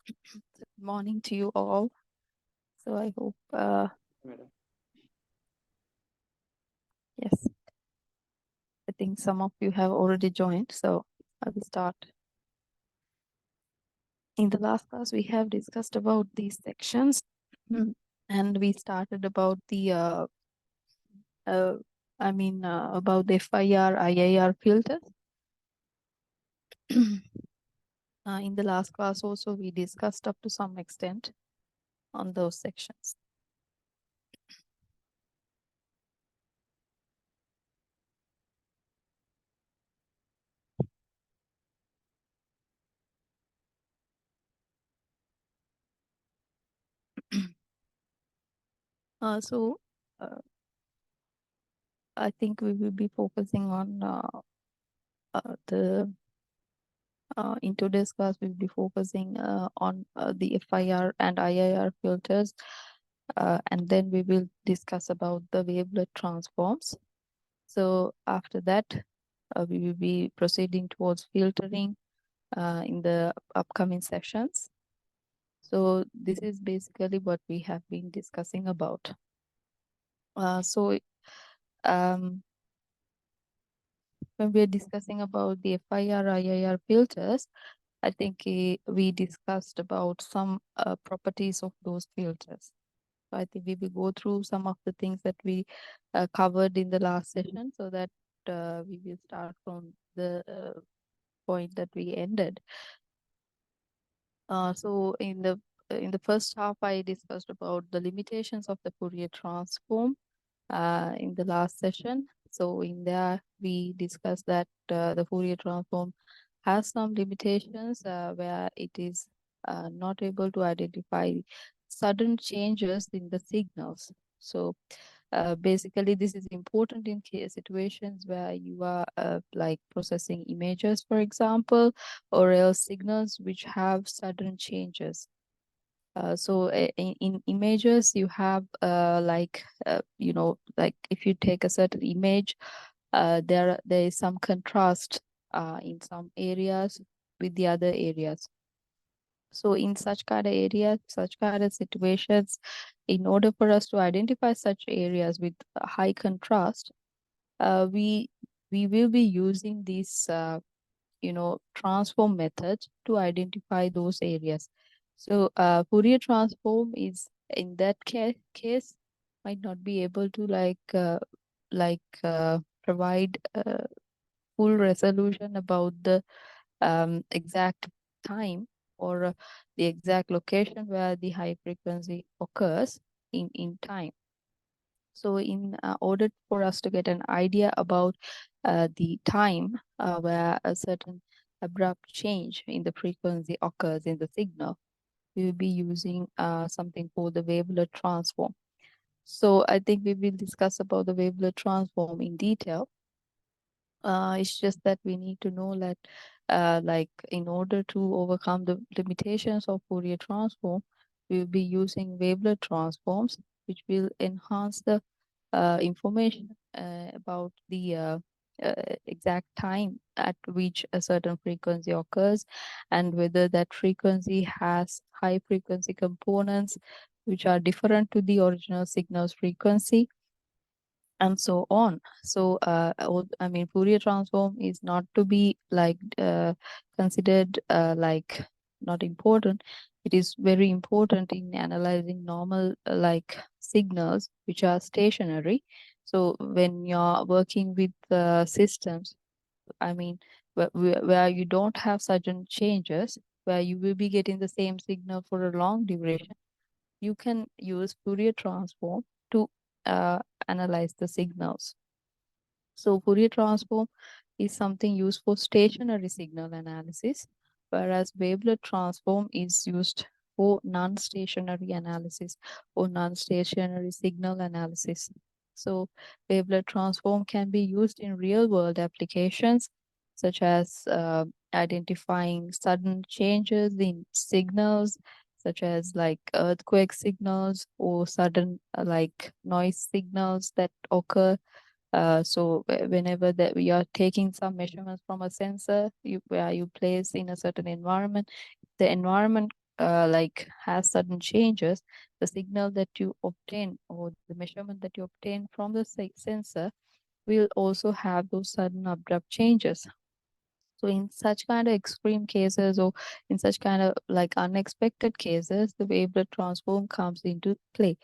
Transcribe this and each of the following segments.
Good morning to you all. So I hope, yes, I think some of you have already joined. So I will start. In the last class, we have discussed about these sections, and we started about the, uh, about the FIR, IIR filters. In the last class also, we discussed up to some extent on those sections. So I think we will be focusing on the in today's class, we'll be focusing on the FIR and IIR filters, and then we will discuss about the wavelet transforms. So after that, we will be proceeding towards filtering in the upcoming sessions. So this is basically what we have been discussing about. When we're discussing about the FIR, IIR filters, I think we discussed about some properties of those filters. So I think we will go through some of the things that we covered in the last session, so that we will start from the point that we ended. So in the first half, I discussed about the limitations of the Fourier transform in the last session. So in there, we discussed that the Fourier transform has some limitations where it is not able to identify sudden changes in the signals. So basically, this is important in case situations where you are like processing images, for example, or else signals which have sudden changes. So in images, you have like if you take a certain image, there is some contrast in some areas with the other areas. So in such kind of areas, such kind of situations, in order for us to identify such areas with a high contrast, we will be using these transform method to identify those areas. So Fourier transform is in that case might not be able to provide full resolution about the exact time or the exact location where the high frequency occurs in time. So in order for us to get an idea about the time where a certain abrupt change in the frequency occurs in the signal, we will be using something called the wavelet transform. So I think we will discuss about the wavelet transform in detail. It's just that we need to know that like in order to overcome the limitations of Fourier transform, we will be using wavelet transforms, which will enhance the information about the exact time at which a certain frequency occurs, and whether that frequency has high frequency components which are different to the original signal's frequency, and so on. So Fourier transform is not to be like considered like not important. It is very important in analyzing normal signals which are stationary. So when you're working with systems, I mean, where you don't have sudden changes, where you will be getting the same signal for a long duration, you can use Fourier transform to analyze the signals. So Fourier transform is something used for stationary signal analysis, whereas wavelet transform is used for non-stationary analysis or non-stationary signal analysis. So wavelet transform can be used in real-world applications, such as identifying sudden changes in signals, such as like earthquake signals or sudden like noise signals that occur. So whenever that we are taking some measurements from a sensor where you place in a certain environment, the environment like has certain changes, the signal that you obtain or the measurement that you obtain from the sensor will also have those sudden abrupt changes. So in such kind of extreme cases, or in such kind of like unexpected cases, the wavelet transform comes into play.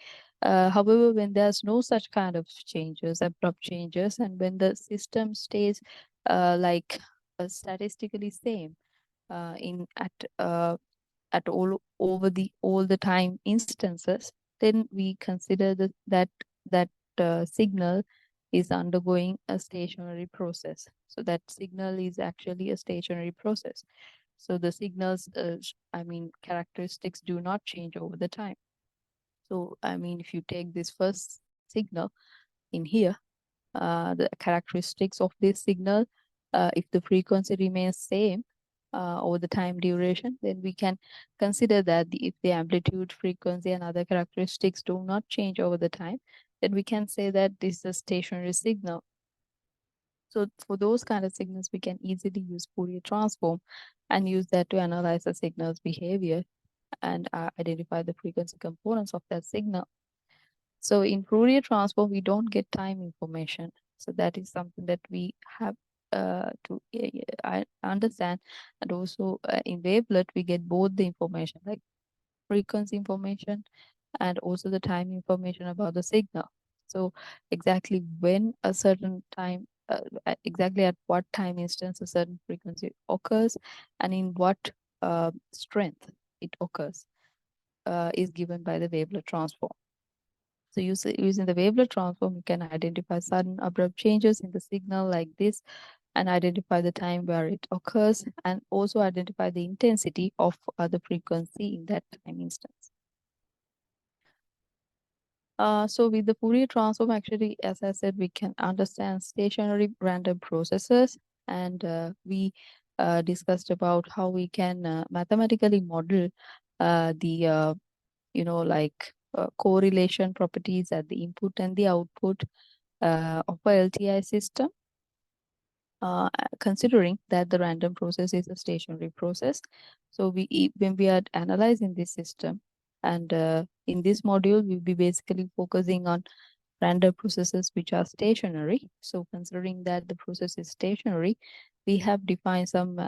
However, when there's no such kind of changes, abrupt changes, and when the system stays like statistically same in at all the time instances, then we consider that signal is undergoing a stationary process. So that signal is actually a stationary process. So the signals, I mean, characteristics do not change over the time. So I mean, if you take this first signal in here, the characteristics of this signal, if the frequency remains same over the time duration, then we can consider that if the amplitude, frequency, and other characteristics do not change over the time, then we can say that this is a stationary signal. So for those kind of signals, we can easily use Fourier transform and use that to analyze the signal's behavior and identify the frequency components of that signal. So in Fourier transform, we don't get time information. So that is something that we have to understand. And also in Wavelet, we get both the information, like frequency information and also the time information about the signal. So exactly when a certain time, exactly at what time instance a certain frequency occurs and in what strength it occurs is given by the Wavelet transform. So using the wavelet transform, you can identify sudden abrupt changes in the signal like this and identify the time where it occurs and also identify the intensity of the frequency in that time instance. So with the Fourier transform, actually, as I said, we can understand stationary random processes, and we discussed about how we can mathematically model the like correlation properties at the input and the output of a LTI system, considering that the random process is a stationary process. So when we are analyzing this system, and in this module, we'll be basically focusing on random processes which are stationary. So considering that the process is stationary, we have defined some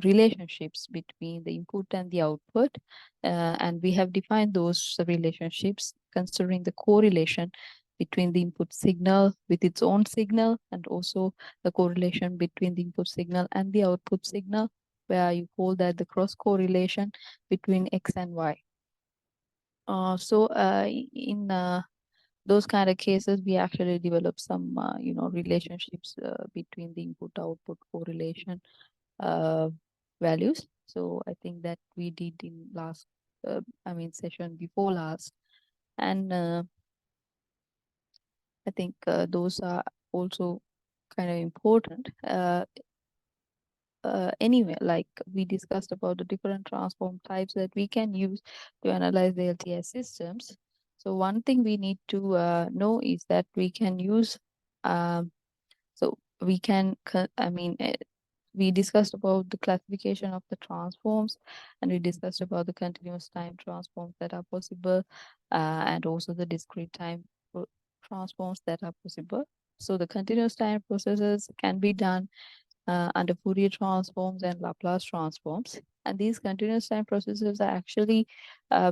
relationships between the input and the output. And we have defined those relationships considering the correlation between the input signal with its own signal and also the correlation between the input signal and the output signal, where you call that the cross correlation between X and Y. So in those kind of cases, we actually develop some, relationships between the input-output correlation values. So I think that we did in last, session before last, and I think those are also kind of important. Anyway, like we discussed about the different transform types that we can use to analyze the LTI systems. So one thing we need to know is that we can use, um, so we can, we discussed about the classification of the transforms, and we discussed about the continuous time transforms that are possible, and also the discrete time transforms that are possible. So the continuous time processes can be done under Fourier transforms and Laplace transforms. And these continuous time processes are actually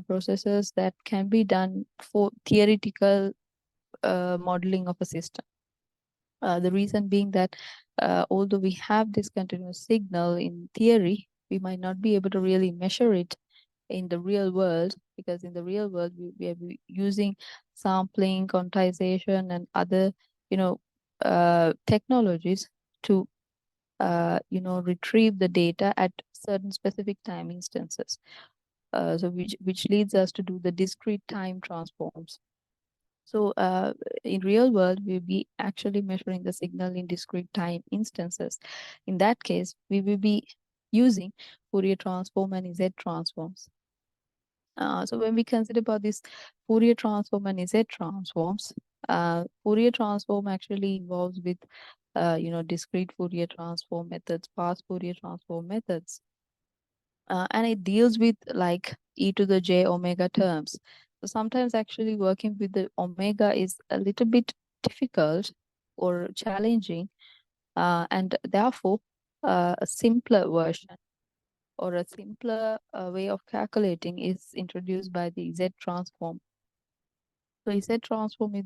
processes that can be done for theoretical modeling of a system. The reason being that although we have this continuous signal in theory, we might not be able to really measure it in the real world, because in the real world we are using sampling, quantization, and other technologies to retrieve the data at certain specific time instances. So which leads us to do the discrete time transforms. So in real world, we'll be actually measuring the signal in discrete time instances. In that case, we will be using Fourier transform and Z transforms. So when we consider about this Fourier transform and Z transforms, Fourier transform actually involves with discrete Fourier transform methods, fast Fourier transform methods, and it deals with like e to the j omega terms. So sometimes actually working with the omega is a little bit difficult or challenging, and therefore a simpler version or a simpler way of calculating is introduced by the Z transform. So Z transform is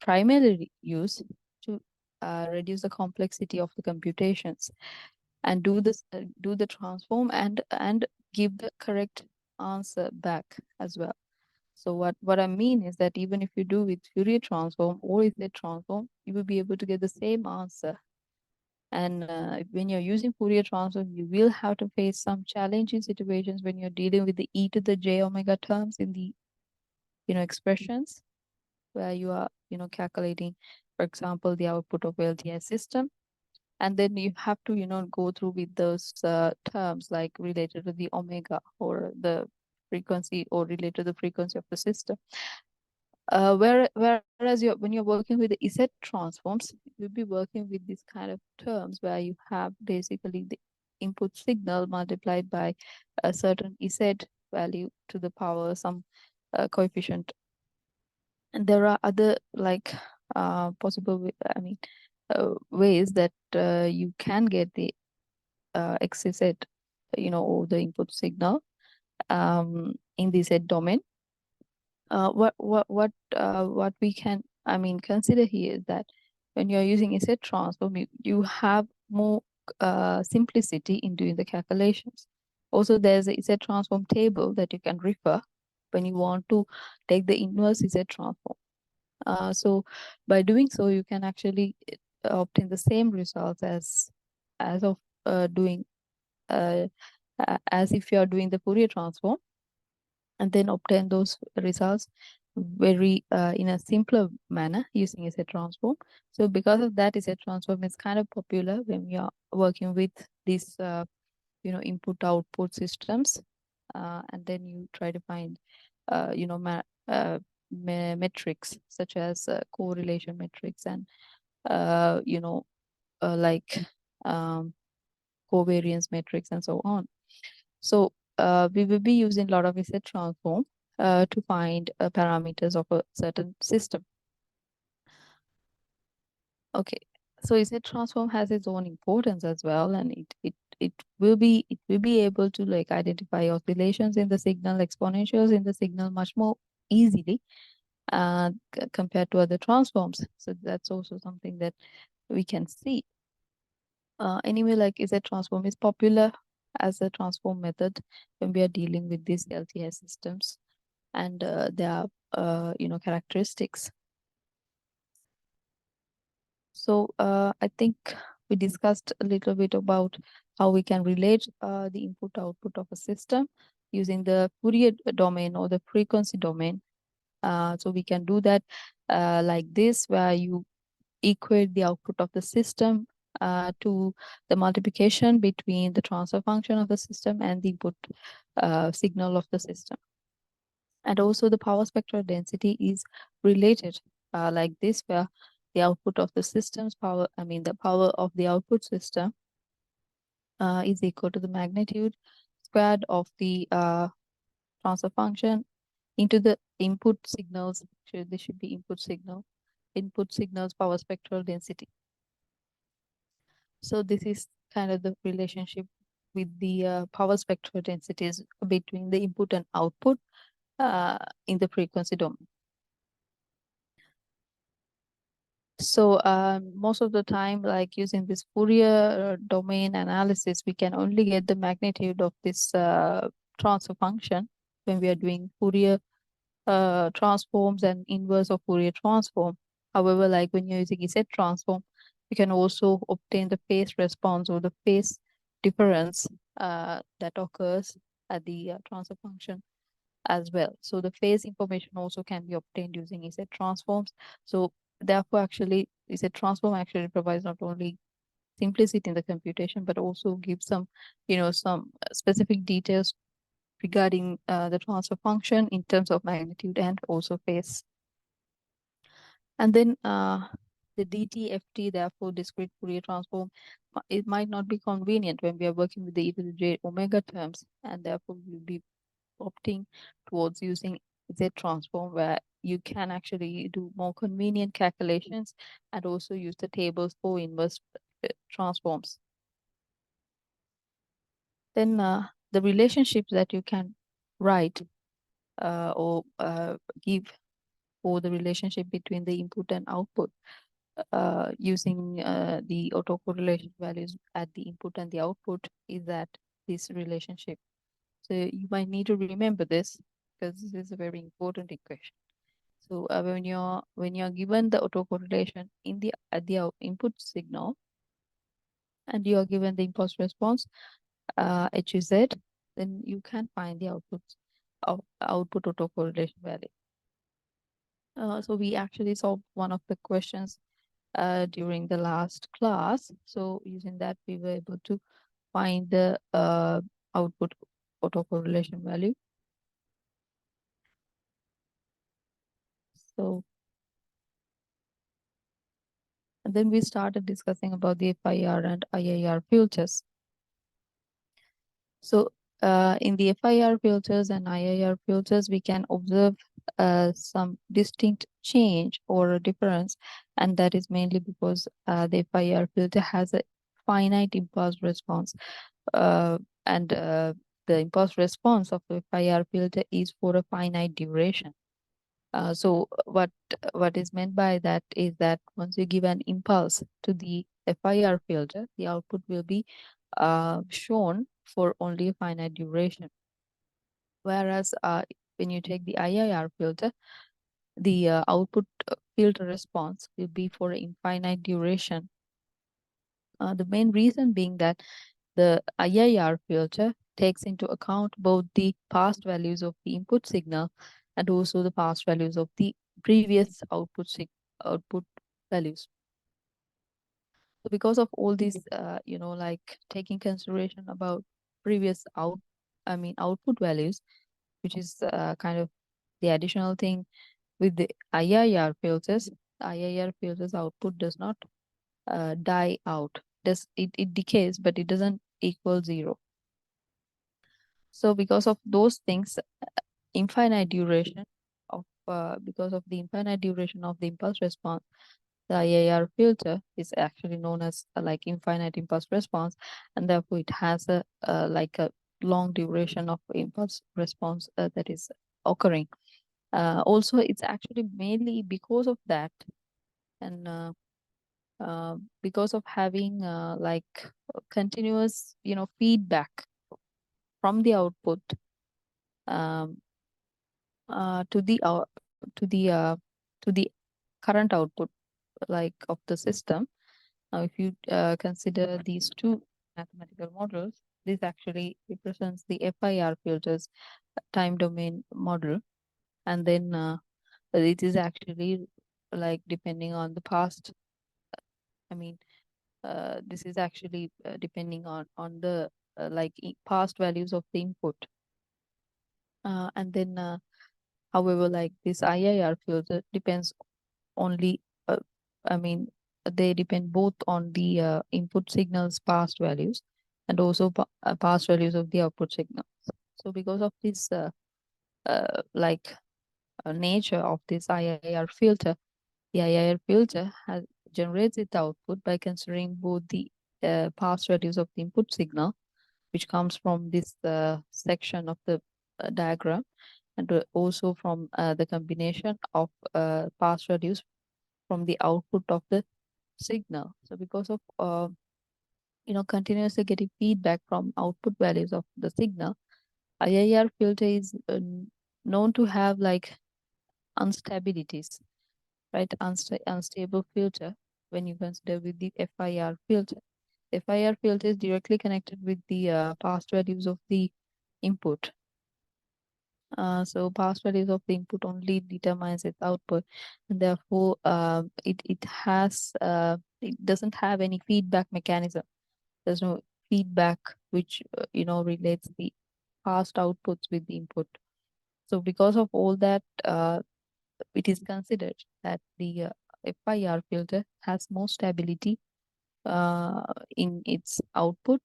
primarily used to reduce the complexity of the computations and do the transform and give the correct answer back as well. So what I mean is that even if you do with Fourier transform or Z transform, you will be able to get the same answer. And when you're using Fourier transform, you will have to face some challenging situations when you're dealing with the e to the j omega terms in the expressions where you are calculating, for example, the output of LTI system. And then you have to go through with those terms like related to the omega or the frequency or related to the frequency of the system. Whereas when you're working with the Z transforms, you'll be working with these kind of terms where you have basically the input signal multiplied by a certain Z value to the power some coefficient. And there are other like possible ways that you can get the XZ, or the input signal in the Z domain. What we can consider here is that when you're using a Z transform, you have more simplicity in doing the calculations. Also, there's a Z transform table that you can refer when you want to take the inverse Z transform. So by doing so, you can actually obtain the same results as of doing as if you are doing the Fourier transform, and then obtain those results very in a simpler manner using Z transform. So because of that, Z transform is kind of popular when we are working with these input output systems, and then you try to find metrics such as correlation metrics and like um, covariance metrics and so on. So we will be using a lot of Z transform to find parameters of a certain system. Okay, so Z transform has its own importance as well, and it will be able to like identify oscillations in the signal, exponentials in the signal much more easily compared to other transforms. So that's also something that we can see. Anyway, like Z transform is popular as a transform method when we are dealing with these LTI systems and their characteristics. So I think we discussed a little bit about how we can relate the input output of a system using the Fourier domain or the frequency domain. So we can do that like this, where you equate the output of the system to the multiplication between the transfer function of the system and the input signal of the system. And also the power spectral density is related like this, where the output of the system's power, the power of the output system is equal to the magnitude squared of the transfer function into the input signals. Actually, this should be input signals power spectral density. So this is kind of the relationship with the power spectral densities between the input and output in the frequency domain. So most of the time, like using this Fourier domain analysis, we can only get the magnitude of this transfer function when we are doing Fourier transforms and inverse of Fourier transform. However, like when you're using Z transform, you can also obtain the phase response or the phase difference that occurs at the transfer function as well. So the phase information also can be obtained using Z transforms. So therefore, actually, Z transform actually provides not only simplicity in the computation, but also gives some, some specific details regarding the transfer function in terms of magnitude and also phase. And then the DTFT, therefore discrete Fourier transform, it might not be convenient when we are working with the e to the j omega terms, and therefore we'll be opting towards using Z transform, where you can actually do more convenient calculations and also use the tables for inverse transforms. Then the relationships that you can write or give for the relationship between the input and output using the autocorrelation values at the input and the output is that this relationship. So you might need to remember this because this is a very important equation. So when you're given the autocorrelation in the at the input signal and you are given the impulse response HZ, then you can find the output autocorrelation value. So we actually solved one of the questions during the last class. So using that, we were able to find the output autocorrelation value. So and then we started discussing about the FIR and IIR filters. So in the FIR filters and IIR filters, we can observe some distinct change or a difference, and that is mainly because the FIR filter has a finite impulse response, and the impulse response of the FIR filter is for a finite duration. So what is meant by that is that once you give an impulse to the FIR filter, the output will be shown for only a finite duration. Whereas when you take the IIR filter, the output filter response will be for infinite duration. The main reason being that the IIR filter takes into account both the past values of the input signal and also the past values of the previous output values. So because of all these, like taking consideration about previous output values, which is kind of the additional thing with the IIR filters. The IIR filters output does not die out. It decays, but it doesn't equal zero. So because of those things, infinite duration because of the infinite duration of the impulse response, the IIR filter is actually known as like infinite impulse response, and therefore it has a like a long duration of impulse response that is occurring. Also, it's actually mainly because of that, and because of having like continuous, feedback from the output um, to the to the to the current output like of the system. Now, if you consider these two mathematical models, this actually represents the FIR filters time domain model, and then it is actually like depending on the past. I mean, this is actually depending on the like past values of the input, and then however, like this IIR filter depends only. I mean, they depend both on the input signals past values and also past values of the output signal. So because of this like nature of this IIR filter, the IIR filter generates its output by considering both the past values of the input signal, which comes from this section of the diagram, and also from the combination of past values from the output of the signal. So because of continuously getting feedback from output values of the signal, IIR filter is known to have like instabilities, right? Unstable filter when you consider with the FIR filter. The FIR filter is directly connected with the past values of the input. So past values of the input only determines its output, and therefore it doesn't have any feedback mechanism. There's no feedback which relates the past outputs with the input. So because of all that, it is considered that the FIR filter has more stability in its output,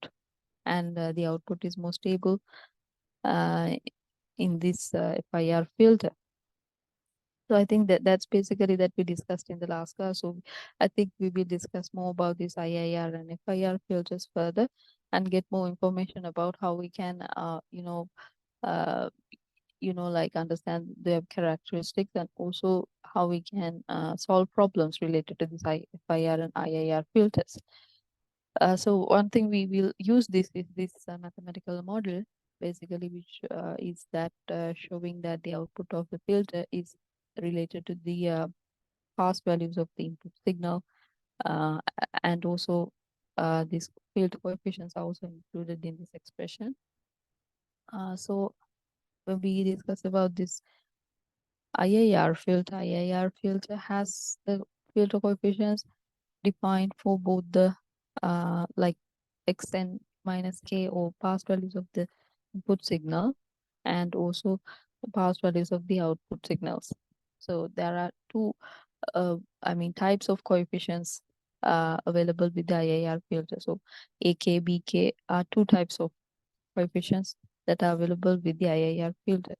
and the output is more stable in this FIR filter. So I think that that's basically that we discussed in the last class. So I think we will discuss more about this IIR and FIR filters further and get more information about how we can, uh, like understand their characteristics and also how we can solve problems related to this FIR and IIR filters. So one thing we will use this is this mathematical model, basically, which is that showing that the output of the filter is related to the past values of the input signal, and also these filter coefficients are also included in this expression. So when we discuss about this IIR filter has the filter coefficients defined for both the like xn minus k or past values of the input signal and also the past values of the output signals. So there are two types of coefficients available with the IIR filter. So AK, BK are two types of coefficients that are available with the IIR filter.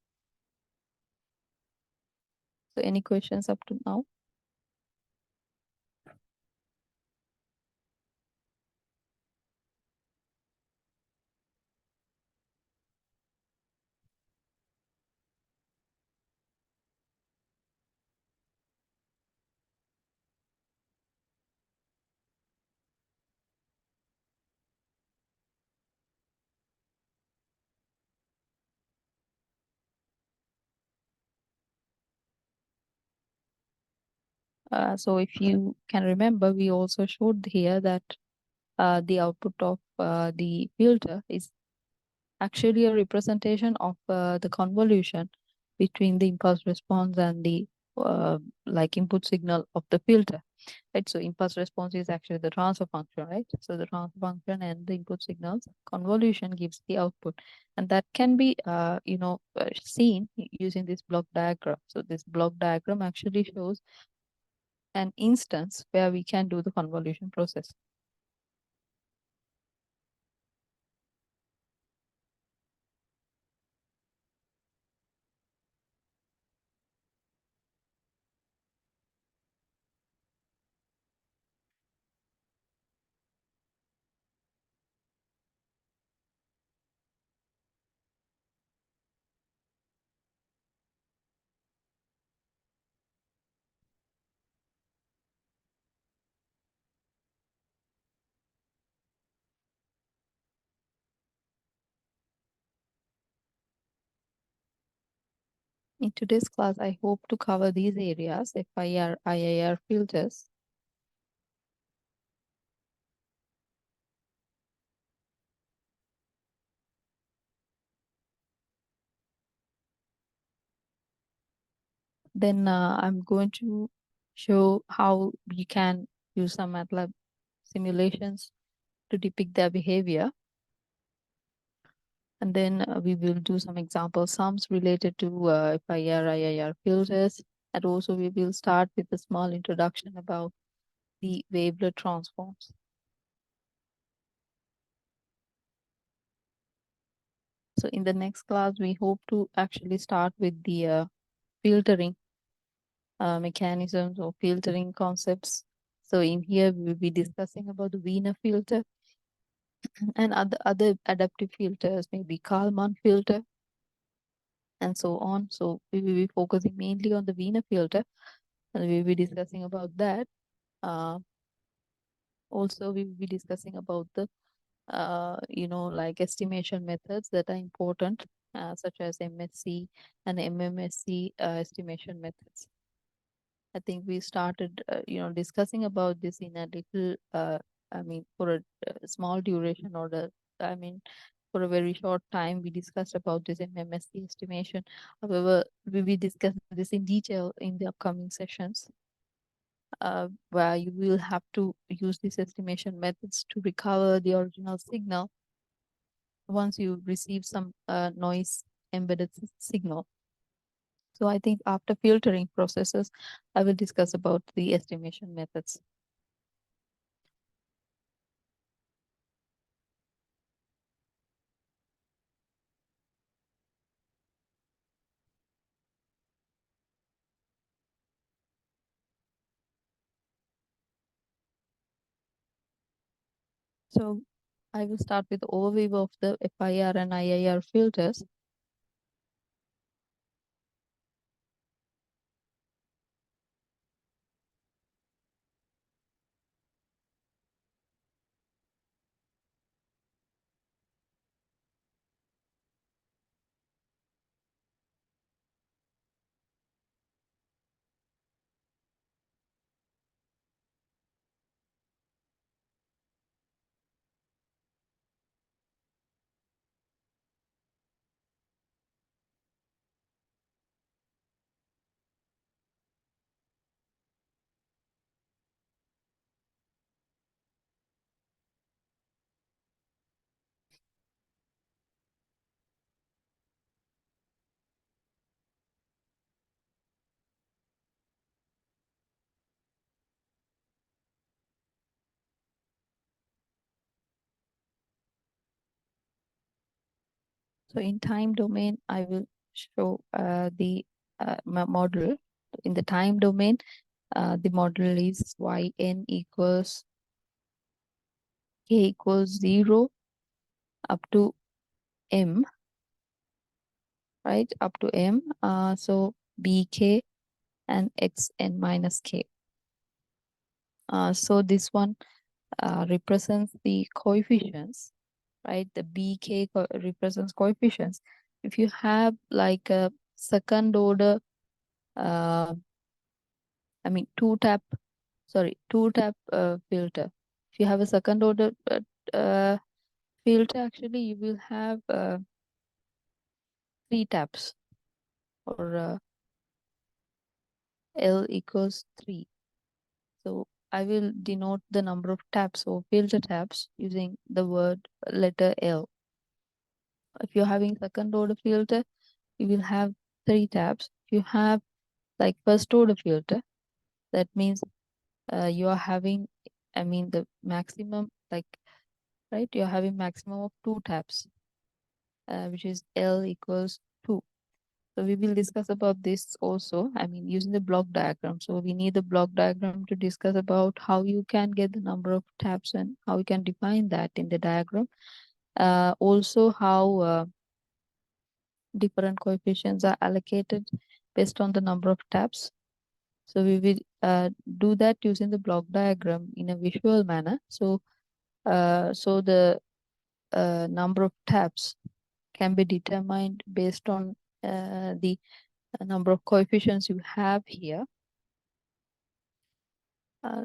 So any questions up to now? So if you can remember, we also showed here that the output of the filter is actually a representation of the convolution between the impulse response and the input signal of the filter, right? So impulse response is actually the transfer function, right? So the transfer function and the input signals convolution gives the output, and that can be seen using this block diagram. So this block diagram actually shows an instance where we can do the convolution process. In today's class, I hope to cover these areas: FIR, IIR filters. Then I'm going to show how we can use some Matlab simulations to depict their behavior. And then we will do some example sums related to FIR, IIR filters. And also we will start with a small introduction about the wavelet transforms. So in the next class, we hope to actually start with the filtering mechanisms or filtering concepts. So in here, we will be discussing about the Wiener filter and other adaptive filters, maybe Kalman filter, and so on. So we will be focusing mainly on the Wiener filter, and we will be discussing about that. Also, we will be discussing about the estimation methods that are important, such as MSC and MMSC estimation methods. I think we started, discussing about this in a little, for a small duration or for a very short time, we discussed about this MMSC estimation. However, we will discuss this in detail in the upcoming sessions, where you will have to use these estimation methods to recover the original signal once you receive some noise embedded signal. So I think after filtering processes, I will discuss about the estimation methods. So I will start with overview of the FIR and IIR filters. So in time domain, I will show the model. In the time domain, the model is yn equals k equals 0 up to m, right? Up to m. So bk and xn minus k. So this one represents the coefficients, right? The bk represents coefficients. If you have like a second order, I mean two tap filter. If you have a second order filter, actually you will have three taps, or L equals 3. So I will denote the number of taps or filter taps using the word letter L. If you're having second order filter, you will have three taps. If you have like first order filter, that means you are having, I mean the maximum, like, right? You're having maximum of two taps, which is L equals 2. So we will discuss about this also, I mean, using the block diagram. So we need the block diagram to discuss about how you can get the number of taps and how you can define that in the diagram. Also how different coefficients are allocated based on the number of taps. So we will do that using the block diagram in a visual manner. So the number of taps can be determined based on the number of coefficients you have here.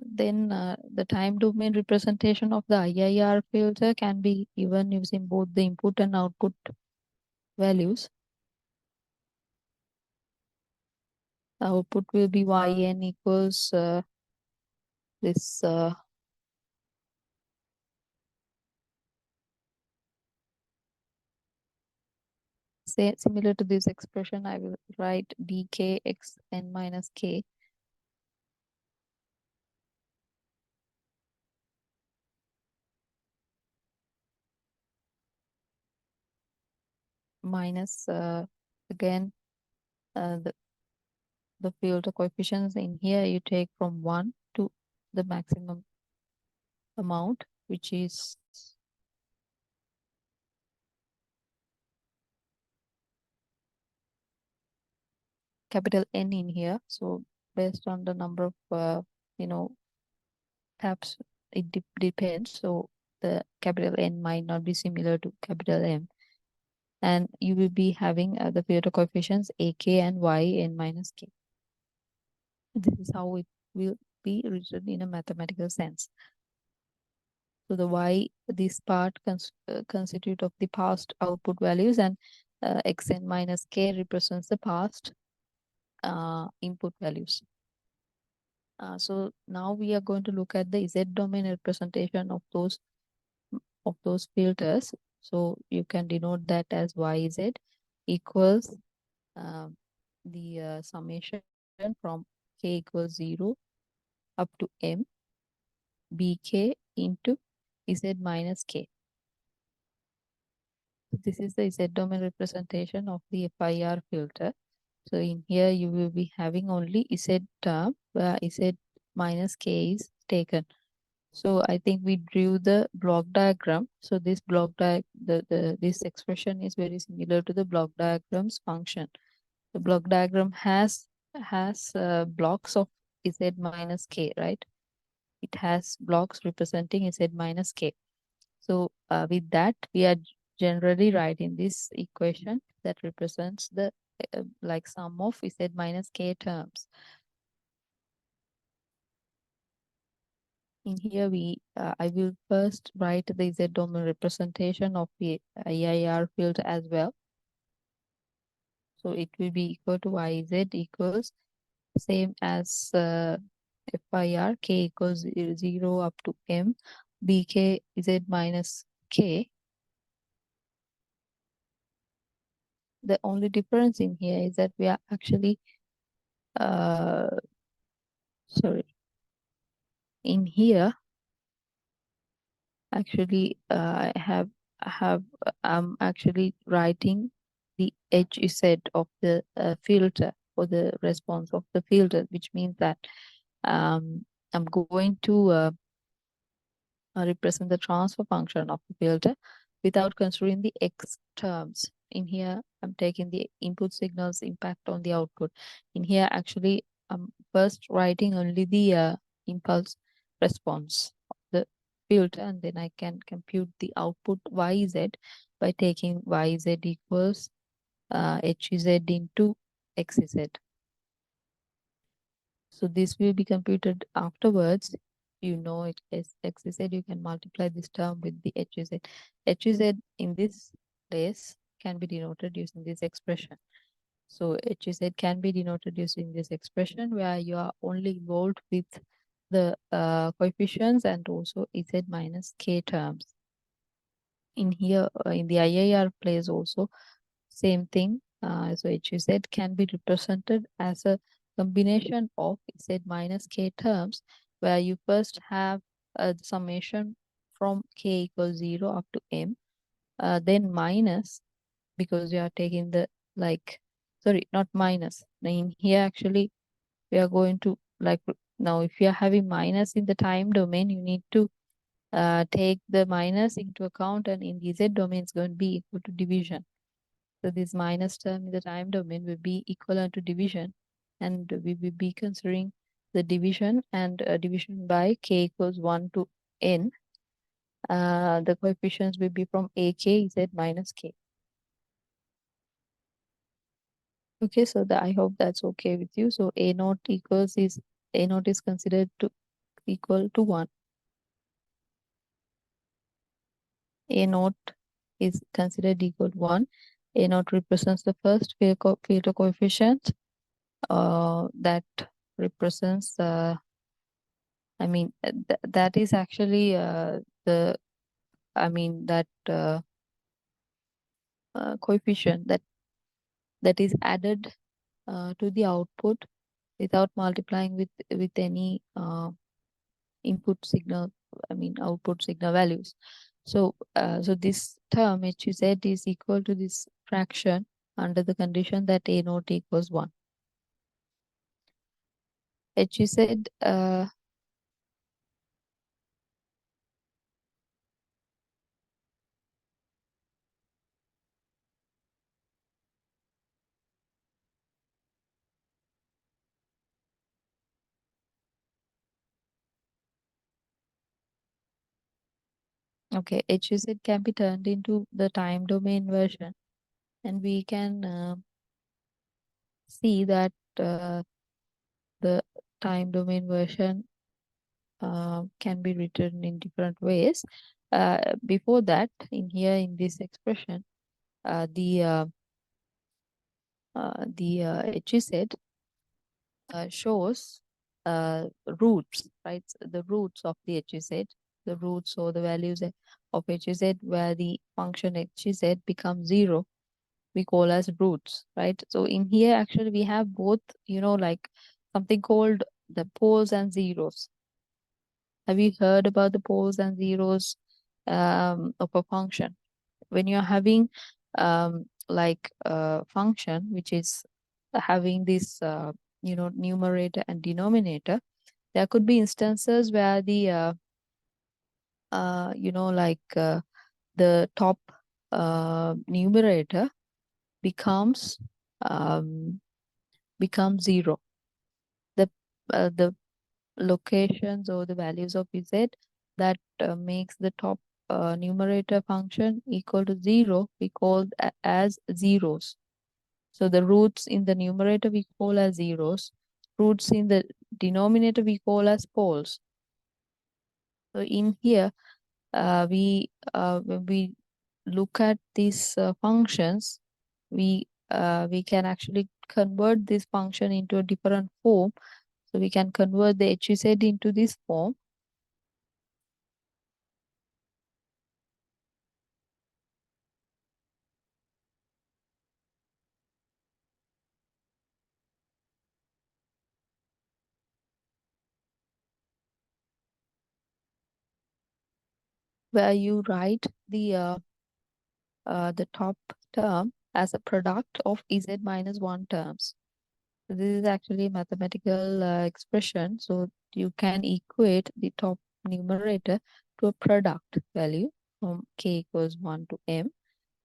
Then the time domain representation of the IIR filter can be given using both the input and output values. The output will be yn equals this similar to this expression. I will write bk xn minus k minus again the filter coefficients in here. You take from 1 to the maximum amount, which is capital N in here. So based on the number of taps, it depends. So the capital N might not be similar to capital M, and you will be having the filter coefficients AK and Yn minus K. This is how it will be written in a mathematical sense. So the Y, this part constitute of the past output values, and Xn minus K represents the past input values. So now we are going to look at the Z domain representation of those filters. So you can denote that as YZ equals the summation from K equals 0 up to M BK into Z minus K. This is the Z domain representation of the FIR filter. So in here you will be having only Z term where Z minus K is taken. So I think we drew the block diagram. So this this expression is very similar to the block diagram's function. The block diagram has blocks of z minus k, right? It has blocks representing z minus k. So with that, we are generally writing this equation that represents the like sum of z minus k terms. In here, I will first write the z domain representation of the IIR field as well. So it will be equal to yz equals same as FIR, k equals 0 up to m, bk z minus k. The only difference in here is that we are actually, sorry, in here, actually, I'm actually writing the HZ of the filter or the response of the filter, which means that I'm going to represent the transfer function of the filter without considering the X terms. In here, I'm taking the input signal's impact on the output. In here, actually, I'm first writing only the impulse response of the filter, and then I can compute the output YZ by taking YZ equals HZ into XZ. So this will be computed afterwards. You know it is XZ, you can multiply this term with the HZ. HZ in this place can be denoted using this expression. So HZ can be denoted using this expression where you are only involved with the coefficients and also Z minus K terms. In here, in the IIR place also, same thing. So HZ can be represented as a combination of Z minus K terms, where you first have a summation from K equals 0 up to M, then minus, because you are taking the sorry, not minus. In here, actually, we are going to now, if you are having minus in the time domain, you need to take the minus into account, and in the Z domain, it's going to be equal to division. So this minus term in the time domain will be equivalent to division, and we will be considering the division and division by k equals 1 to n. The coefficients will be from ak z minus k. Okay, so I hope that's okay with you. So a naught is considered to equal to 1. A naught is considered equal to 1. A naught represents the first filter coefficient that represents that is actually the that coefficient that is added to the output without multiplying with any input signal, output signal values. So so this term HZ is equal to this fraction under the condition that A naught equals 1. HZ okay, HZ can be turned into the time domain version, and we can see that the time domain version can be written in different ways. Before that, in here in this expression, the HZ shows roots, right? The roots of the HZ, the roots or the values of HZ, where the function HZ becomes 0, we call as roots, right? So in here, actually, we have both, like something called the poles and zeros. Have you heard about the poles and zeros of a function? When you're having like a function which is having this numerator and denominator, there could be instances where the the top numerator becomes um, becomes zero. The locations or the values of z that makes the top numerator function equal to zero, we call as zeros. So the roots in the numerator we call as zeros. Roots in the denominator we call as poles. So in here, when we look at these functions, we can actually convert this function into a different form. So we can convert the HZ into this form. Where you write the top term as a product of z minus 1 terms. So this is actually a mathematical expression. So you can equate the top numerator to a product value from k equals 1 to m.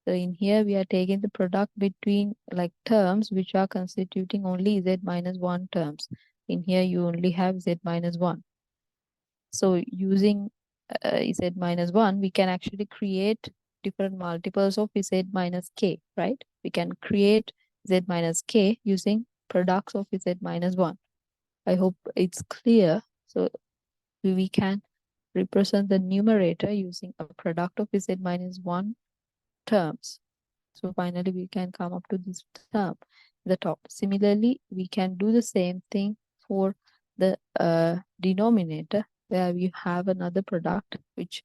So in here we are taking the product between like terms which are constituting only z minus 1 terms. In here you only have z minus 1. So using z minus 1, we can actually create different multiples of z minus k, right? We can create z minus k using products of z minus 1. I hope it's clear. So we can represent the numerator using a product of z minus 1 terms. So finally, we can come up to this term, the top. Similarly, we can do the same thing for the denominator, where we have another product which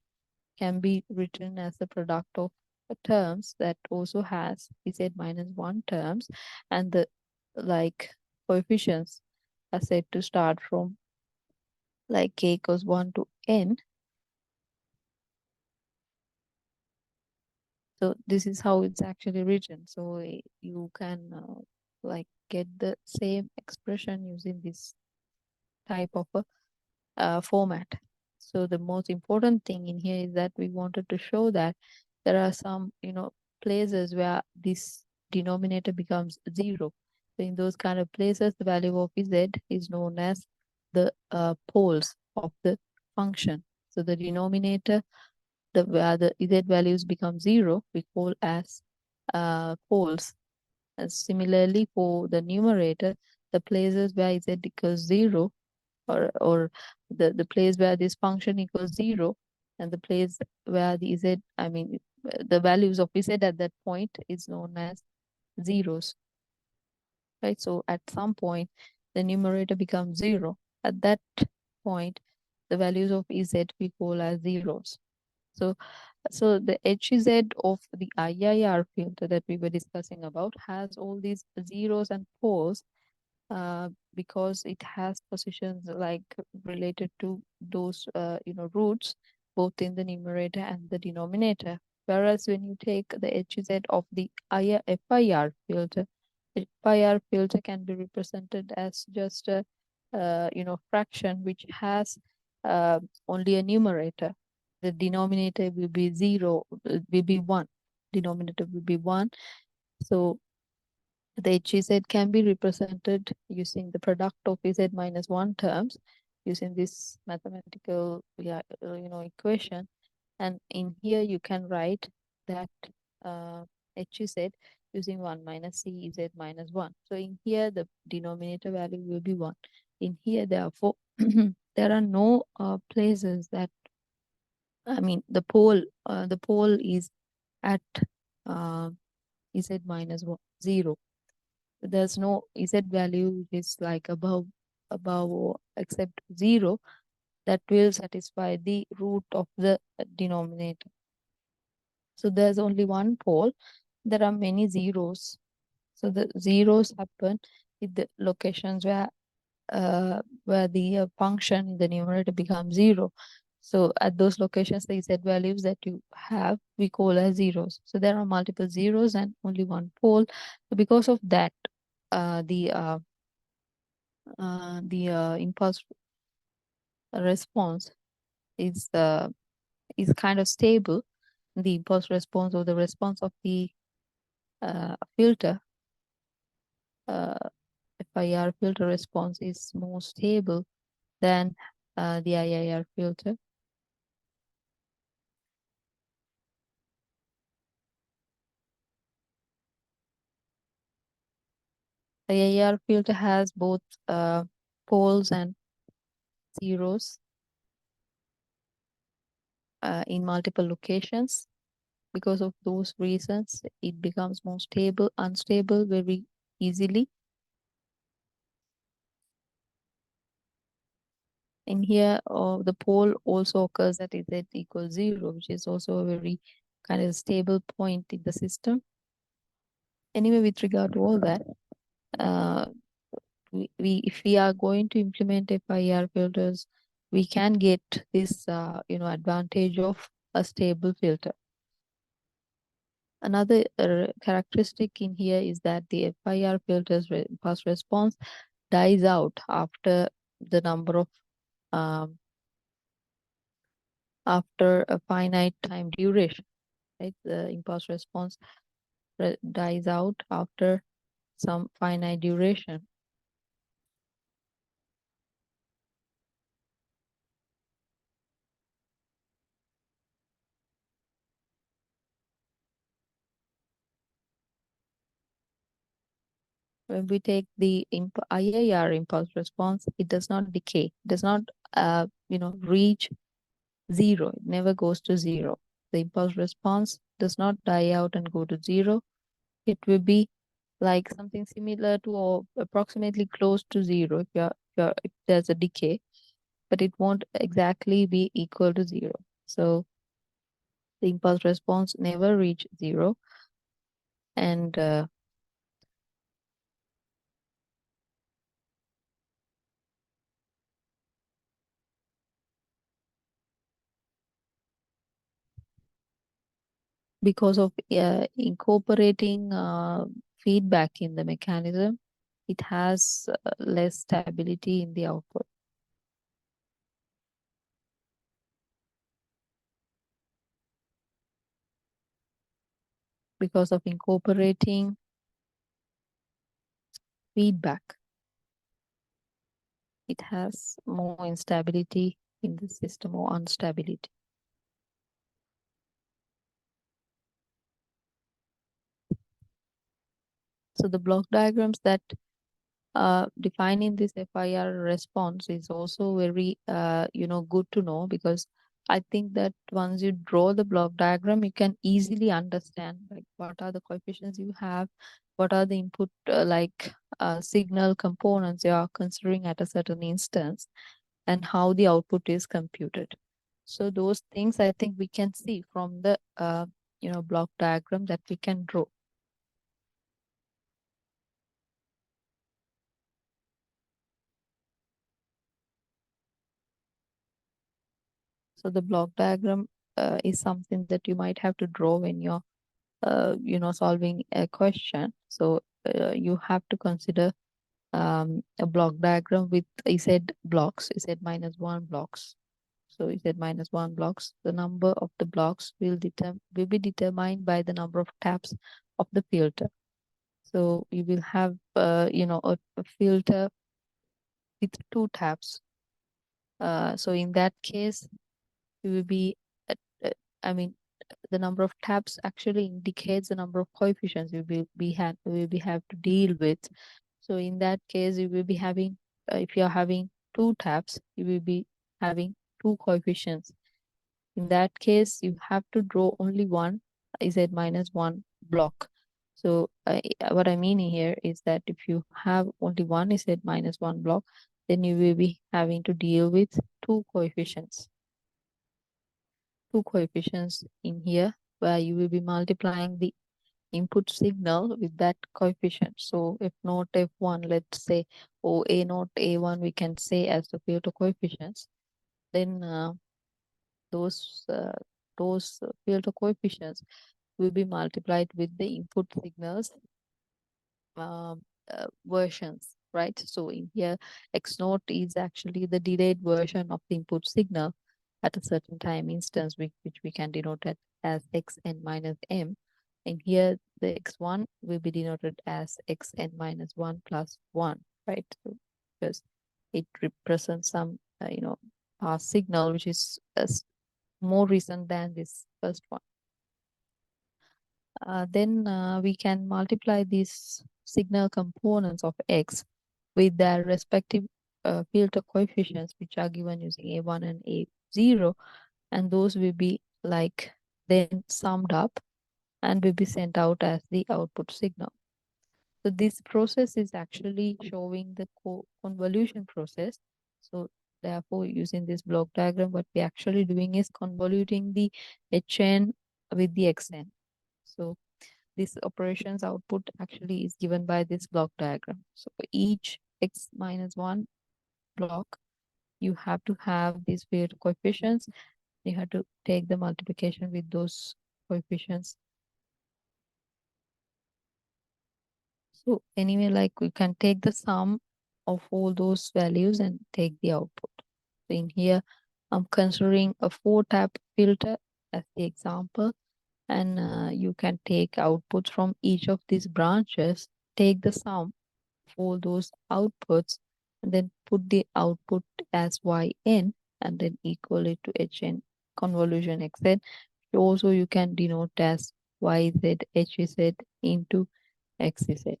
can be written as the product of terms that also has z minus 1 terms, and the like coefficients are said to start from like k equals 1 to n. So this is how it's actually written. So you can like get the same expression using this type of a format. So the most important thing in here is that we wanted to show that there are some, places where this denominator becomes zero. So in those kind of places, the value of z is known as the poles of the function. So the denominator, where the z values become zero, we call as poles. And similarly, for the numerator, the places where z equals zero, or the place where this function equals zero, and the place where the z, the values of z at that point is known as zeros, right? So at some point, the numerator becomes zero. At that point, the values of z we call as zeros. So the HZ of the IIR filter that we were discussing about has all these zeros and poles because it has positions like related to those roots both in the numerator and the denominator. Whereas when you take the HZ of the FIR filter, the FIR filter can be represented as just a fraction which has only a numerator. The denominator will be zero, will be one. Denominator will be one. So the HZ can be represented using the product of Z minus 1 terms using this mathematical equation. And in here you can write that HZ using 1 minus CZ minus 1. So in here the denominator value will be 1. In here, therefore, there are no places that, the pole is at Z minus 0. There's no z value which is like above or except 0 that will satisfy the root of the denominator. So there's only one pole. There are many zeros. So the zeros happen in the locations where the function in the numerator becomes 0. So at those locations, the z values that you have, we call as zeros. So there are multiple zeros and only one pole. So because of that, the impulse response is is kind of stable. The impulse response or the response of the filter, FIR filter response is more stable than the IIR filter. The IIR filter has both poles and zeros in multiple locations. Because of those reasons, it becomes more stable, unstable very easily. In here, the pole also occurs at Z equals 0, which is also a very kind of stable point in the system. Anyway, with regard to all that, if we are going to implement FIR filters, we can get this advantage of a stable filter. Another characteristic in here is that the FIR filter's impulse response dies out after the number of after a finite time duration, right? The impulse response dies out after some finite duration. When we take the IIR impulse response, it does not decay, does not reach 0. It never goes to 0. The impulse response does not die out and go to 0. It will be like something similar to or approximately close to 0 if there's a decay, but it won't exactly be equal to 0. So the impulse response never reach 0, and because of incorporating feedback in the mechanism, it has less stability in the output. Because of incorporating feedback, it has more instability in the system or instability. So the block diagrams that defining this FIR response is also very good to know, because I think that once you draw the block diagram, you can easily understand like what are the coefficients you have, what are the input signal components you are considering at a certain instance, and how the output is computed. So those things I think we can see from the block diagram that we can draw. So the block diagram is something that you might have to draw when you're solving a question. So you have to consider a block diagram with Z blocks, Z minus 1 blocks. So Z minus 1 blocks, the number of the blocks will be determined by the number of taps of the filter. So you will have a filter with 2 taps. So in that case, you will be I mean the number of taps actually indicates the number of coefficients you will be have to deal with. So in that case, you will be having if you are having 2 taps, you will be having 2 coefficients. In that case, you have to draw only one Z minus 1 block. So what I mean here is that if you have only one Z minus 1 block, then you will be having to deal with 2 coefficients. 2 coefficients in here, where you will be multiplying the input signal with that coefficient. So if not F1, let's say, or A not A1, we can say as the filter coefficients, then those filter coefficients will be multiplied with the input signals um, versions, right? So in here, X naught is actually the delayed version of the input signal. at a certain time instance, which we can denote it as xn minus m. And here the x1 will be denoted as xn minus 1 plus 1, right? So, because it represents some, past signal, which is more recent than this first one. Then we can multiply these signal components of x with their respective filter coefficients, which are given using A1 and A0, and those will be like then summed up and will be sent out as the output signal. So this process is actually showing the convolution process. So therefore, using this block diagram, what we're actually doing is convoluting the HN with the XN. So this operations output actually is given by this block diagram. So for each x minus 1 block, you have to have these field coefficients. You have to take the multiplication with those coefficients. So anyway, like we can take the sum of all those values and take the output. So in here, I'm considering a 4-tap filter as the example, and you can take outputs from each of these branches, take the sum of all those outputs, and then put the output as yn, and then equal it to hn convolution xn. Also, you can denote as yz hz into xz.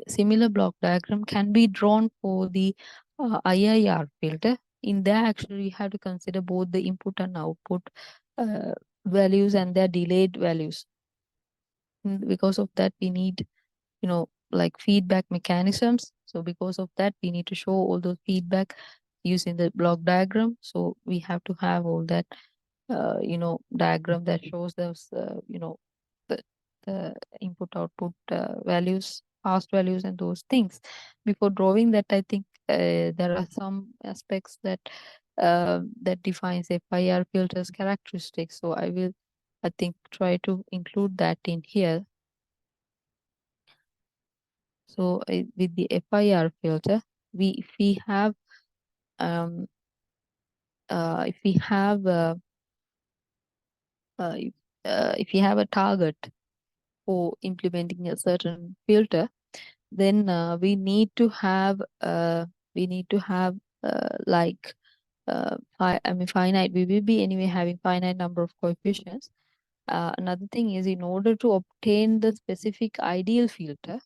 Similar block diagram can be drawn for the IIR filter. In there, actually, you have to consider both the input and output values and their delayed values. Because of that, we need, like feedback mechanisms. So because of that, we need to show all those feedback using the block diagram. So we have to have all that, diagram that shows those, the, the input output values, past values, and those things. Before drawing that, I think there are some aspects that defines FIR filters characteristics. So I think, try to include that in here. So with the FIR filter, if we have um, if we have if we have a target for implementing a certain filter, then we need to have like finite. We will be anyway having finite number of coefficients. Another thing is, in order to obtain the specific ideal filter,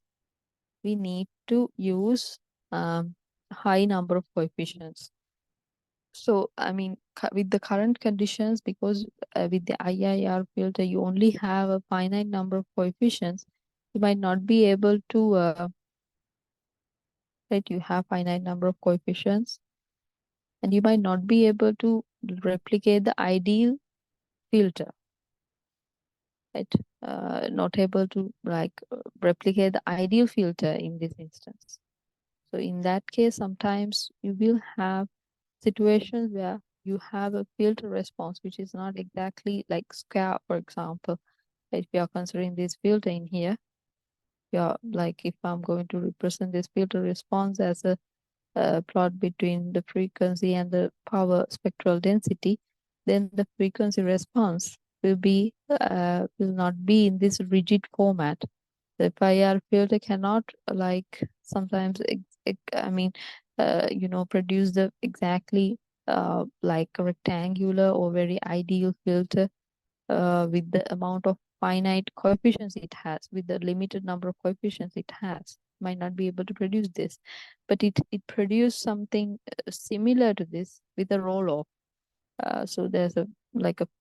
we need to use high number of coefficients. So, I mean, with the current conditions, because with the IIR filter, you only have a finite number of coefficients, you might not be able to, right? You have finite number of coefficients, and you might not be able to replicate the ideal filter, right? Not able to replicate the ideal filter in this instance. So in that case, sometimes you will have situations where you have a filter response which is not exactly like square, for example. If we are considering this filter in here, yeah, like if I'm going to represent this filter response as a plot between the frequency and the power spectral density, then the frequency response will not be in this rigid format. The FIR filter cannot sometimes produce the exactly like a rectangular or very ideal filter with the amount of finite coefficients it has, with the limited number of coefficients it has. Might not be able to produce this, but it produced something similar to this with a roll off. So there's a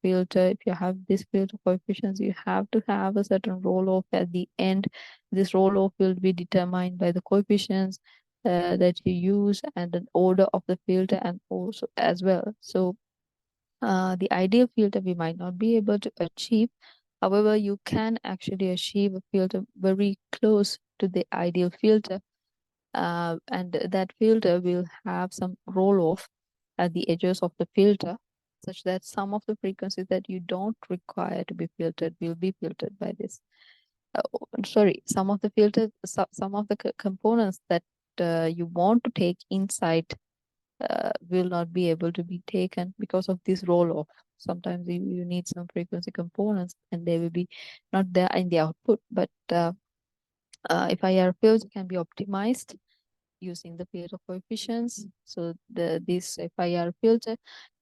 filter. If you have this filter coefficients, you have to have a certain roll off at the end. This roll off will be determined by the coefficients that you use and the order of the filter, and also as well. So the ideal filter we might not be able to achieve. However, you can actually achieve a filter very close to the ideal filter, and that filter will have some roll off at the edges of the filter, such that some of the frequencies that you don't require to be filtered will be filtered by this. Sorry, some of the filters, some of the components that you want to take inside will not be able to be taken because of this roll off. Sometimes you need some frequency components and they will be not there in the output, but FIR filter can be optimized using the filter coefficients. So this FIR filter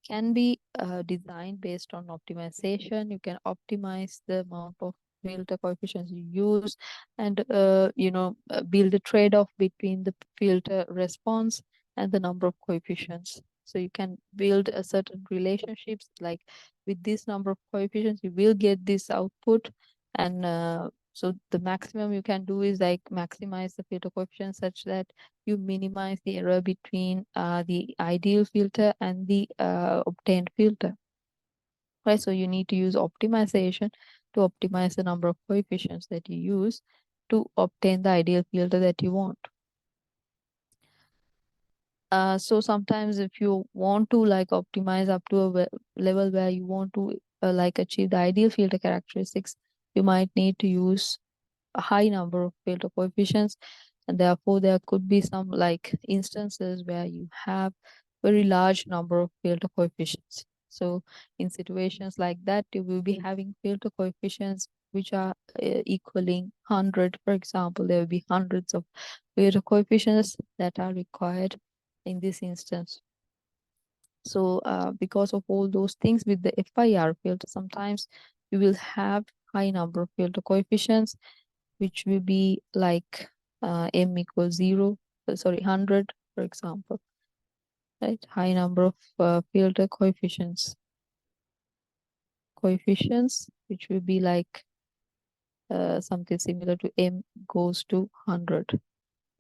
can be designed based on optimization. You can optimize the amount of filter coefficients you use, and build a trade-off between the filter response and the number of coefficients. So you can build a certain relationships, like with this number of coefficients you will get this output, and so the maximum you can do is like maximize the filter coefficient such that you minimize the error between the ideal filter and the obtained filter. Right, so you need to use optimization to optimize the number of coefficients that you use to obtain the ideal filter that you want. So sometimes if you want to like optimize up to a level where you want to like achieve the ideal filter characteristics, you might need to use a high number of filter coefficients, and therefore there could be some like instances where you have very large number of filter coefficients. So in situations like that, you will be having filter coefficients which are equaling 100. For example, there will be hundreds of filter coefficients that are required in this instance. So because of all those things with the FIR filter, sometimes you will have high number of filter coefficients, which will be like m equals 0, sorry, 100, for example, right? High number of filter coefficients, which will be like something similar to m goes to 100.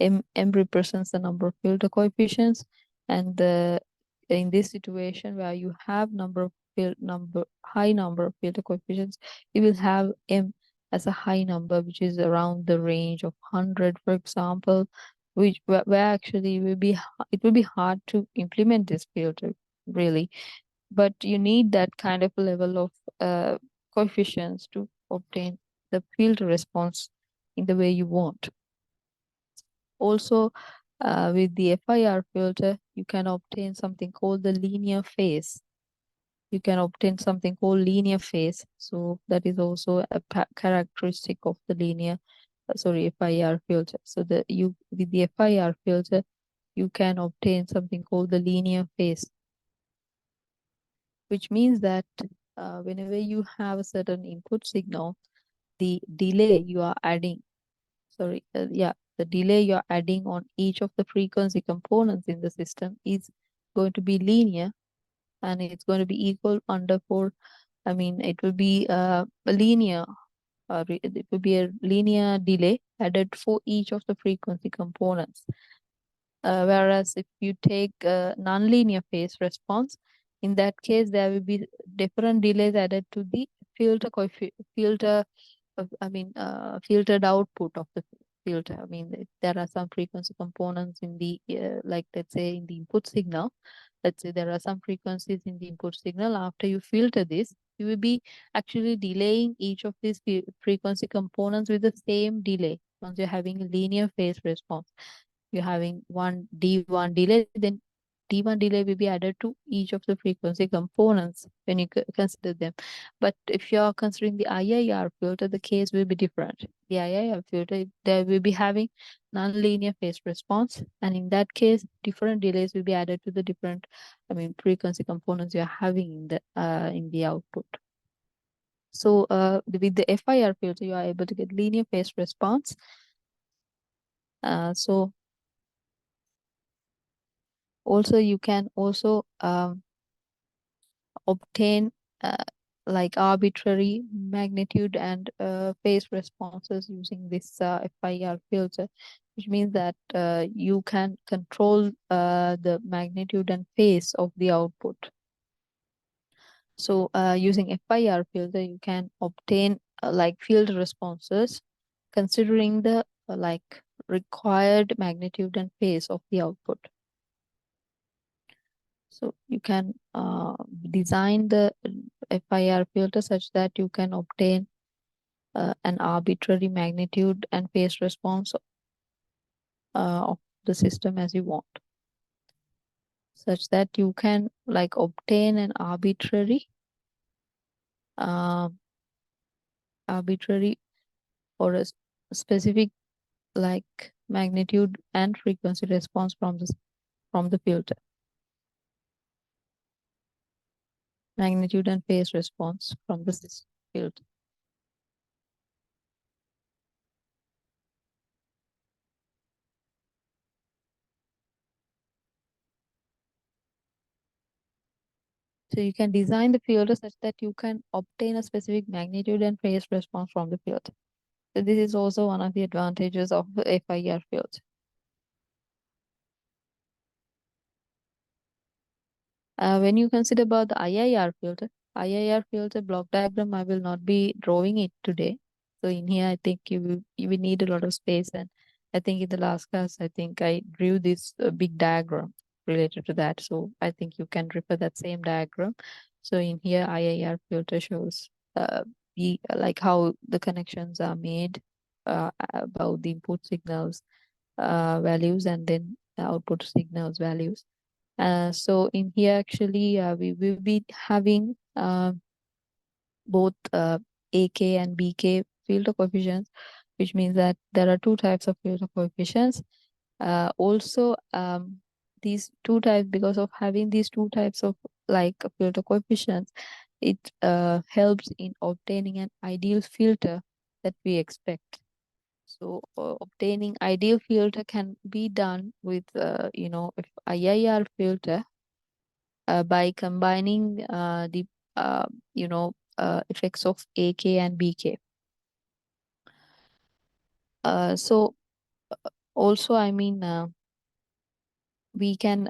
M represents the number of filter coefficients, and in this situation where you have high number of filter coefficients, you will have M as a high number, which is around the range of 100, for example, where actually it will be hard to implement this filter, really. But you need that kind of level of coefficients to obtain the filter response in the way you want. Also, with the FIR filter, you can obtain something called the linear phase. You can obtain something called linear phase. So that is also a characteristic of the FIR filter. So with the FIR filter, you can obtain something called the linear phase, which means that whenever you have a certain input signal, the delay you are adding, the delay you're adding on each of the frequency components in the system is going to be linear, and it's going to be equal it will be a linear, it will be a linear delay added for each of the frequency components. Whereas if you take a nonlinear phase response, in that case, there will be different delays added to the filter filtered output of the filter. I mean, if there are some frequency components in the, like let's say in the input signal, let's say there are some frequencies in the input signal. After you filter this, you will be actually delaying each of these frequency components with the same delay. Once you're having a linear phase response, you're having one D1 delay, then D1 delay will be added to each of the frequency components when you consider them. But if you're considering the IIR filter, the case will be different. The IIR filter, there will be having nonlinear phase response, and in that case, different delays will be added to the different, frequency components you're having in the output. So with the FIR filter, you are able to get linear phase response. So also you can also obtain like arbitrary magnitude and phase responses using this FIR filter, which means that you can control the magnitude and phase of the output. So using FIR filter, you can obtain like field responses considering the like required magnitude and phase of the output. So you can design the FIR filter such that you can obtain an arbitrary magnitude and phase response of the system as you want. such that you can like obtain an uh, arbitrary or a specific like magnitude and frequency response from the filter. Magnitude and phase response from the filter. So you can design the filter such that you can obtain a specific magnitude and phase response from the filter. So this is also one of the advantages of the FIR filter. When you consider about the IIR filter block diagram, I will not be drawing it today. So in here, I think you will need a lot of space. And I think in the last class, I think I drew this big diagram related to that. So I think you can refer that same diagram. So in here, IIR filter shows like how the connections are made about the input signals values and then the output signals values. So in here, actually, we will be having both AK and BK filter coefficients, which means that there are two types of filter coefficients. Also, these two types, because of having these two types of like filter coefficients, it helps in obtaining an ideal filter that we expect. So obtaining ideal filter can be done with, if IIR filter by combining the uh, effects of AK and BK. So also, I mean, we can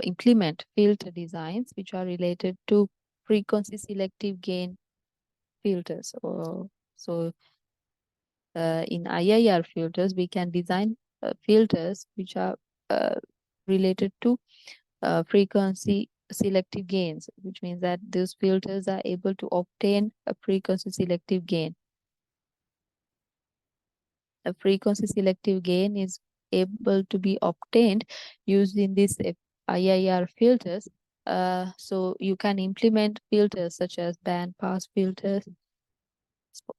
implement filter designs which are related to frequency selective gain filters. So in IIR filters, we can design filters which are related to frequency selective gains, which means that these filters are able to obtain a frequency selective gain. A frequency selective gain is able to be obtained using these IIR filters. So you can implement filters such as band pass filters,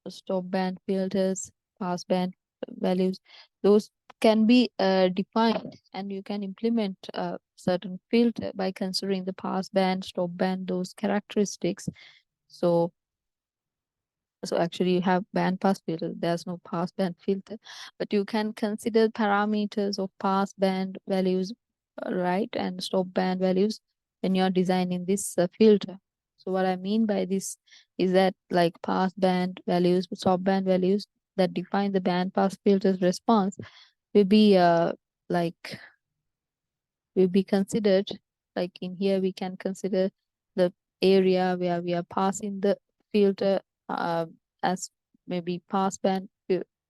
stop band filters, pass band values. Those can be defined, and you can implement a certain filter by considering the pass band, stop band, those characteristics. So actually you have band pass filter. There's no pass band filter, but you can consider parameters of pass band values, right, and stop band values when you're designing this filter. So what I mean by this is that like pass band values, stop band values that define the band pass filter's response will be like will be considered. Like in here, we can consider the area where we are passing the filter uh, as maybe pass band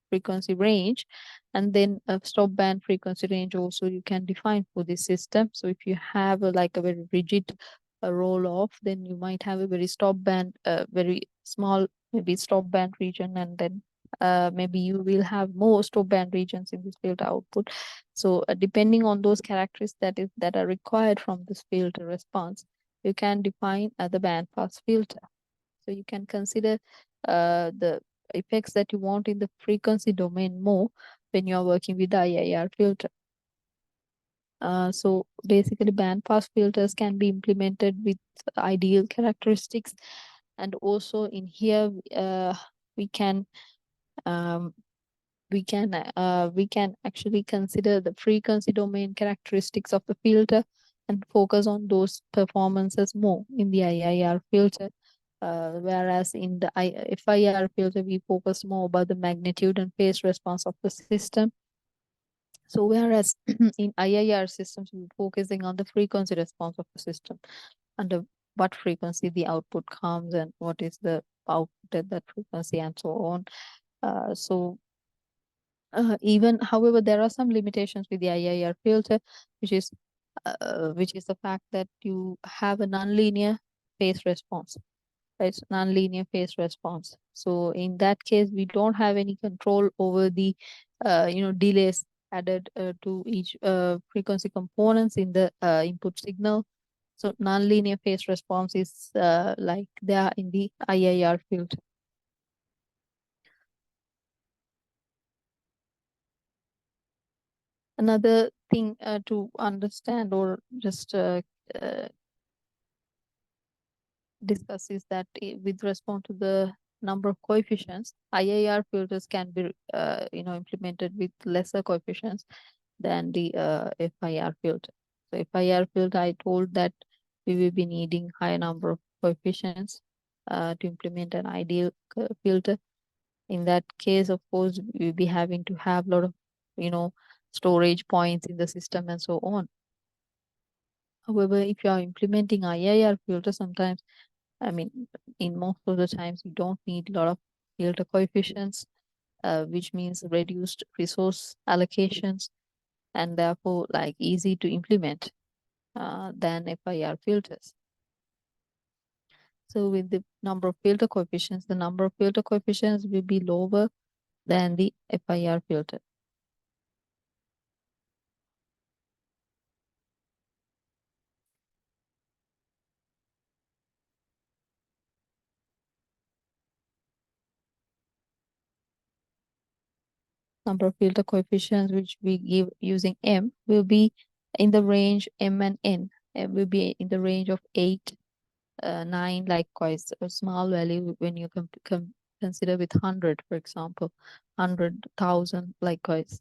frequency range, and then a stop band frequency range also you can define for this system. So if you have like a very rigid roll off, then you might have a very stop band, very small maybe stop band region, and then maybe you will have more stop band regions in this filter output. So depending on those characteristics that are required from this filter response, you can define the band pass filter. So you can consider the effects that you want in the frequency domain more when you are working with the IIR filter. So basically, band pass filters can be implemented with ideal characteristics, and also in here we can um, we can actually consider the frequency domain characteristics of the filter and focus on those performances more in the IIR filter. Whereas in the FIR filter, we focus more about the magnitude and phase response of the system. So whereas in IIR systems, we're focusing on the frequency response of the system, under what frequency the output comes and what is the output at that frequency and so on. So even, however, there are some limitations with the IIR filter, which is the fact that you have a nonlinear phase response. Right, nonlinear phase response. So in that case, we don't have any control over the delays added to each frequency components in the input signal. So nonlinear phase response is like they are in the IIR filter. Another thing to understand or just uh, discuss is that with respect to the number of coefficients, IIR filters can be implemented with lesser coefficients than the FIR filter. So FIR filter, I told that we will be needing higher number of coefficients to implement an ideal filter. In that case, of course, we'll be having to have a lot of, storage points in the system and so on. However, if you are implementing IIR filter, sometimes, I mean, in most of the times, you don't need a lot of filter coefficients, which means reduced resource allocations and therefore like easy to implement than FIR filters. So with the number of filter coefficients, the number of filter coefficients will be lower than the FIR filter. Number of filter coefficients which we give using M will be in the range M and N. It will be in the range of 8, 9, likewise a small value when you consider with 100, for example, 100,000 likewise.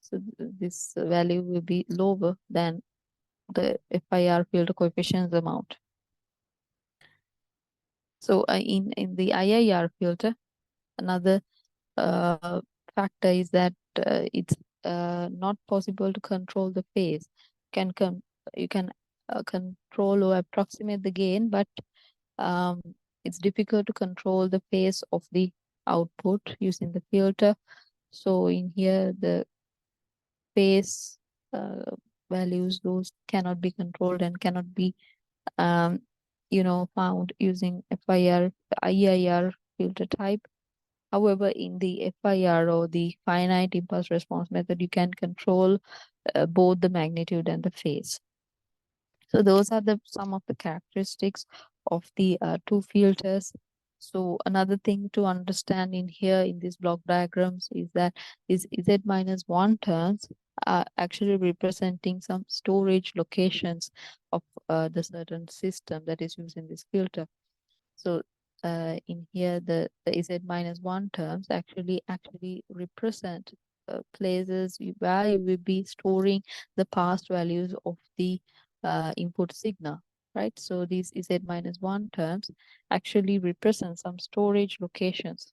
So this value will be lower than the FIR filter coefficients amount. So in the IIR filter, another factor is that it's not possible to control the phase. You can control or approximate the gain, but um, it's difficult to control the phase of the output using the filter. So in here, the phase uh, values, those cannot be controlled and cannot be um, found using FIR, IIR filter type. However, in the FIR or the finite impulse response method, you can control both the magnitude and the phase. So those are the some of the characteristics of the two filters. So another thing to understand in here in these block diagrams is that is Z minus one terms are actually representing some storage locations of the certain system that is using this filter. So in here, the Z minus one terms actually represent places where you will be storing the past values of the input signal, right? So these Z minus one terms actually represent some storage locations.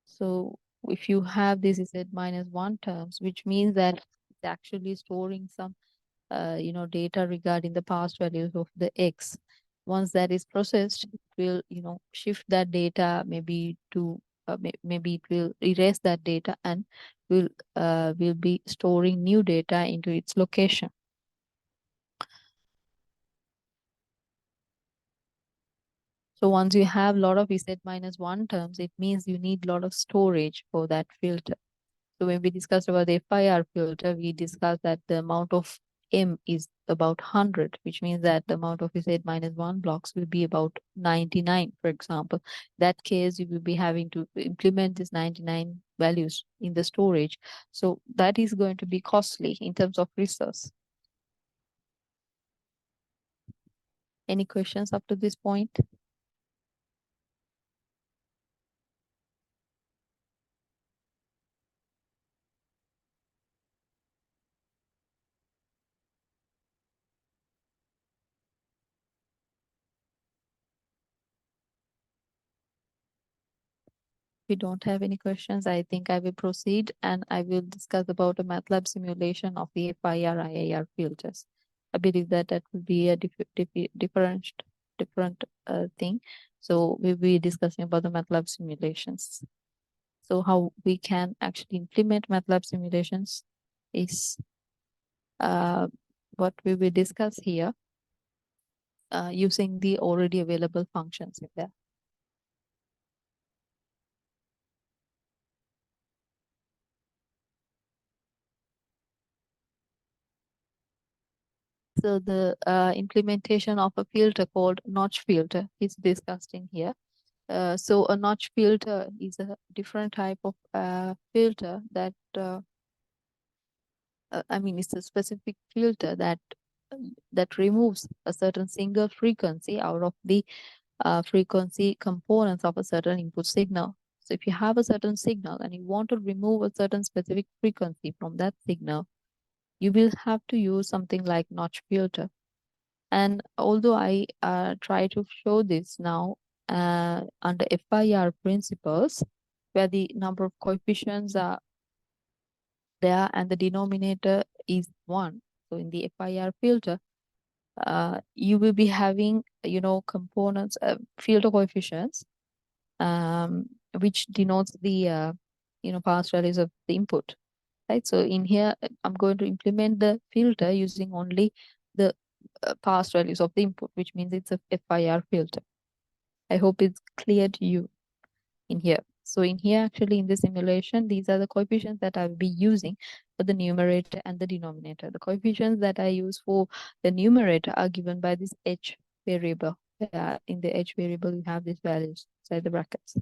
So if you have these Z minus one terms, which means that it's actually storing some data regarding the past values of the X. Once that is processed, it will, shift that data maybe to, maybe it will erase that data and will be storing new data into its location. So once you have a lot of Z minus one terms, it means you need a lot of storage for that filter. So when we discussed about the FIR filter, we discussed that the amount of M is about 100, which means that the amount of Z minus 1 blocks will be about 99, for example. That case, you will be having to implement this 99 values in the storage. So that is going to be costly in terms of resource. Any questions up to this point? We don't have any questions, I think I will proceed and I will discuss about a Matlab simulation of the FIR IIR filters. I believe that that will be a different thing. So we'll be discussing about the Matlab simulations. So how we can actually implement Matlab simulations is what we will discuss here using the already available functions in there. So the implementation of a filter called notch filter is discussed in here. So a notch filter is a different type of filter that I mean, it's a specific filter that removes a certain single frequency out of the frequency components of a certain input signal. So if you have a certain signal and you want to remove a certain specific frequency from that signal, you will have to use something like notch filter. And although I try to show this now under FIR principles, where the number of coefficients are there and the denominator is 1. So in the FIR filter, you will be having, components, filter coefficients, which denotes the, past values of the input, right? So in here, I'm going to implement the filter using only the past values of the input, which means it's a FIR filter. I hope it's clear to you in here. So in here, actually in the simulation, these are the coefficients that I will be using for the numerator and the denominator. The coefficients that I use for the numerator are given by this h variable. In the h variable, you have these values inside the brackets.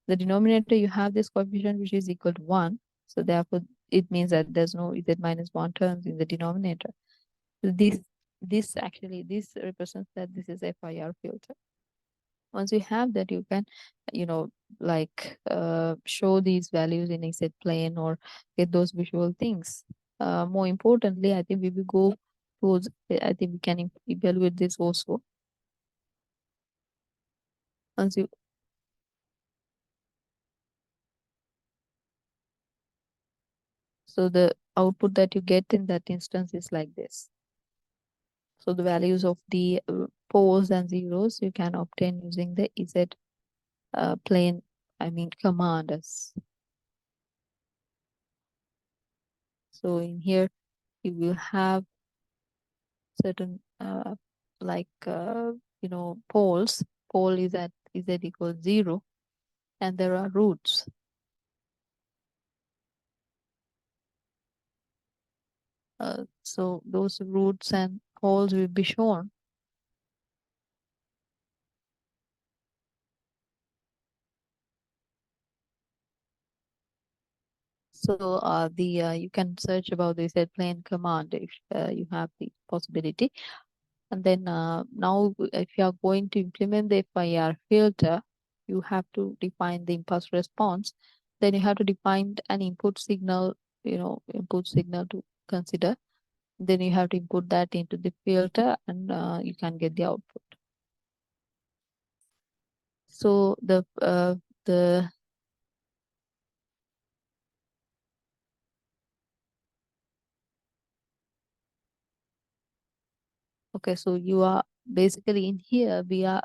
The denominator, you have this coefficient which is equal to 1. So therefore, it means that there's no z minus 1 terms in the denominator. So this represents that this is FIR filter. Once you have that, you can, you know, show these values in a set plane or get those visual things. More importantly, I think we will go towards, I think we can evaluate this also. Once you, so the output that you get in that instance is like this. So the values of the poles and zeros you can obtain using the Z plane, I mean commanders. So in here you will have certain poles. Pole is at Z equals 0, and there are roots. So those roots and poles will be shown. So you can search about the Z plane command if you have the possibility. And then now if you are going to implement the FIR filter, you have to define the impulse response. Then you have to define an input signal, input signal to consider. Then you have to input that into the filter and you can get the output. So the okay, so you are basically in here, we are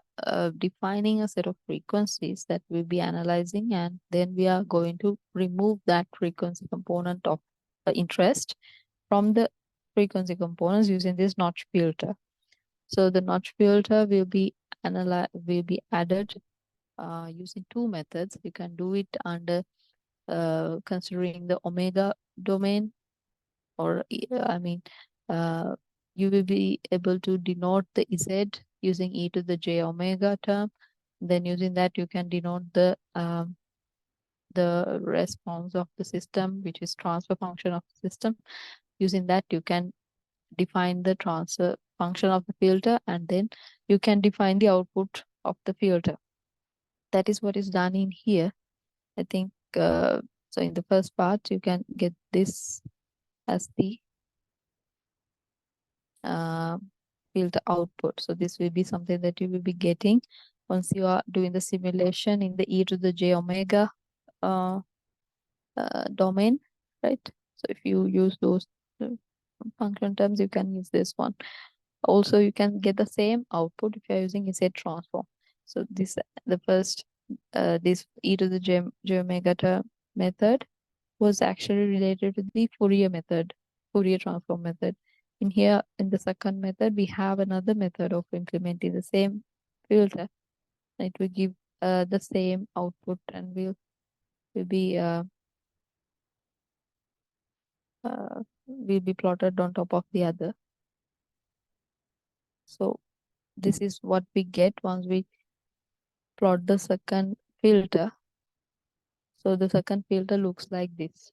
defining a set of frequencies that we'll be analyzing, and then we are going to remove that frequency component of interest from the frequency components using this notch filter. So the notch filter will be added using two methods. You can do it under considering the omega domain, or uh, you will be able to denote the z using e to the j omega term. Then using that you can denote the response of the system, which is transfer function of the system. Using that you can define the transfer function of the filter, and then you can define the output of the filter. That is what is done in here. I think so in the first part you can get this as the filter output. So this will be something that you will be getting once you are doing the simulation in the e to the j omega domain, right? So if you use those function terms, you can use this one. Also, you can get the same output if you're using Z transform. So the first this e to the j omega term method was actually related to the Fourier transform method. In here, in the second method, we have another method of implementing the same filter. It will give the same output and will be plotted on top of the other. So this is what we get once we plot the second filter. So the second filter looks like this,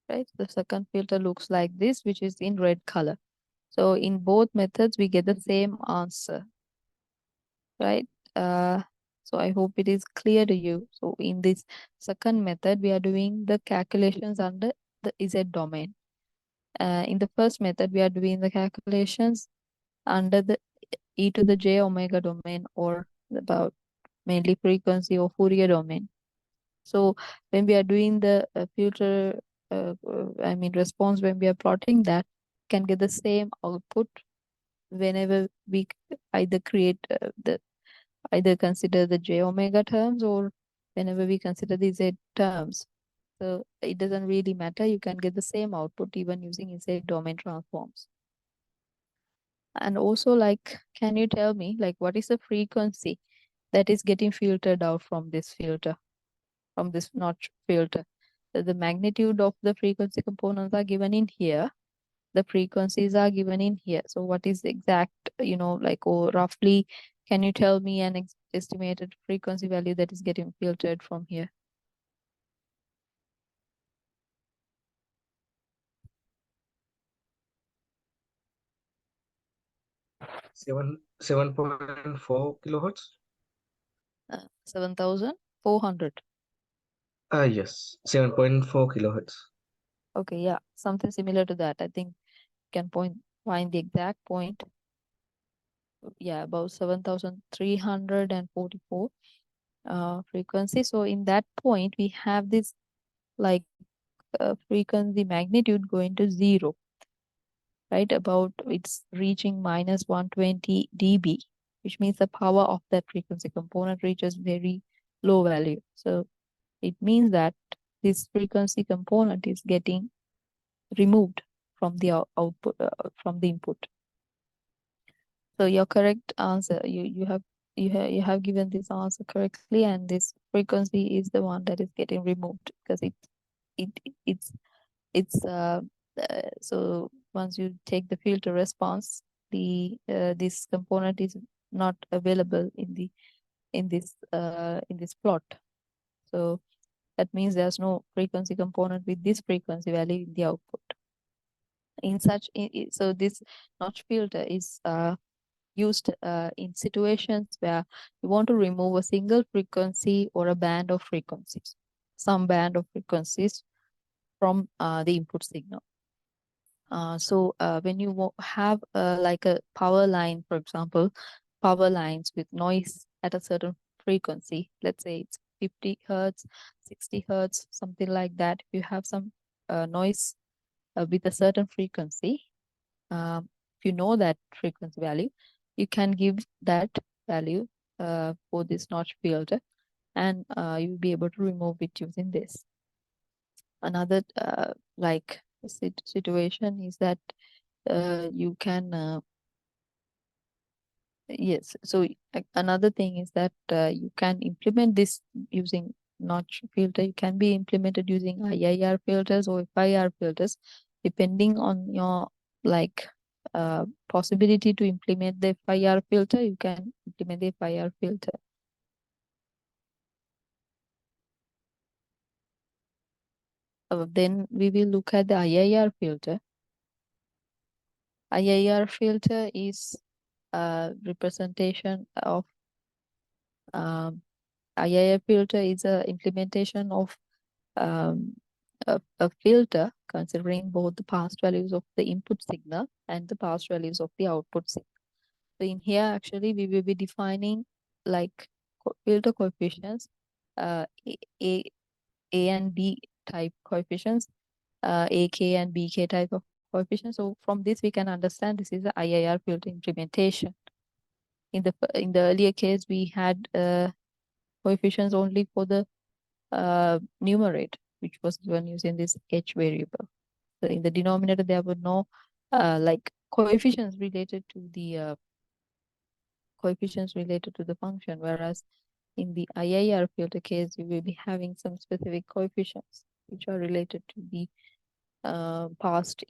right? The second filter looks like this, which is in red color. So in both methods, we get the same answer, right? So I hope it is clear to you. So in this second method, we are doing the calculations under the Z domain. In the first method, we are doing the calculations under the e to the j omega domain, or about mainly frequency or Fourier domain. So when we are doing the filter, I mean response, when we are plotting that, can get the same output whenever we either create the either consider the j omega terms, or whenever we consider the z terms. So it doesn't really matter. You can get the same output even using z domain transforms. And also, like, can you tell me, like, what is the frequency that is getting filtered out from this filter, from this notch filter? The magnitude of the frequency components are given in here. The frequencies are given in here. So what is the exact, like, or roughly, can you tell me an estimated frequency value that is getting filtered from here? Seven point four kilohertz. 7,400. Yes, 7.4 kilohertz. Okay, yeah, something similar to that. I think you can find the exact point. Yeah, about 7,344 frequency. So in that point, we have this, like, frequency magnitude going to 0, right? About it's reaching minus 120 dB, which means the power of that frequency component reaches very low value. So it means that this frequency component is getting removed from the output, from the input. So your correct answer, you have given this answer correctly, and this frequency is the one that is getting removed, because it it's so once you take the filter response, the this component is not available in this plot. So that means there's no frequency component with this frequency value in the output. So this notch filter is used in situations where you want to remove a single frequency or a band of frequencies, some band of frequencies from the input signal. So when you have like a power line, for example, power lines with noise at a certain frequency, let's say it's 50 hertz, 60 hertz, something like that. If you have some noise with a certain frequency, if you know that frequency value, you can give that value for this notch filter, and you'll be able to remove it using this. Another like situation is that you can yes, so another thing is that you can implement this using notch filter. You can be implemented using IIR filters or FIR filters, depending on your, like, possibility to implement the FIR filter. You can implement the FIR filter. Then we will look at the IIR filter. IIR filter is a representation of IIR filter is a implementation of um, a filter considering both the past values of the input signal and the past values of the output signal. So in here, actually, we will be defining, like, filter coefficients, A, A, A and B type coefficients, AK and BK type of coefficients. So from this, we can understand this is the IIR filter implementation. In the earlier case, we had coefficients only for the numerator, which was given using this H variable. So in the denominator, there were no like coefficients related to the function, whereas in the IIR filter case, you will be having some specific coefficients which are related to the past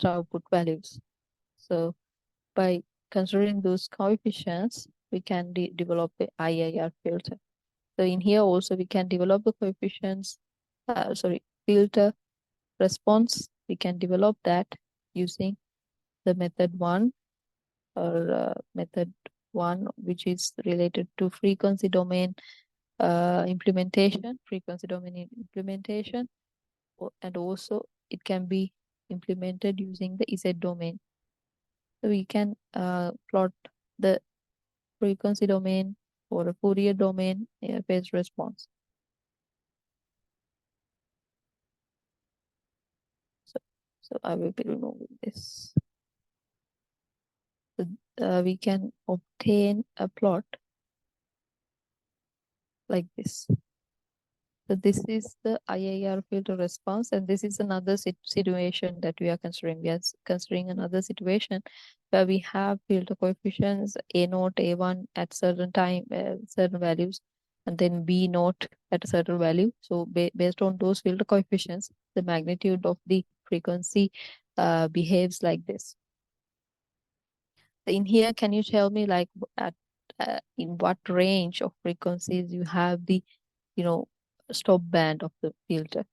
output values. So by considering those coefficients, we can develop the IIR filter. So in here also we can develop the coefficients, filter response. We can develop that using the method 1 or method 1, which is related to frequency domain implementation, and also it can be implemented using the Z domain. So we can plot the frequency domain or a Fourier domain phase response. So I will be removing this. So, we can obtain a plot like this. So this is the IIR filter response, and this is another situation that we are considering. We are considering another situation where we have filter coefficients A0, A1 at certain time, certain values, and then B0 at a certain value. So based on those filter coefficients, the magnitude of the frequency behaves like this. In here, can you tell me like at in what range of frequencies you have the stop band of the filter?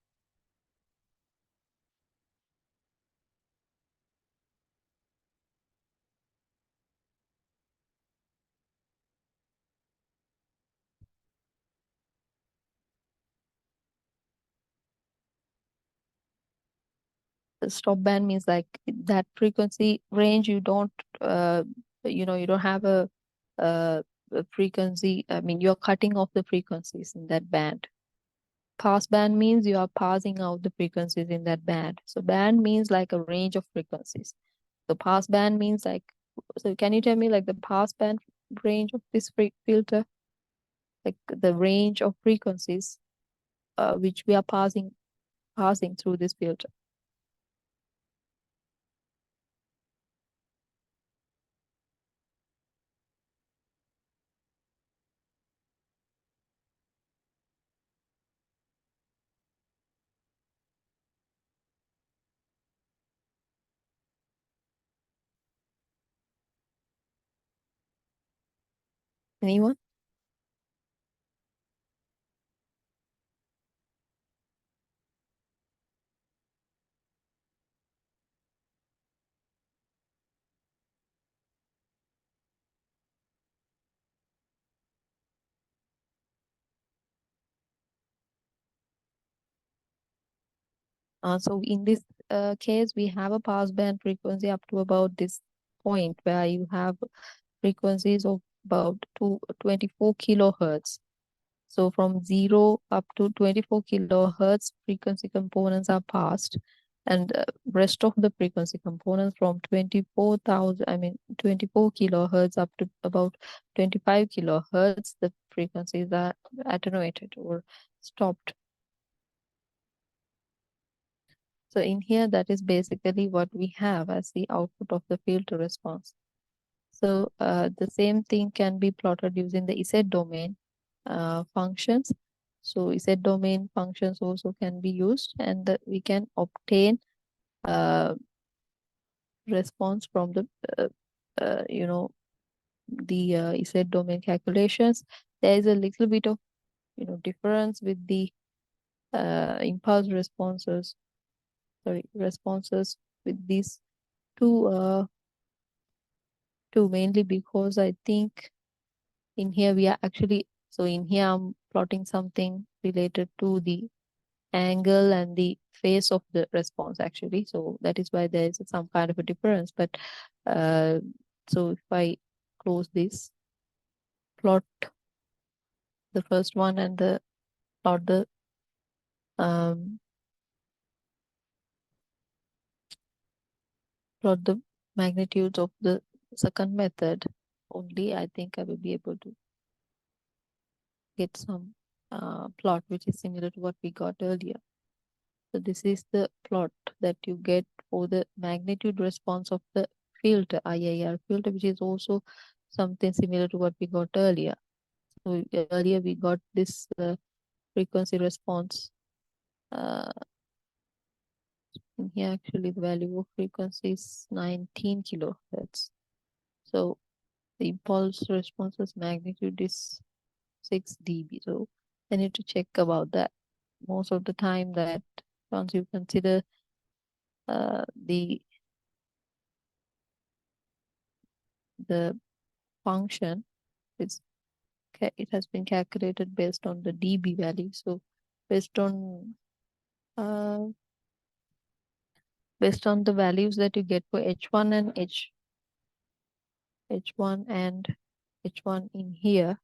The stop band means like that frequency range you don't you don't have a frequency. I mean, you're cutting off the frequencies in that band. Pass band means you are passing out the frequencies in that band. So band means like a range of frequencies. So pass band means like, so can you tell me like the pass band range of this filter, like the range of frequencies which we are passing through this filter? Anyone? So in this case, we have a passband frequency up to about this point where you have frequencies of about 24 kilohertz. So from 0 up to 24 kilohertz, frequency components are passed, and rest of the frequency components from 24 kilohertz up to about 25 kilohertz, the frequencies are attenuated or stopped. So in here, that is basically what we have as the output of the filter response. So the same thing can be plotted using the Z domain functions. So Z domain functions also can be used, and we can obtain response from the Z domain calculations. There is a little bit of difference with the impulse responses. Responses with these two mainly because I think in here we are actually, so in here I'm plotting something related to the angle and the phase of the response actually. So that is why there is some kind of a difference. But so if I close this, plot the first one and plot the um, plot the magnitudes of the second method only, I think I will be able to get some plot which is similar to what we got earlier. So this is the plot that you get for the magnitude response of the filter, IIR filter, which is also something similar to what we got earlier. So earlier we got this frequency response in here actually the value of frequency is 19 kilohertz. So the impulse responses magnitude is 6 dB. So I need to check about that. Most of the time that once you consider the function, it has been calculated based on the dB value. So based on uh, the values that you get for H1 and H1 and H1 in here,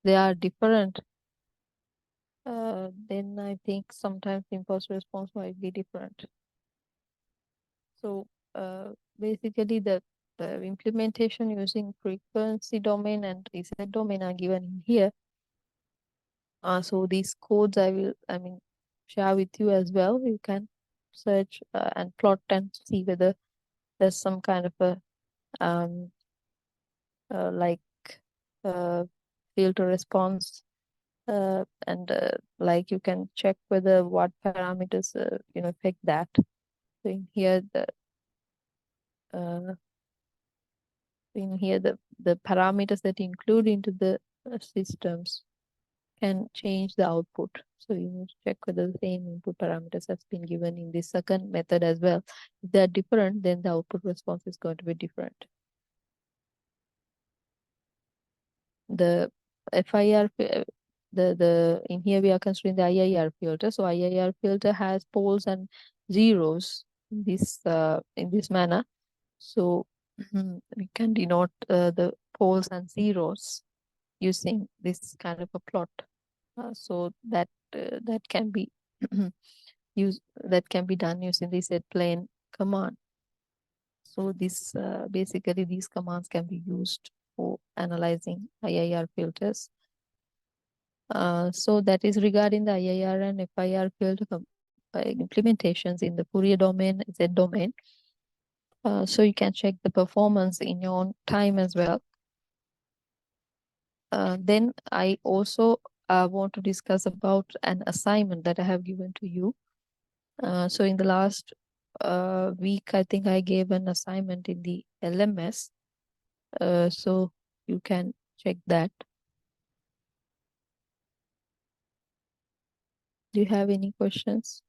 they are different. Then I think sometimes impulse response might be different. So basically the implementation using frequency domain and reset domain are given in here. So these codes I mean, share with you as well. You can search and plot and see whether there's some kind of a like filter response, and like you can check whether what parameters affect that. So in here uh, the parameters that include into the systems can change the output. So you need to check whether the same input parameters has been given in the second method as well. If they're different, then the output response is going to be different. The FIR, in here we are considering the IIR filter. So IIR filter has poles and zeros in this manner. So we can denote the poles and zeros using this kind of a plot. So that can be that can be done using the setplane command. So this basically these commands can be used for analyzing IIR filters. So that is regarding the IIR and FIR filter implementations in the Fourier domain, Z domain. So you can check the performance in your own time as well. Then I also want to discuss about an assignment that I have given to you. So in the last week, I think I gave an assignment in the LMS. So you can check that. Do you have any questions?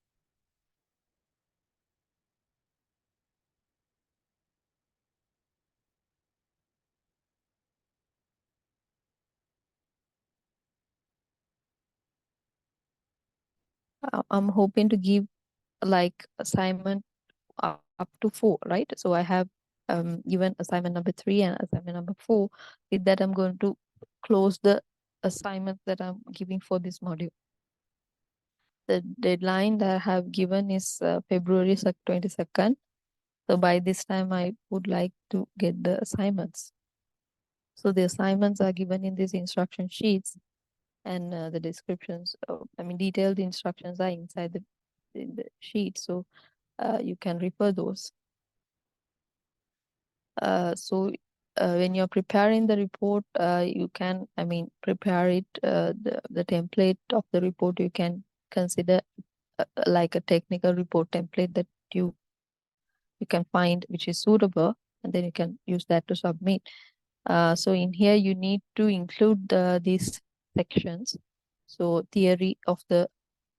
I'm hoping to give like assignment up to 4, right? So I have given assignment number 3 and assignment number 4. With that, I'm going to close the assignment that I'm giving for this module. The deadline that I have given is February 22nd. So by this time, I would like to get the assignments. So the assignments are given in these instruction sheets, and the descriptions, I mean, detailed instructions are inside the sheet. So you can refer those. So when you're preparing the report, you can, I mean, prepare it, the template of the report, you can consider like a technical report template that you can find which is suitable, and then you can use that to submit. So in here, you need to include these sections. So theory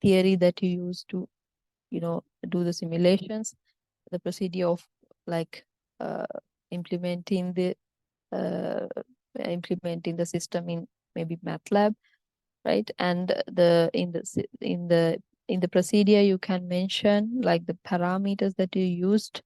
that you use to, do the simulations, the procedure of like uh, implementing the uh, system in maybe Matlab, right? And in the procedure, you can mention like the parameters that you used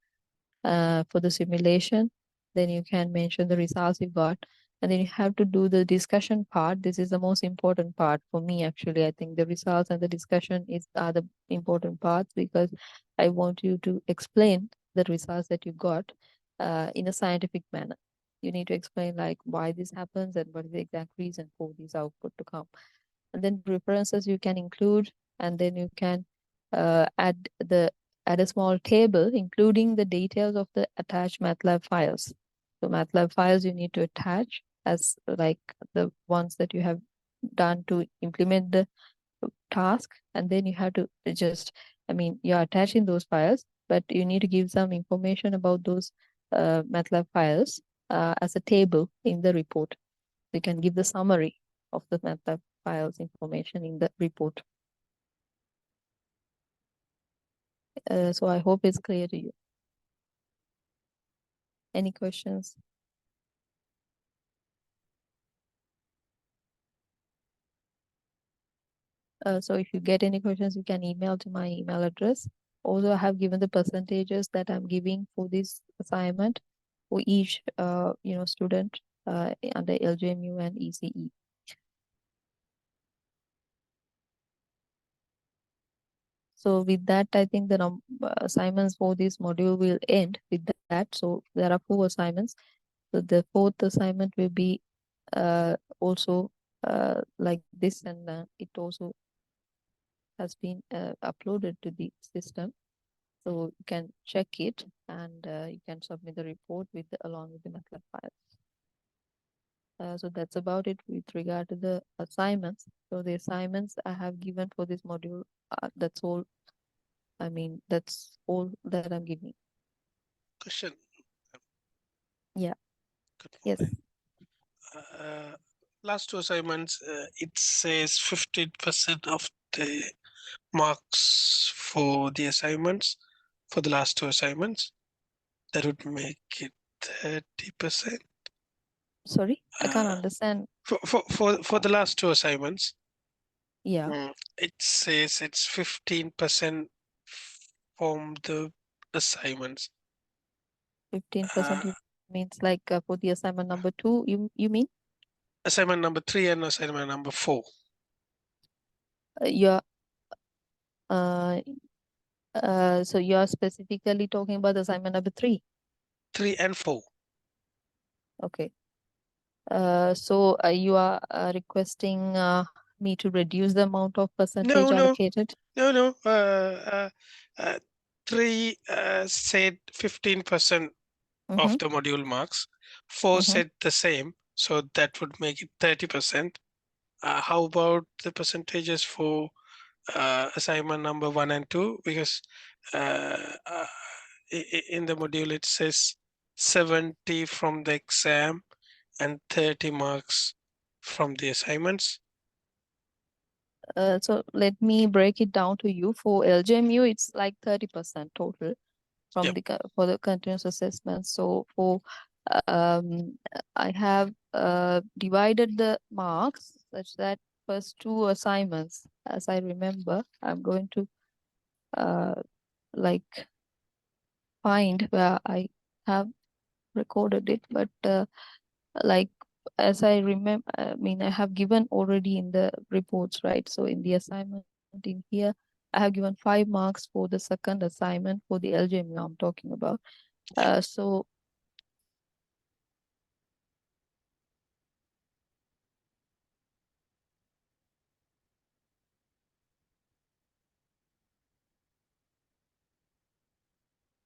for the simulation. Then you can mention the results you got, and then you have to do the discussion part. This is the most important part for me, actually. I think the results and the discussion are the important parts, because I want you to explain the results that you got in a scientific manner. You need to explain like why this happens and what is the exact reason for this output to come. And then references you can include, and then you can add a small table including the details of the attached MATLAB files. So MATLAB files you need to attach as like the ones that you have done to implement the task, and then you have to just, I mean, you're attaching those files, but you need to give some information about those MATLAB files as a table in the report. You can give the summary of the MATLAB files information in the report. So I hope it's clear to you. Any questions? So if you get any questions, you can email to my email address. Also, I have given the percentages that I'm giving for this assignment for each student under LJMU and ECE. So with that, I think the assignments for this module will end with that. So there are 4 assignments. So the 4th assignment will be also like this, and it also has been uploaded to the system. So you can check it, and you can submit the report along with the MATLAB file. So that's about it with regard to the assignments. So the assignments I have given for this module, that's all. I mean, that's all that I'm giving. Question. Yeah. Good Yes. morning. Last 2 assignments, it says 15% of the marks for the assignments for the last 2 assignments. That would make it 30%. Sorry, I can't understand. For the last 2 assignments, Yeah, it says it's 15% from the assignments. 15% means like for the assignment number 2, you mean? Assignment number 3 and assignment number 4. You're so you're specifically talking about assignment number 3. 3 and 4. Okay. So you are requesting me to reduce the amount of percentage No. allocated? No. 3 said 15% of Mm-hmm. the module marks. 4 Mm-hmm. said the same, so that would make it 30%. How about the percentages for assignment number 1 and 2? Because in the module it says 70 from the exam and 30 marks from the assignments. So let me break it down to you. For LJMU, it's like 30% total from Yep. for the continuous assessment. So for I have divided the marks such that first 2 assignments, as I remember, I'm going to like find where I have recorded it, but like as I remember, I mean, I have given already in the reports, right? So in the assignment in here, I have given 5 marks for the second assignment for the LJMU I'm talking about. So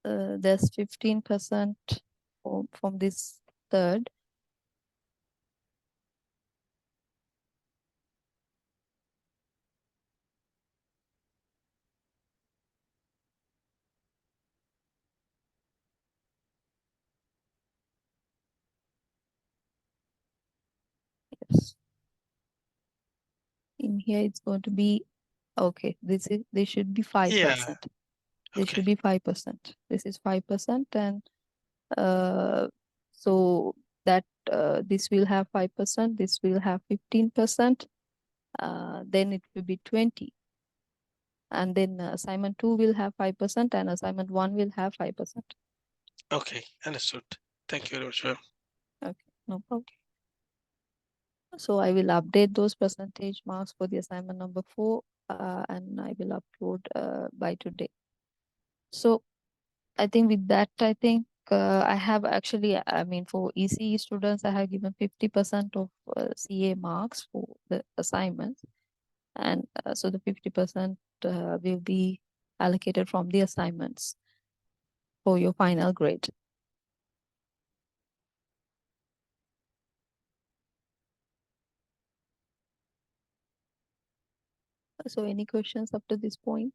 there's 15% from this third. Yes. In here, it's going to be okay. This should be 5%. Yeah. This Okay. should be 5%. This is 5%, and so that this will have 5%. This will have 15%. Then it will be 20. And then assignment 2 will have 5%, and assignment 1 will have 5%. Okay. Understood. Thank you very much, ma'am. Okay, no problem. So I will update those percentage marks for the assignment number 4, and I will upload by today. So I think with that, I think I have actually, I mean, for ECE students, I have given 50% of CA marks for the assignments. And so the 50% will be allocated from the assignments for your final grade. So any questions up to this point?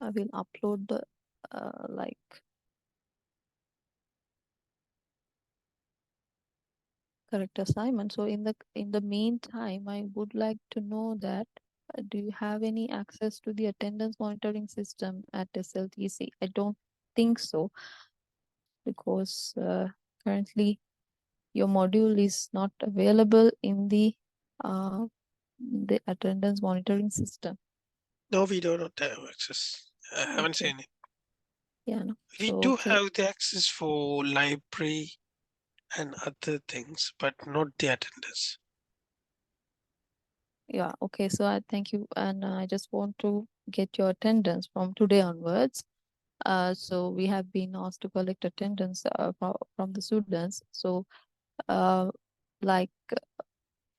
I will upload the like correct assignment. So in the meantime, I would like to know that do you have any access to the attendance monitoring system at SLTC? I don't think so, because currently your module is not available in the attendance monitoring system. No, we do not have access. I haven't Okay. seen it. Yeah, no. We So do okay. have the access for library and other things, but not the attendance. Yeah, okay. So I thank you, and I just want to get your attendance from today onwards. So we have been asked to collect attendance from the students. So, uh, like,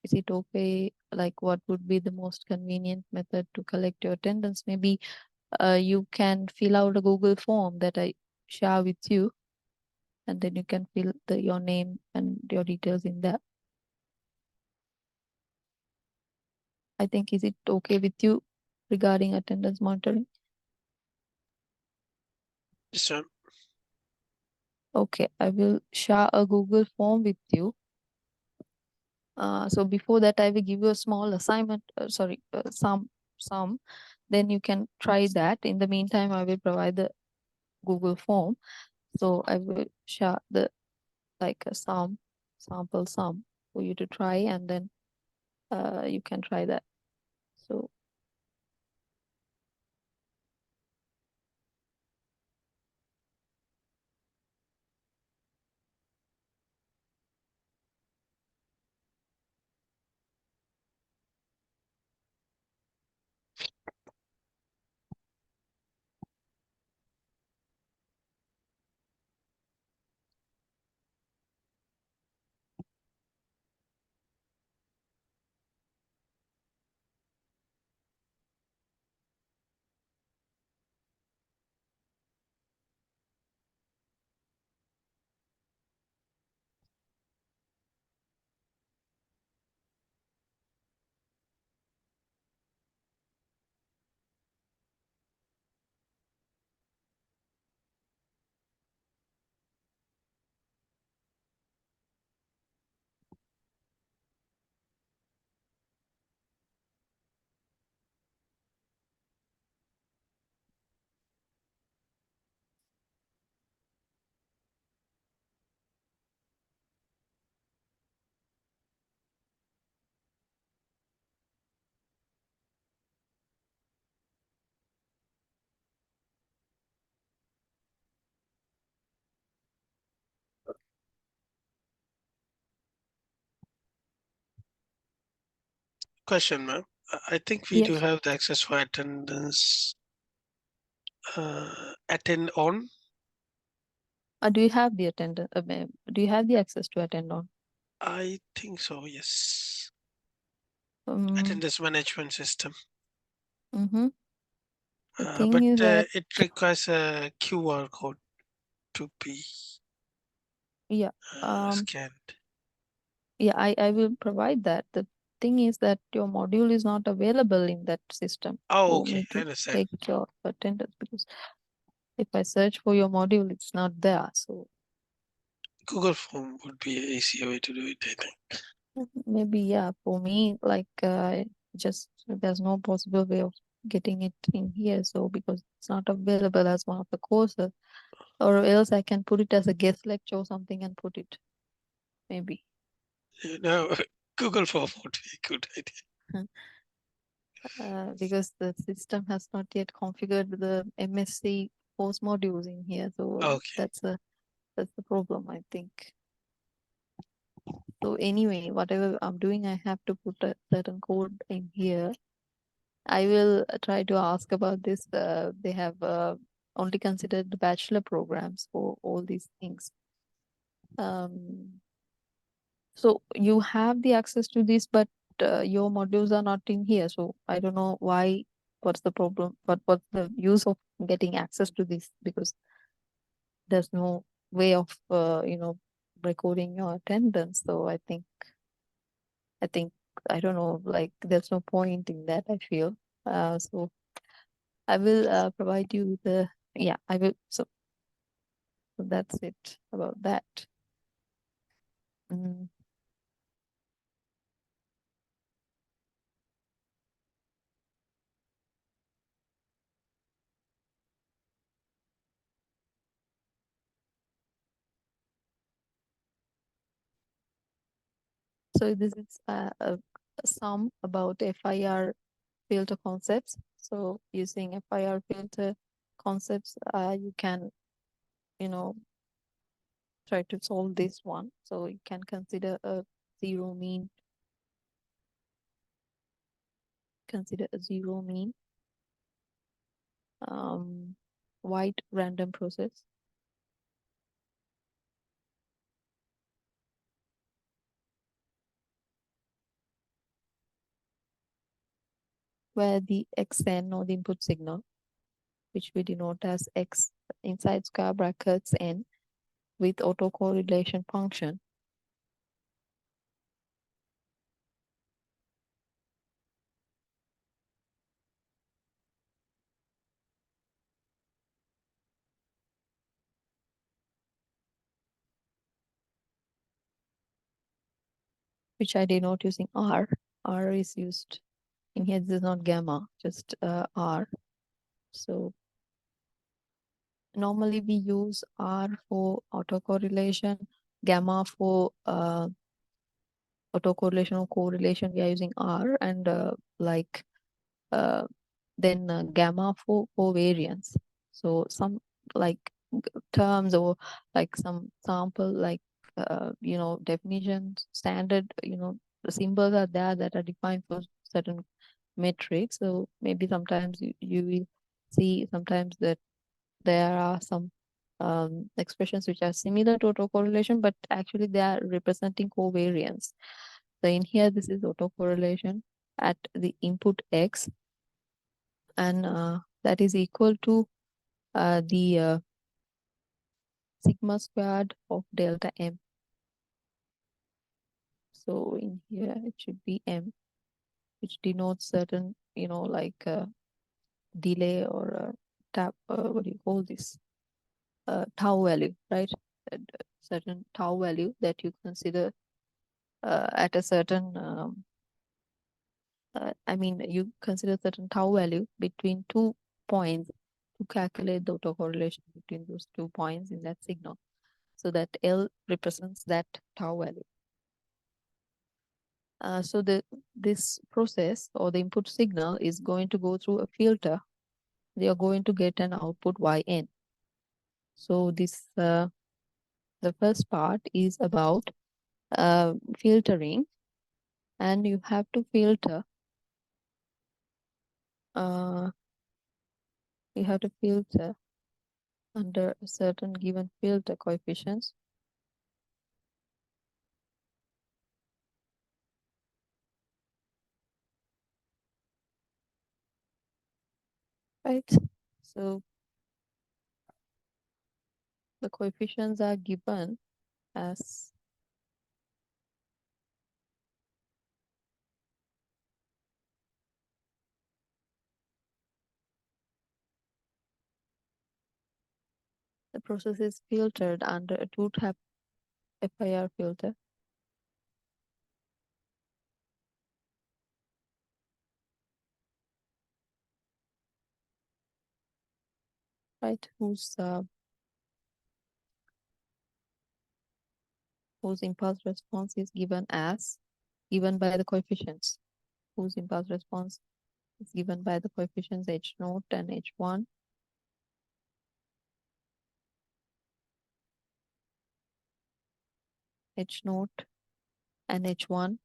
is it okay? Like, what would be the most convenient method to collect your attendance? Maybe you can fill out a Google form that I share with you, and then you can fill your name and your details in there. I think, is it okay with you regarding attendance monitoring? Yes, ma'am. Okay, I will share a Google form with you. So before that, I will give you a small assignment. Sorry, some. Then you can try that. In the meantime, I will provide the Google form. So I will share the like a sample sum for you to try, and then you can try that. So Question, ma'am. I think we do yes, have the access for attendance. Attend on. do you have the attendance? Do you have the access to attend on? I think so. Yes. Um, Attendance management system. mm-hmm. The thing But is that it requires a QR code to be yeah, scanned. yeah, I will provide that. The thing is that your module is not available in that system Oh, for okay. me I to understand. take your attendance, because if I search for your module, it's not there. So Google Form would be an easier way to do it, I think. maybe, yeah, for me, like just there's no possible way of getting it in here. So because it's not available as one of the courses, or else I can put it as a guest lecture or something and put it, maybe. No, Google Form would be a good idea. Because the system has not yet configured the MSc course modules in here. So Okay. that's the problem, I think. So anyway, whatever I'm doing, I have to put a certain code in here. I will try to ask about this. They have only considered the bachelor programs for all these things. So you have the access to this, but your modules are not in here. So I don't know why. What's the problem? What's the use of getting access to this? Because there's no way of recording your attendance. So I think I don't know. Like there's no point in that, I feel. So I will provide you with the, yeah, I will. So that's it about that. Mm. So this is some about FIR filter concepts. So using FIR filter concepts, you can, you know, try to solve this one. So you can consider a zero mean, wide random process where the xn, or the input signal, which we denote as x inside square brackets n with autocorrelation function, which I denote using R. R is used in here. This is not gamma, just R. So normally we use R for autocorrelation, gamma for autocorrelation or correlation. We are using R, and then gamma for covariance. So some like terms, or like some sample, like definitions, standard, the symbols are there that are defined for certain metrics. So maybe sometimes you will see sometimes that there are some expressions which are similar to autocorrelation, but actually they are representing covariance. So in here, this is autocorrelation at the input x, and that is equal to the sigma squared of delta m. So in here, it should be m, which denotes certain, like delay, or what do you call this? Tau value, right? A certain tau value that you consider at a certain, you consider certain tau value between 2 points to calculate the autocorrelation between those 2 points in that signal. So that L represents that tau value. So this process, or the input signal, is going to go through a filter. They are going to get an output yn. So this the first part is about filtering, and you have to filter. You have to filter under a certain given filter coefficients. Right. So the coefficients are given as the process is filtered under a two-tap FIR filter, right? Whose impulse response is given by the coefficients. Whose impulse response is given by the coefficients H0 and H1. H0 and H1.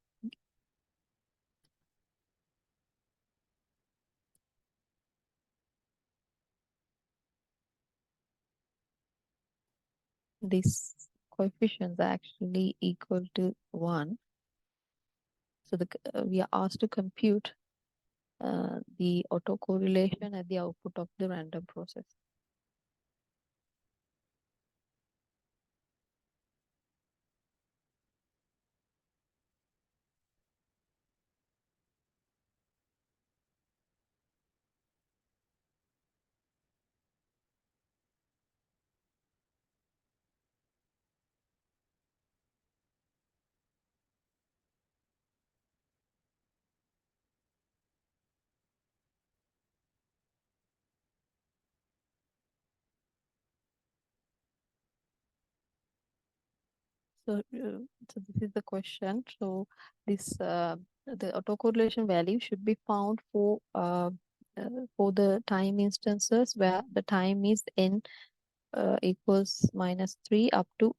These coefficients are actually equal to 1. So we are asked to compute the autocorrelation at the output of the random process. So this is the question. So this the autocorrelation value should be found for the time instances where the time is n equals -3 up to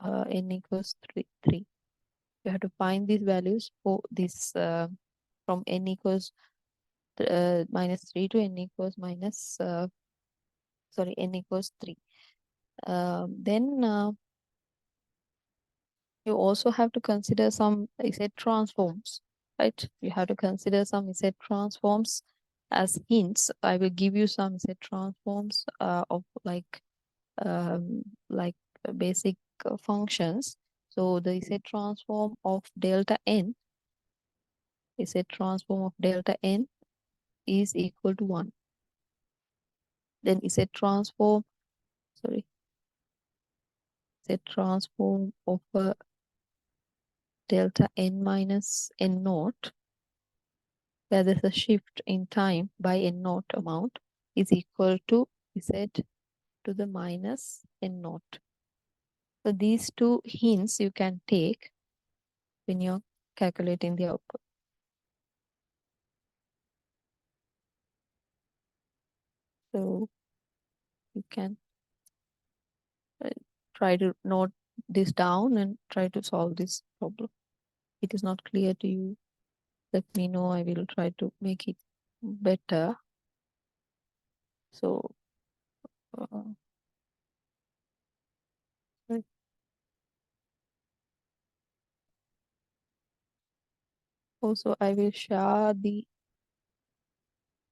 n equals 3. You have to find these values for this from n equals -3 to n equals n equals 3. Then you also have to consider some Z transforms, right? You have to consider some Z transforms as hints. I will give you some Z transforms of like basic functions. So the Z transform of delta n, Z transform of delta n is equal to 1. Then Z transform, sorry, Z transform of delta n minus n naught, where there's a shift in time by n naught amount, is equal to Z to the minus n naught. So these two hints you can take when you're calculating the output. So you can try to note this down and try to solve this problem. It is not clear to you, let me know. I will try to make it better. So right. Also I will share the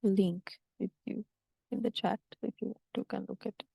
link with you in the chat if you want to can look at it.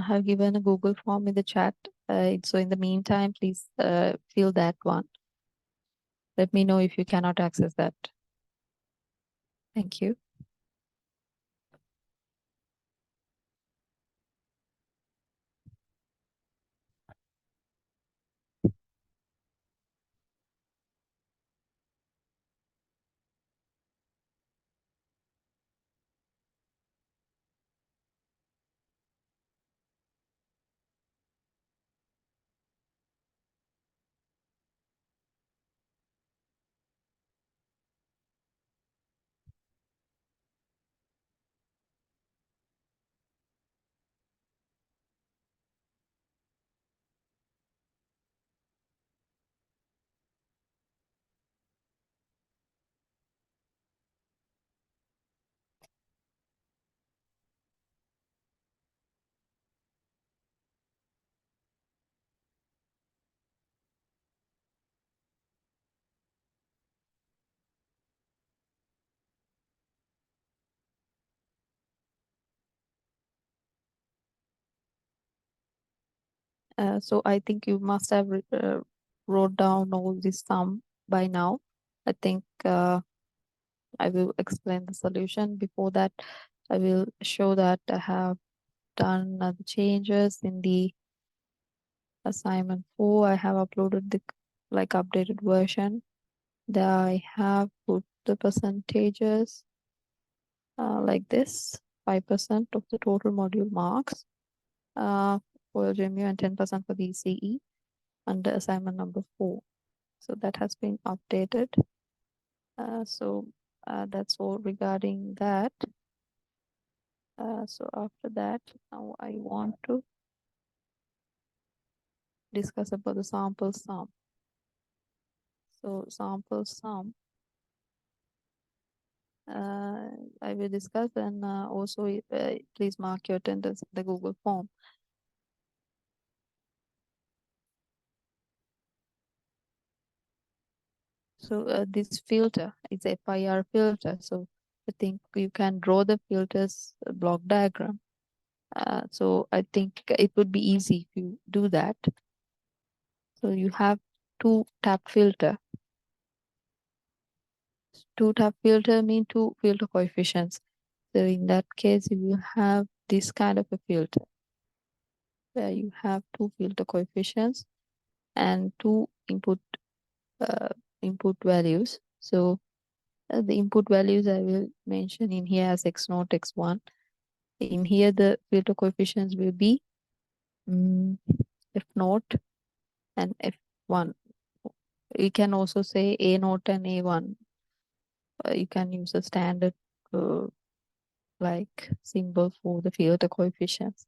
have given a Google form in the chat. So in the meantime, please fill that one. Let me know if you cannot access that. Thank you. So I think you must have wrote down all this sum by now. I think I will explain the solution. Before that, I will show that I have done the changes in the assignment 4. I have uploaded the updated version. There I have put the percentages like this: 5% of the total module marks for JMU and 10% for the ECE under assignment number 4. So that has been updated. So that's all regarding that. So after that, now I want to discuss about the sample sum. So sample sum, I will discuss, and also please mark your attendance in the Google form. So this filter is a FIR filter. So I think you can draw the filters block diagram. So I think it would be easy if you do that. So you have two tap filter. Two tap filter mean two filter coefficients. So in that case, you will have this kind of a filter where you have two filter coefficients and two input values. So the input values I will mention in here as x0, x1. In here, the filter coefficients will be f0 and f1. You can also say a0 and a1. You can use a standard symbol for the filter coefficients.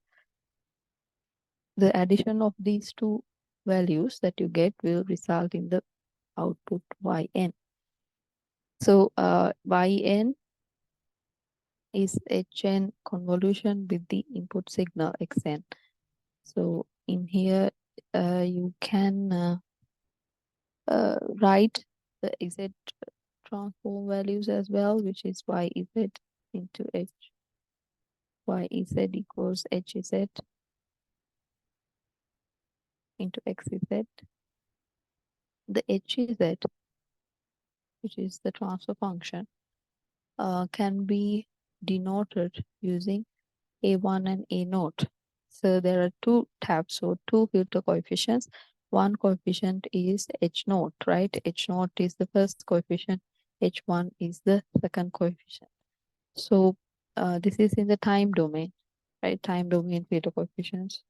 The addition of these two values that you get will result in the output yn. So yn is hn convolution with the input signal xn. So in here you can write the z transform values as well, which is yz into h. Yz equals hz into xz. The hz, which is the transfer function, can be denoted using a1 and a0. So there are two tabs, so two filter coefficients. One coefficient is h0, right? h0 is the first coefficient, h1 is the second coefficient. So this is in the time domain, right? Time domain filter coefficients.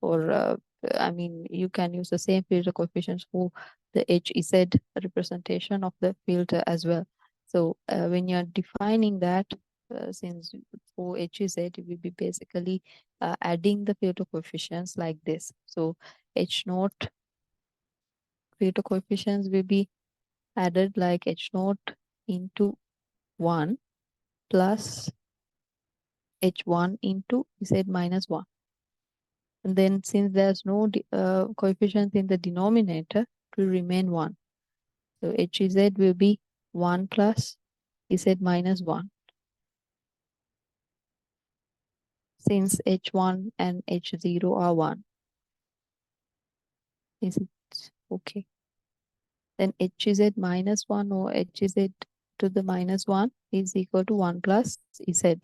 Or I mean, you can use the same filter coefficients for the hz representation of the filter as well. So when you're defining that, since for hz, it will be basically adding the filter coefficients like this. So h0 filter coefficients will be added like h0 into 1 plus h1 into z minus 1. And then since there's no coefficient in the denominator, it will remain 1. So hz will be 1 plus z minus 1. since H1 and H0 are 1. Is it okay? Then Hz minus 1 or Hz to the minus 1 is equal to 1 plus Z.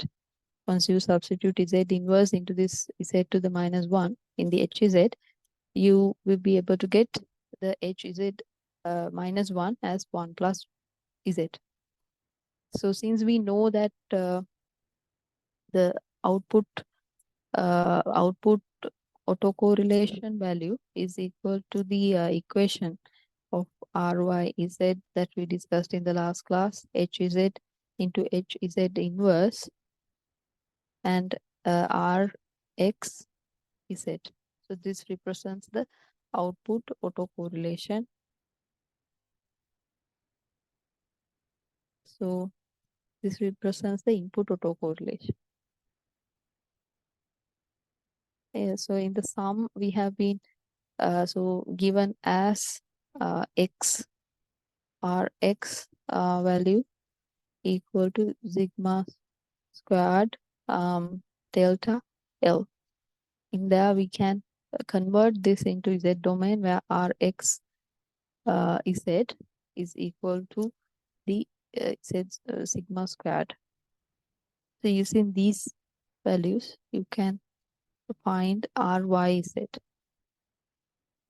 Once you substitute Z inverse into this Z to the minus 1 in the Hz, you will be able to get the Hz minus 1 as 1 plus Z. So since we know that the output autocorrelation value is equal to the equation of RYZ that we discussed in the last class, HZ into HZ inverse and RX Z. So this represents the output autocorrelation. So this represents the input autocorrelation. So in the sum we have been given as X Rx value equal to sigma squared delta L. In there we can convert this into Z domain where Rx Z is equal to the sigma squared. So using these values you can find Ryz.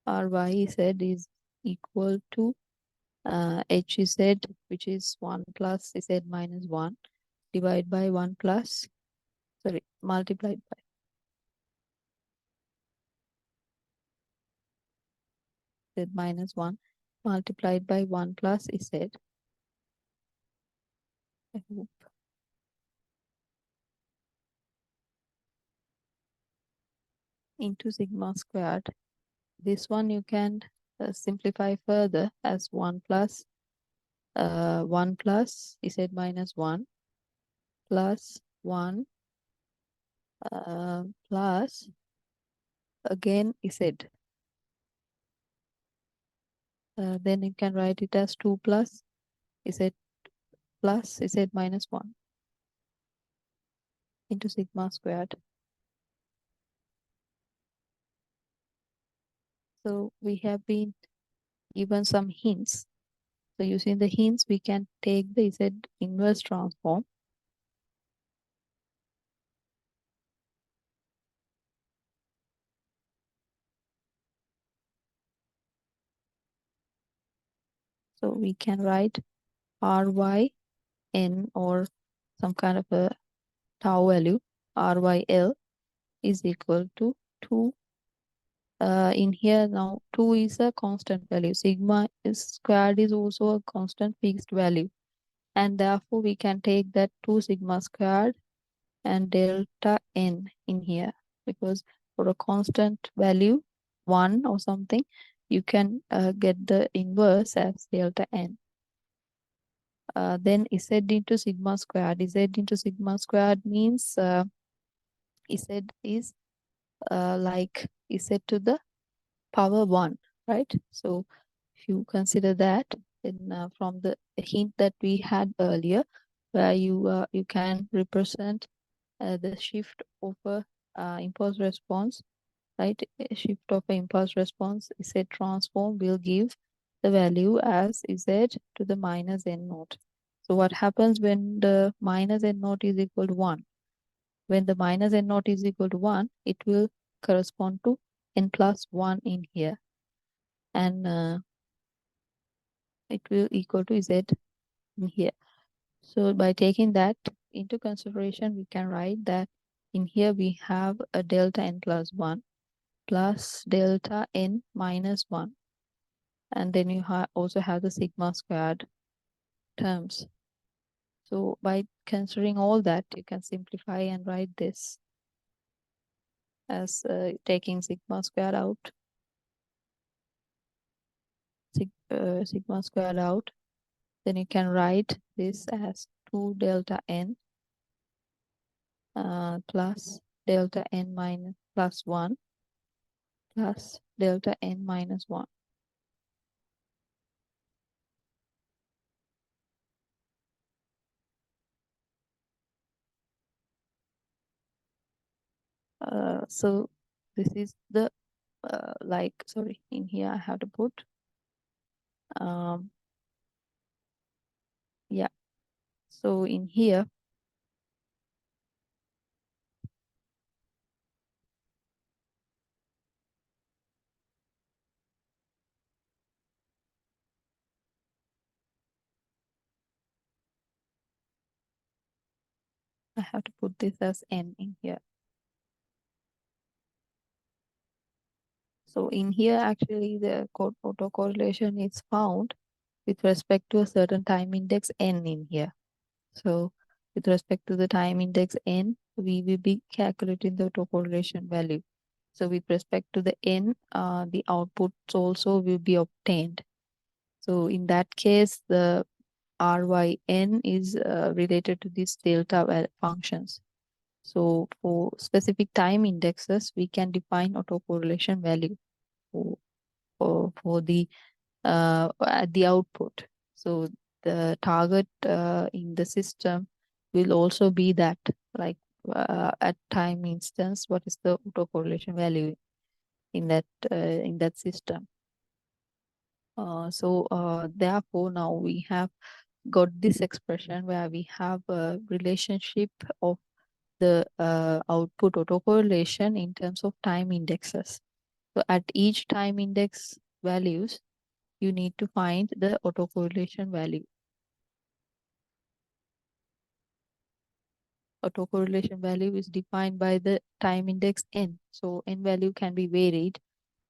Ryz is equal to Hz, which is 1 plus Z minus 1 divided by 1 plus, multiplied by Z minus 1 multiplied by 1 plus Z. I hope. Into sigma squared. This one you can simplify further as 1 plus Z minus 1 plus 1 plus again Z. Then you can write it as 2 plus Z minus 1 into sigma squared. So we have been given some hints. So using the hints, we can take the Z inverse transform. So we can write Ryn or some kind of a tau value, Ryl is equal to 2. In here now 2 is a constant value. Sigma is squared is also a constant fixed value. And therefore we can take that 2 sigma squared and delta n in here, because for a constant value 1 or something you can get the inverse as delta n. Then Z into sigma squared. Z into sigma squared means Z is like Z to the power 1, right? So if you consider that, then from the hint that we had earlier, where you can represent the shift of a impulse response, right? A shift of an impulse response, Z transform will give the value as Z to the minus n naught. So what happens when the minus n naught is equal to 1? When the minus n naught is equal to 1, it will correspond to n plus 1 in here. And it will equal to Z in here. So by taking that into consideration, we can write that in here we have a delta n plus 1 plus delta n minus 1. And then you also have the sigma squared terms. So by considering all that, you can simplify and write this as taking sigma squared out, sigma squared out. Then you can write this as 2 delta n plus delta n minus plus 1 plus delta n minus 1. So this is the like, sorry, in here I have to put yeah. So in here I have to put this as n in here. So in here, actually, the autocorrelation is found with respect to a certain time index n in here. So with respect to the time index n, we will be calculating the autocorrelation value. So with respect to the n, the outputs also will be obtained. So in that case, the Ryn is related to these delta functions. So for specific time indexes, we can define autocorrelation value for the at the output. So the target in the system will also be that, like at time instance, what is the autocorrelation value in that system. Therefore now we have got this expression where we have a relationship of the output autocorrelation in terms of time indexes. So at each time index values, you need to find the autocorrelation value. Autocorrelation value is defined by the time index n. So n value can be varied.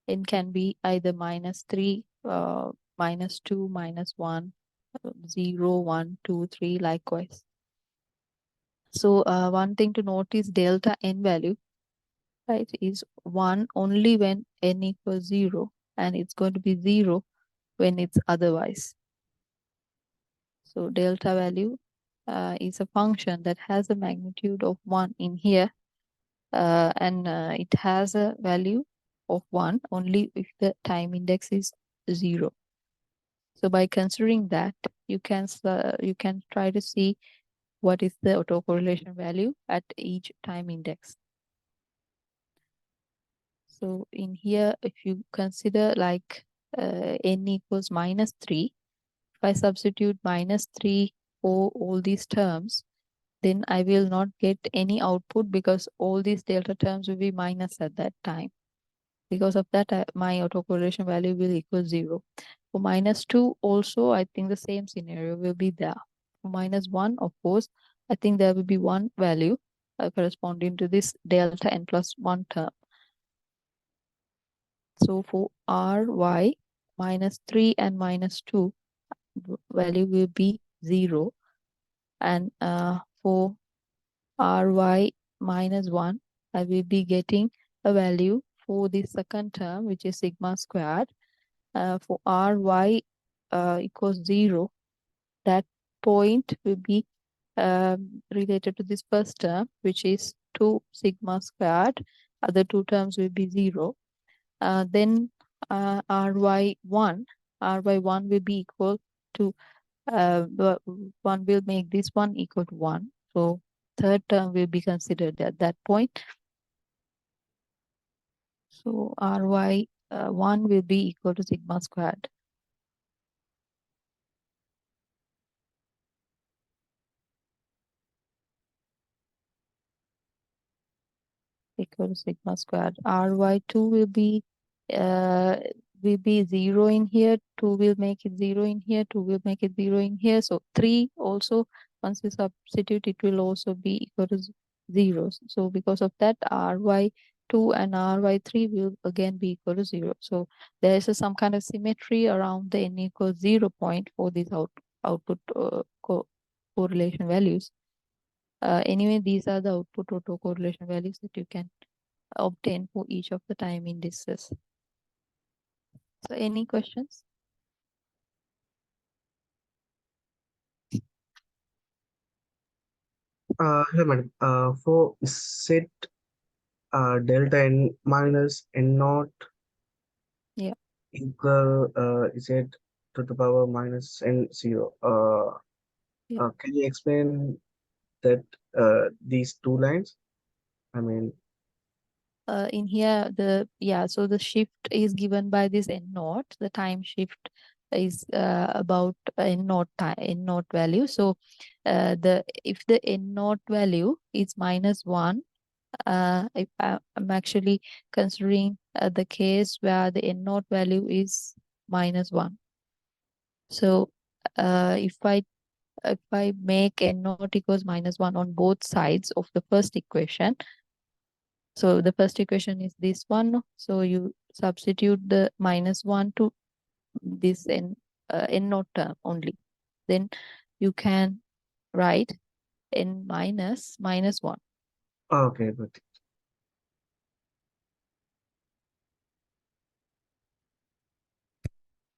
N can be either -3, -2, -1, 0, 1, 2, 3, likewise. So one thing to note is delta n value, right, is 1 only when n equals 0, and it's going to be 0 when it's otherwise. So delta value is a function that has a magnitude of 1 in here, and it has a value of 1 only if the time index is 0. So by considering that, you can try to see what is the autocorrelation value at each time index. So in here, if you consider like n equals -3, if I substitute -3 for all these terms, then I will not get any output because all these delta terms will be minus at that time. Because of that, my autocorrelation value will equal 0. For -2 also, I think the same scenario will be there. For -1, of course, I think there will be one value corresponding to this delta n plus 1 term. So for Ry, -3 and -2, value will be 0. And for Ry -1, I will be getting a value for the second term, which is sigma squared. For Ry equals 0, that point will be related to this first term, which is 2 sigma squared. Other two terms will be 0. Then Ry1 will be equal to, one will make this one equal to 1. So third term will be considered at that point. So Ry1 will be equal to sigma squared. Equal to sigma squared. Ry2 will be 0 in here, 2 will make it 0 in here, 2 will make it 0 in here. So 3 also, once you substitute, it will also be equal to 0. So because of that, Ry2 and Ry3 will again be equal to 0. So there is some kind of symmetry around the n equals 0 point for these output correlation values. Anyway, these are the output autocorrelation values that you can obtain for each of the time indices. So any questions? Hello, madam. For set delta n minus n naught Yeah. equal z to the power minus n 0. Yeah. Can you explain that these two lines? I mean, in here, so the shift is given by this n naught. The time shift is about n naught value. So if the n naught value is -1, if I'm actually considering the case where the n naught value is -1. So if I make n naught equals -1 on both sides of the first equation, so the first equation is this one. So you substitute the -1 to this n naught term only. Then you can write n minus -1. Okay, but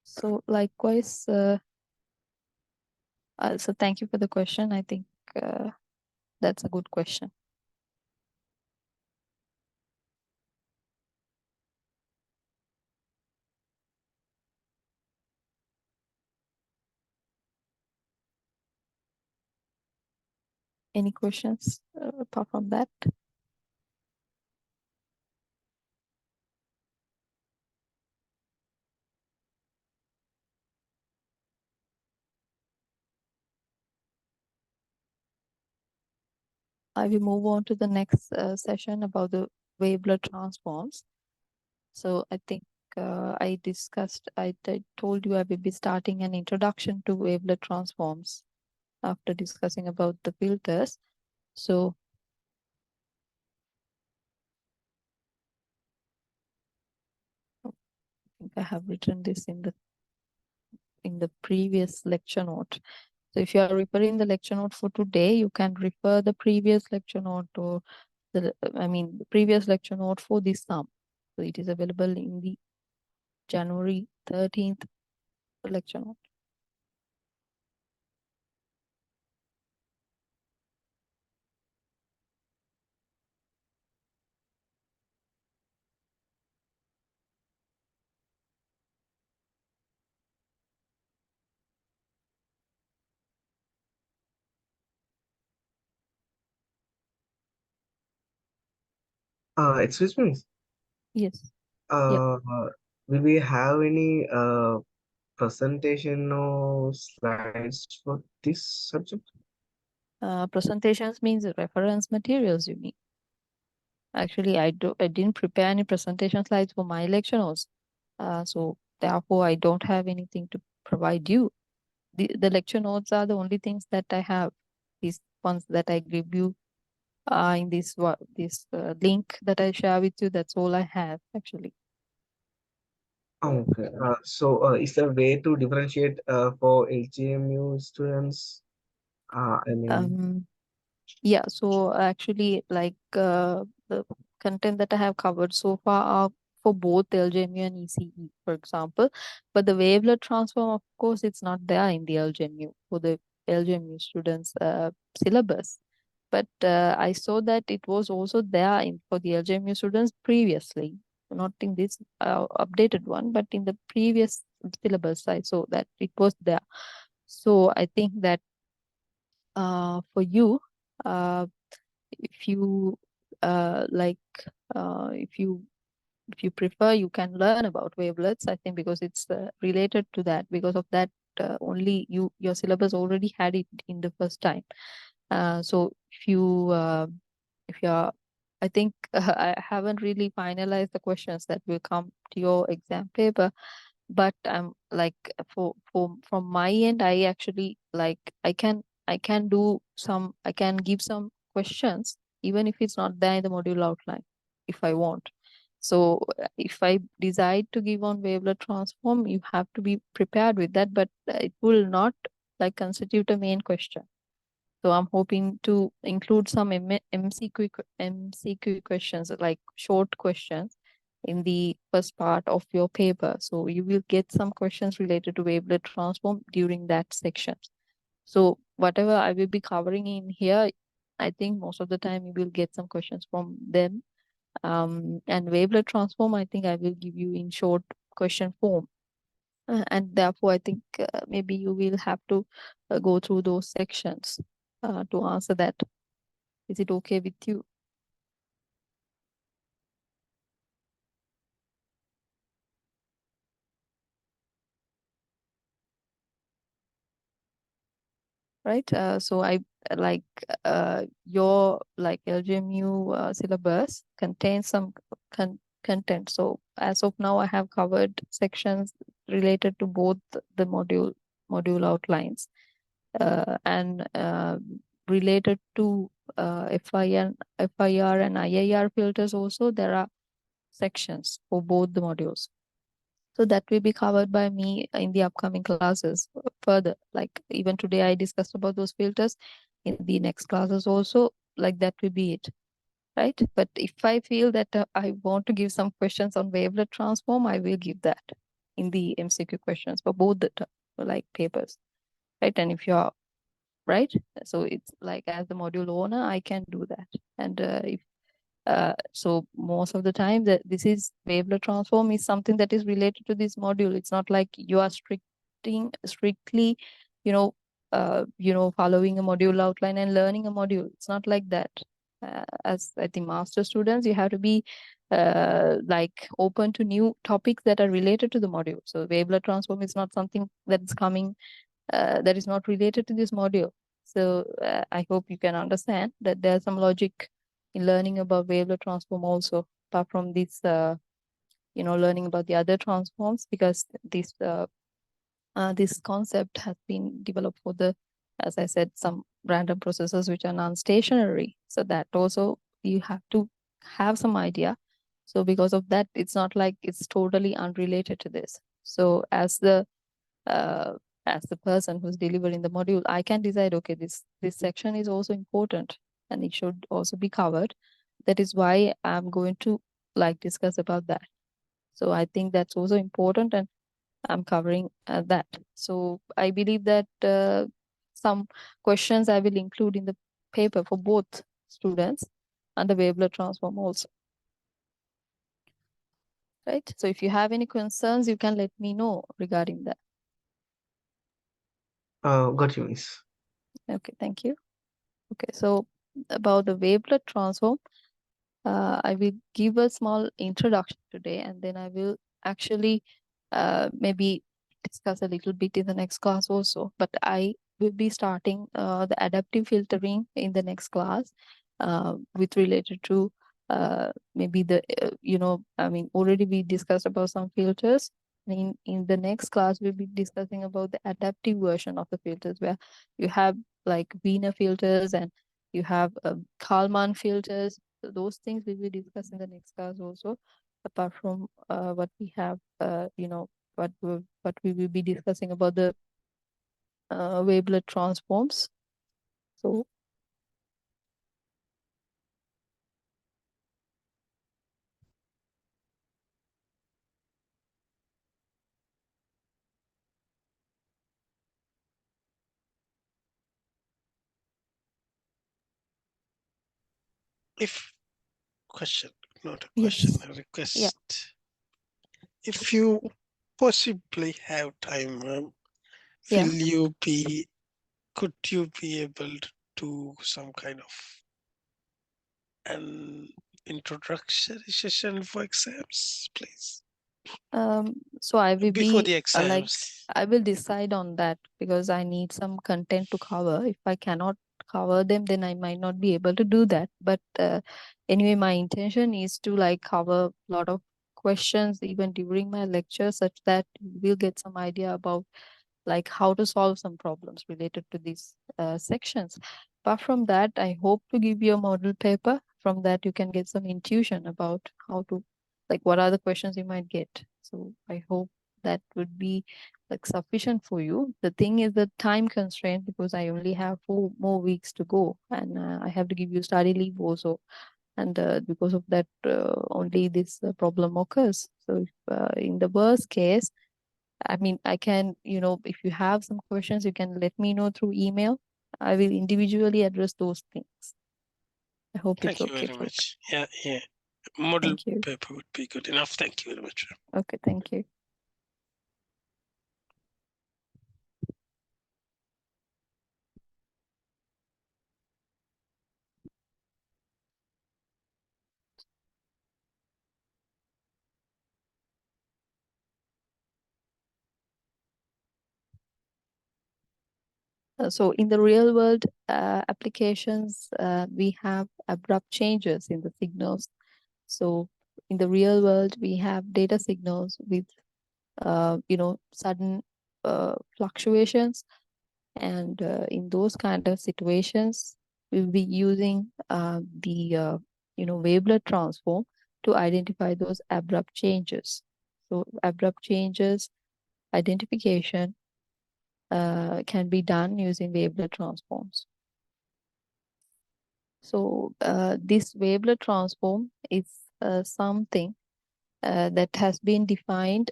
So likewise, so thank you for the question. I think that's a good question. Any questions apart from that? I will move on to the next session about the Wavelet transforms. So I think I told you I will be starting an introduction to Wavelet transforms after discussing about the filters. So I think I have written this in the previous lecture note. So if you are referring the lecture note for today, you can refer the previous lecture note or the previous lecture note for this sum. So it is available in the January 13th lecture note. excuse me. Yes. Uh, will we have any presentation or slides for this subject? Presentations means reference materials, you mean? Actually, I didn't prepare any presentation slides for my lecture notes. So therefore, I don't have anything to provide you. The lecture notes are the only things that I have. These ones that I give you in this link that I share with you. That's all I have actually. Okay. So, is there a way to differentiate for LGMU students? I mean, Yeah, so actually, like the content that I have covered so far are for both LGMU and ECE, for example. But the wavelet transform, of course, it's not there in the LGMU for the LGMU students' syllabus. But I saw that it was also there for the LGMU students previously, not in this updated one, but in the previous syllabus, I saw that it was there. So I think that for you, uh, if you like if you prefer, you can learn about wavelets, I think, because it's related to that. Because of that, only your syllabus already had it in the first time. So if you're I think I haven't really finalized the questions that will come to your exam paper, but I'm like from my end, I actually like I can give some questions even if it's not there in the module outline if I want. So if I decide to give on wavelet transform, you have to be prepared with that, but it will not like constitute a main question. So I'm hoping to include some MCQ questions, like short questions in the first part of your paper. So you will get some questions related to wavelet transform during that section. So whatever I will be covering in here, I think most of the time you will get some questions from them. And wavelet transform, I think I will give you in short question form. And therefore, I think maybe you will have to go through those sections to answer that. Is it okay with you? right? So I like your like LGMU syllabus contains some content. So as of now, I have covered sections related to both the module outlines and related to FIR and IIR filters. Also, there are sections for both the modules. So that will be covered by me in the upcoming classes further. Like even today, I discussed about those filters. In the next classes also, like that will be it, right? But if I feel that I want to give some questions on wavelet transform, I will give that in the MCQ questions for both the like papers, right? And if you're right, so it's like as the module owner, I can do that. And if so most of the time that this is wavelet transform is something that is related to this module. It's not like you are strictly, following a module outline and learning a module. It's not like that. As I think master students, you have to be like open to new topics that are related to the module. So wavelet transform is not something that's coming that is not related to this module. So I hope you can understand that there's some logic in learning about wavelet transform also, apart from this, learning about the other transforms, because this concept has been developed for the, as I said, some random processes which are non-stationary. So that also you have to have some idea. So because of that, it's not like it's totally unrelated to this. So uh, as the person who's delivering the module, I can decide, okay, this section is also important and it should also be covered. That is why I'm going to like discuss about that. So I think that's also important, and I'm covering that. So I believe that some questions I will include in the paper for both students and the wavelet transform also. Right. So if you have any concerns, you can let me know regarding that. Got you, miss. Okay, thank you. Okay, so about the wavelet transform, I will give a small introduction today, and then I will actually maybe discuss a little bit in the next class also. But I will be starting the adaptive filtering in the next class with related to maybe the, I mean, already we discussed about some filters. In the next class, we'll be discussing about the adaptive version of the filters, where you have like Wiener filters and you have Kalman filters. So those things we will discuss in the next class also, apart from what we have, what we will be discussing about the wavelet transforms. So If question, not a question, yes, a yeah, request. If you possibly have time, yeah. will you be, could you be able to do some kind of an introductory session for exams, please? So I will Before be the like, exams. I will decide on that because I need some content to cover. If I cannot cover them, then I might not be able to do that. But anyway, my intention is to like cover a lot of questions even during my lecture, such that we'll get some idea about like how to solve some problems related to these sections. Apart from that, I hope to give you a model paper. From that, you can get some intuition about how to, like, what are the questions you might get. So I hope that would be like sufficient for you. The thing is the time constraint, because I only have 4 more weeks to go, and I have to give you study leave also. And because of that, only this problem occurs. So if, in the worst case, I mean, I can, if you have some questions, you can let me know through email. I will individually address those things. I hope it's Thank you okay very for you. much. Yeah, yeah. Model Thank you. paper would be good enough. Thank you very much. Okay, thank you. So in the real world applications, we have abrupt changes in the signals. So in the real world, we have data signals with, sudden fluctuations. And in those kind of situations, we'll be using the wavelet transform to identify those abrupt changes. So abrupt changes identification can be done using wavelet transforms. So this wavelet transform is something that has been defined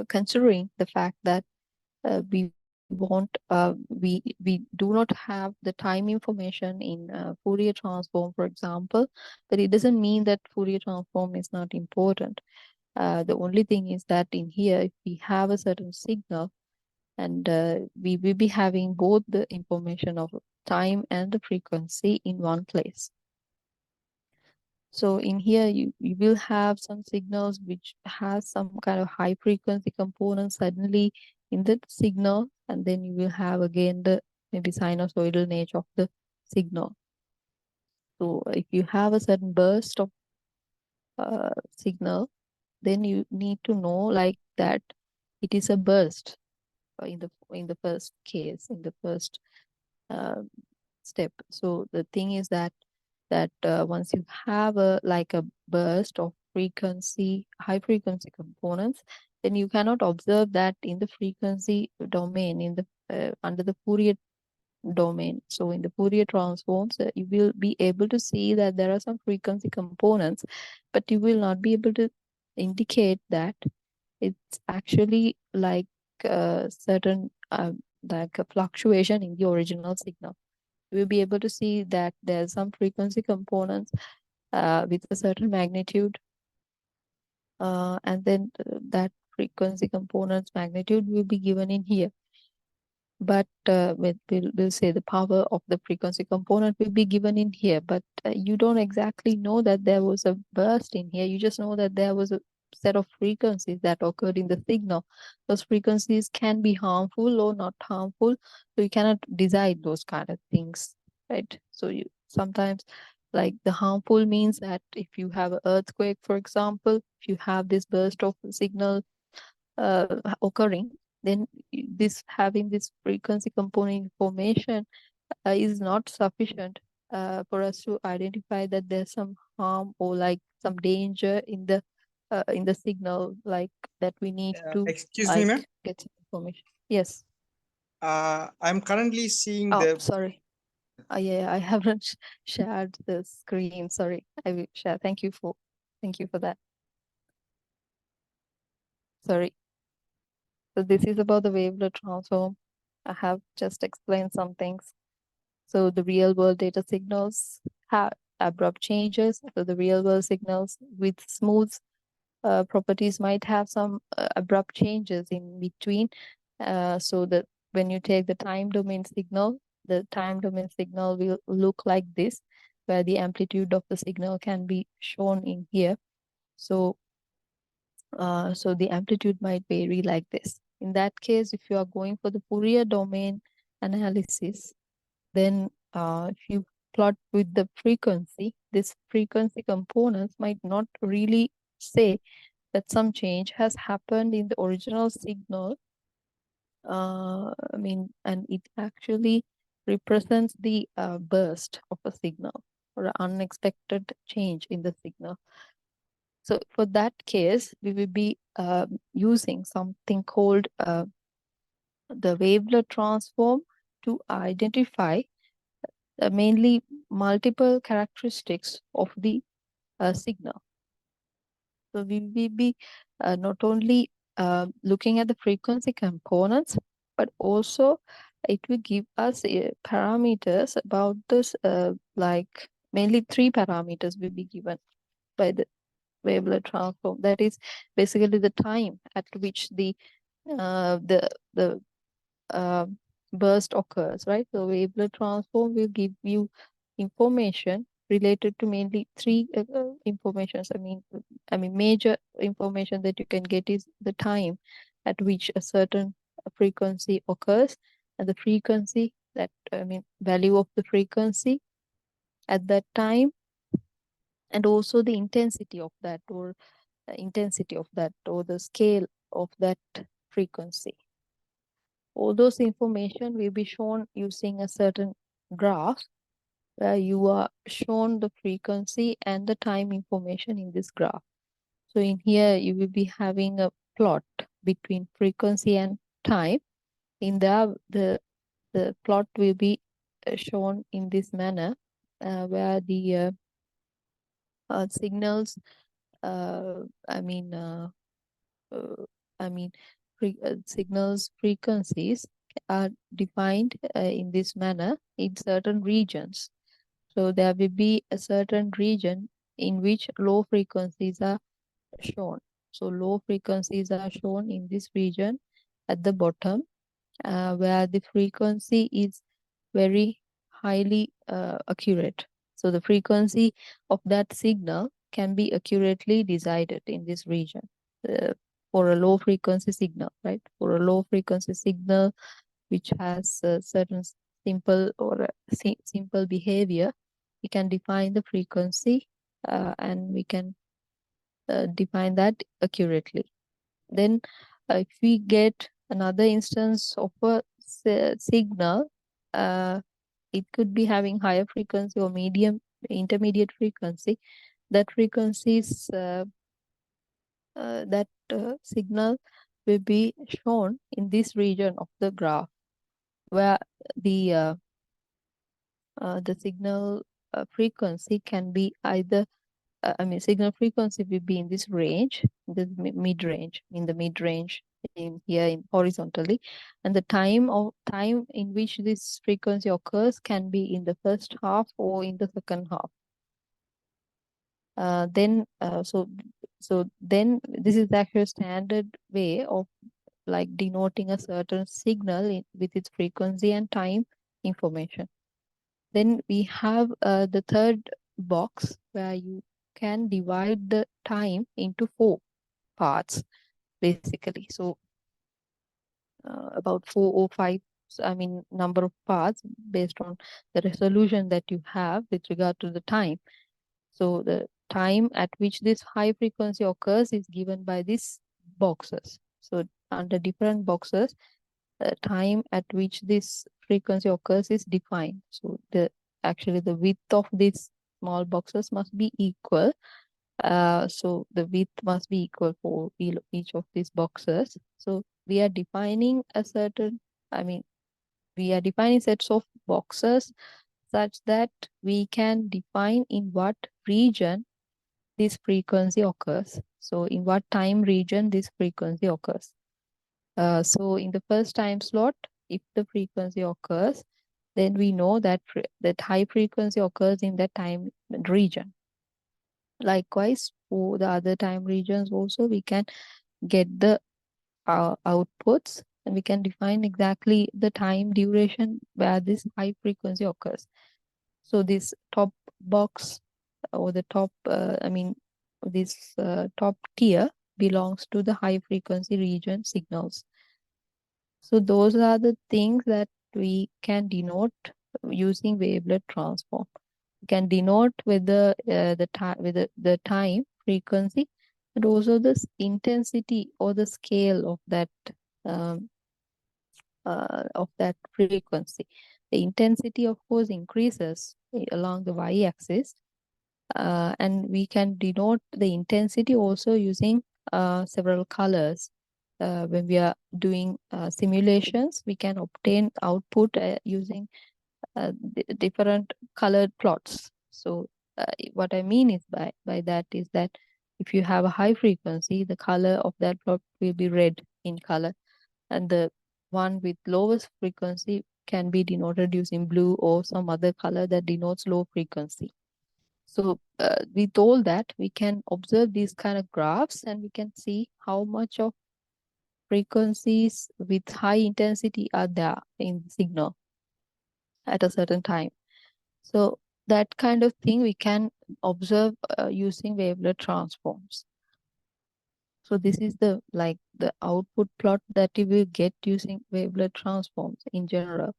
considering the fact that we do not have the time information in Fourier transform, for example, but it doesn't mean that Fourier transform is not important. The only thing is that in here, if we have a certain signal, and we will be having both the information of time and the frequency in one place. So in here, you will have some signals which has some kind of high frequency component suddenly in the signal, and then you will have again the maybe sinusoidal nature of the signal. So if you have a certain burst of signal, then you need to know like that it is a burst in the first case, in the first uh, step. So the thing is that once you have a burst of frequency, high frequency components, then you cannot observe that in the frequency domain in the under the Fourier domain. So in the Fourier transforms, you will be able to see that there are some frequency components, but you will not be able to indicate that it's actually like certain like a fluctuation in the original signal. We'll be able to see that there's some frequency components with a certain magnitude, and then that frequency component's magnitude will be given in here. But we'll say the power of the frequency component will be given in here, but you don't exactly know that there was a burst in here. You just know that there was a set of frequencies that occurred in the signal. Those frequencies can be harmful or not harmful, so you cannot decide those kind of things, right? So you sometimes, like, the harmful means that if you have an earthquake, for example, if you have this burst of signal occurring, then this having this frequency component information is not sufficient for us to identify that there's some harm or like some danger in the signal, like that we need to Excuse me, ma'am. get some information. Yes. I'm currently seeing Oh, the. sorry. Yeah, I haven't shared the screen. Sorry, I will share. Thank you for that. Sorry. So this is about the wavelet transform. I have just explained some things. So the real world data signals have abrupt changes. So the real world signals with smooth properties might have some abrupt changes in between. So that when you take the time domain signal, the time domain signal will look like this, where the amplitude of the signal can be shown in here. So so the amplitude might vary like this. In that case, if you are going for the Fourier domain analysis, then if you plot with the frequency, this frequency components might not really say that some change has happened in the original signal. And it actually represents the burst of a signal or an unexpected change in the signal. So for that case, we will be using something called the wavelet transform to identify mainly multiple characteristics of the signal. So we will be not only looking at the frequency components, but also it will give us parameters about this, like mainly 3 parameters will be given by the wavelet transform. That is basically the time at which the uh, burst occurs, right? So wavelet transform will give you information related to mainly 3 informations. I mean, major information that you can get is the time at which a certain frequency occurs, and the frequency that, value of the frequency at that time, and also the intensity of that, or the scale of that frequency. All those information will be shown using a certain graph where you are shown the frequency and the time information in this graph. So in here, you will be having a plot between frequency and time. In the plot will be shown in this manner, where the signals, signals frequencies are defined in this manner in certain regions. So there will be a certain region in which low frequencies are shown. So low frequencies are shown in this region at the bottom, where the frequency is very highly accurate. So the frequency of that signal can be accurately decided in this region for a low frequency signal, right? For a low frequency signal which has a certain simple or simple behavior, we can define the frequency and we can define that accurately. Then if we get another instance of a signal, it could be having higher frequency or intermediate frequency. That frequencies, signal will be shown in this region of the graph, where the signal frequency can be either, signal frequency will be in this range, the mid-range, in here in horizontally, and the time in which this frequency occurs can be in the first half or in the second half. Then this is actually a standard way of like denoting a certain signal with its frequency and time information. Then we have the third box where you can divide the time into 4 parts, basically. So about 4 or 5, number of parts based on the resolution that you have with regard to the time. So the time at which this high frequency occurs is given by these boxes. So under different boxes, the time at which this frequency occurs is defined. So the width of these small boxes must be equal. So the width must be equal for each of these boxes. So we are defining we are defining sets of boxes such that we can define in what region this frequency occurs. So in what time region this frequency occurs. So in the first time slot, if the frequency occurs, then we know that that high frequency occurs in that time region. Likewise, for the other time regions also, we can get the outputs, and we can define exactly the time duration where this high frequency occurs. So this top box or the top, this top tier belongs to the high frequency region signals. So those are the things that we can denote using wavelet transform. We can denote whether the time frequency, and also the intensity or the scale um, of that frequency. The intensity, of course, increases along the y-axis, and we can denote the intensity also using several colors. When we are doing simulations, we can obtain output using different colored plots. So what I mean is by that is that if you have a high frequency, the color of that plot will be red in color, and the one with lowest frequency can be denoted using blue or some other color that denotes low frequency. So with all that, we can observe these kind of graphs, and we can see how much of frequencies with high intensity are there in the signal at a certain time. So that kind of thing we can observe using wavelet transforms. So this is the output plot that you will get using wavelet transforms in general.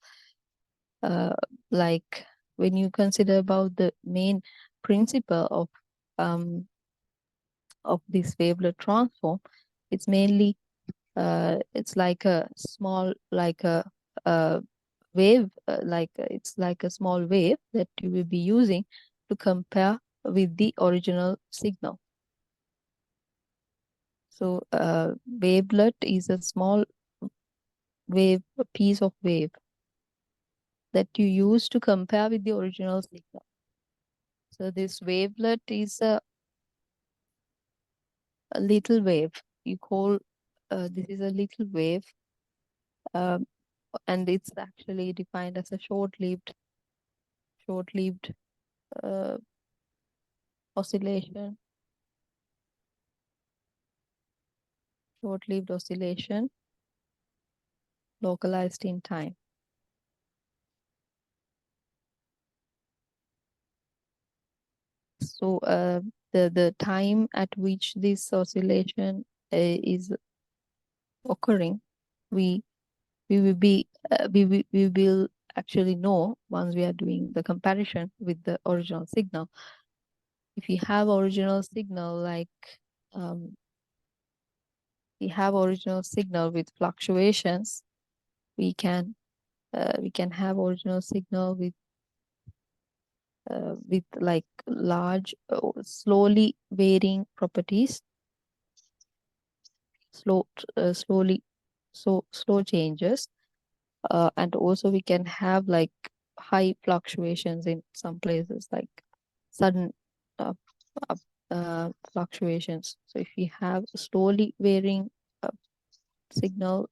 Like when you consider about the main principle of this wavelet transform, it's mainly it's like a small wave, it's like a small wave that you will be using to compare with the original signal. So wavelet is a small wave, a piece of wave that you use to compare with the original signal. So this wavelet is a little wave. You call this is a little wave, and it's actually defined as a short-lived uh, oscillation, localized in time. So the time at which this oscillation is occurring, we will actually know once we are doing the comparison with the original signal. If you have original signal with fluctuations, we can have original signal with like large slowly varying properties, slow changes, and also we can have like high fluctuations in some places, like sudden uh, fluctuations. So if you have slowly varying signal,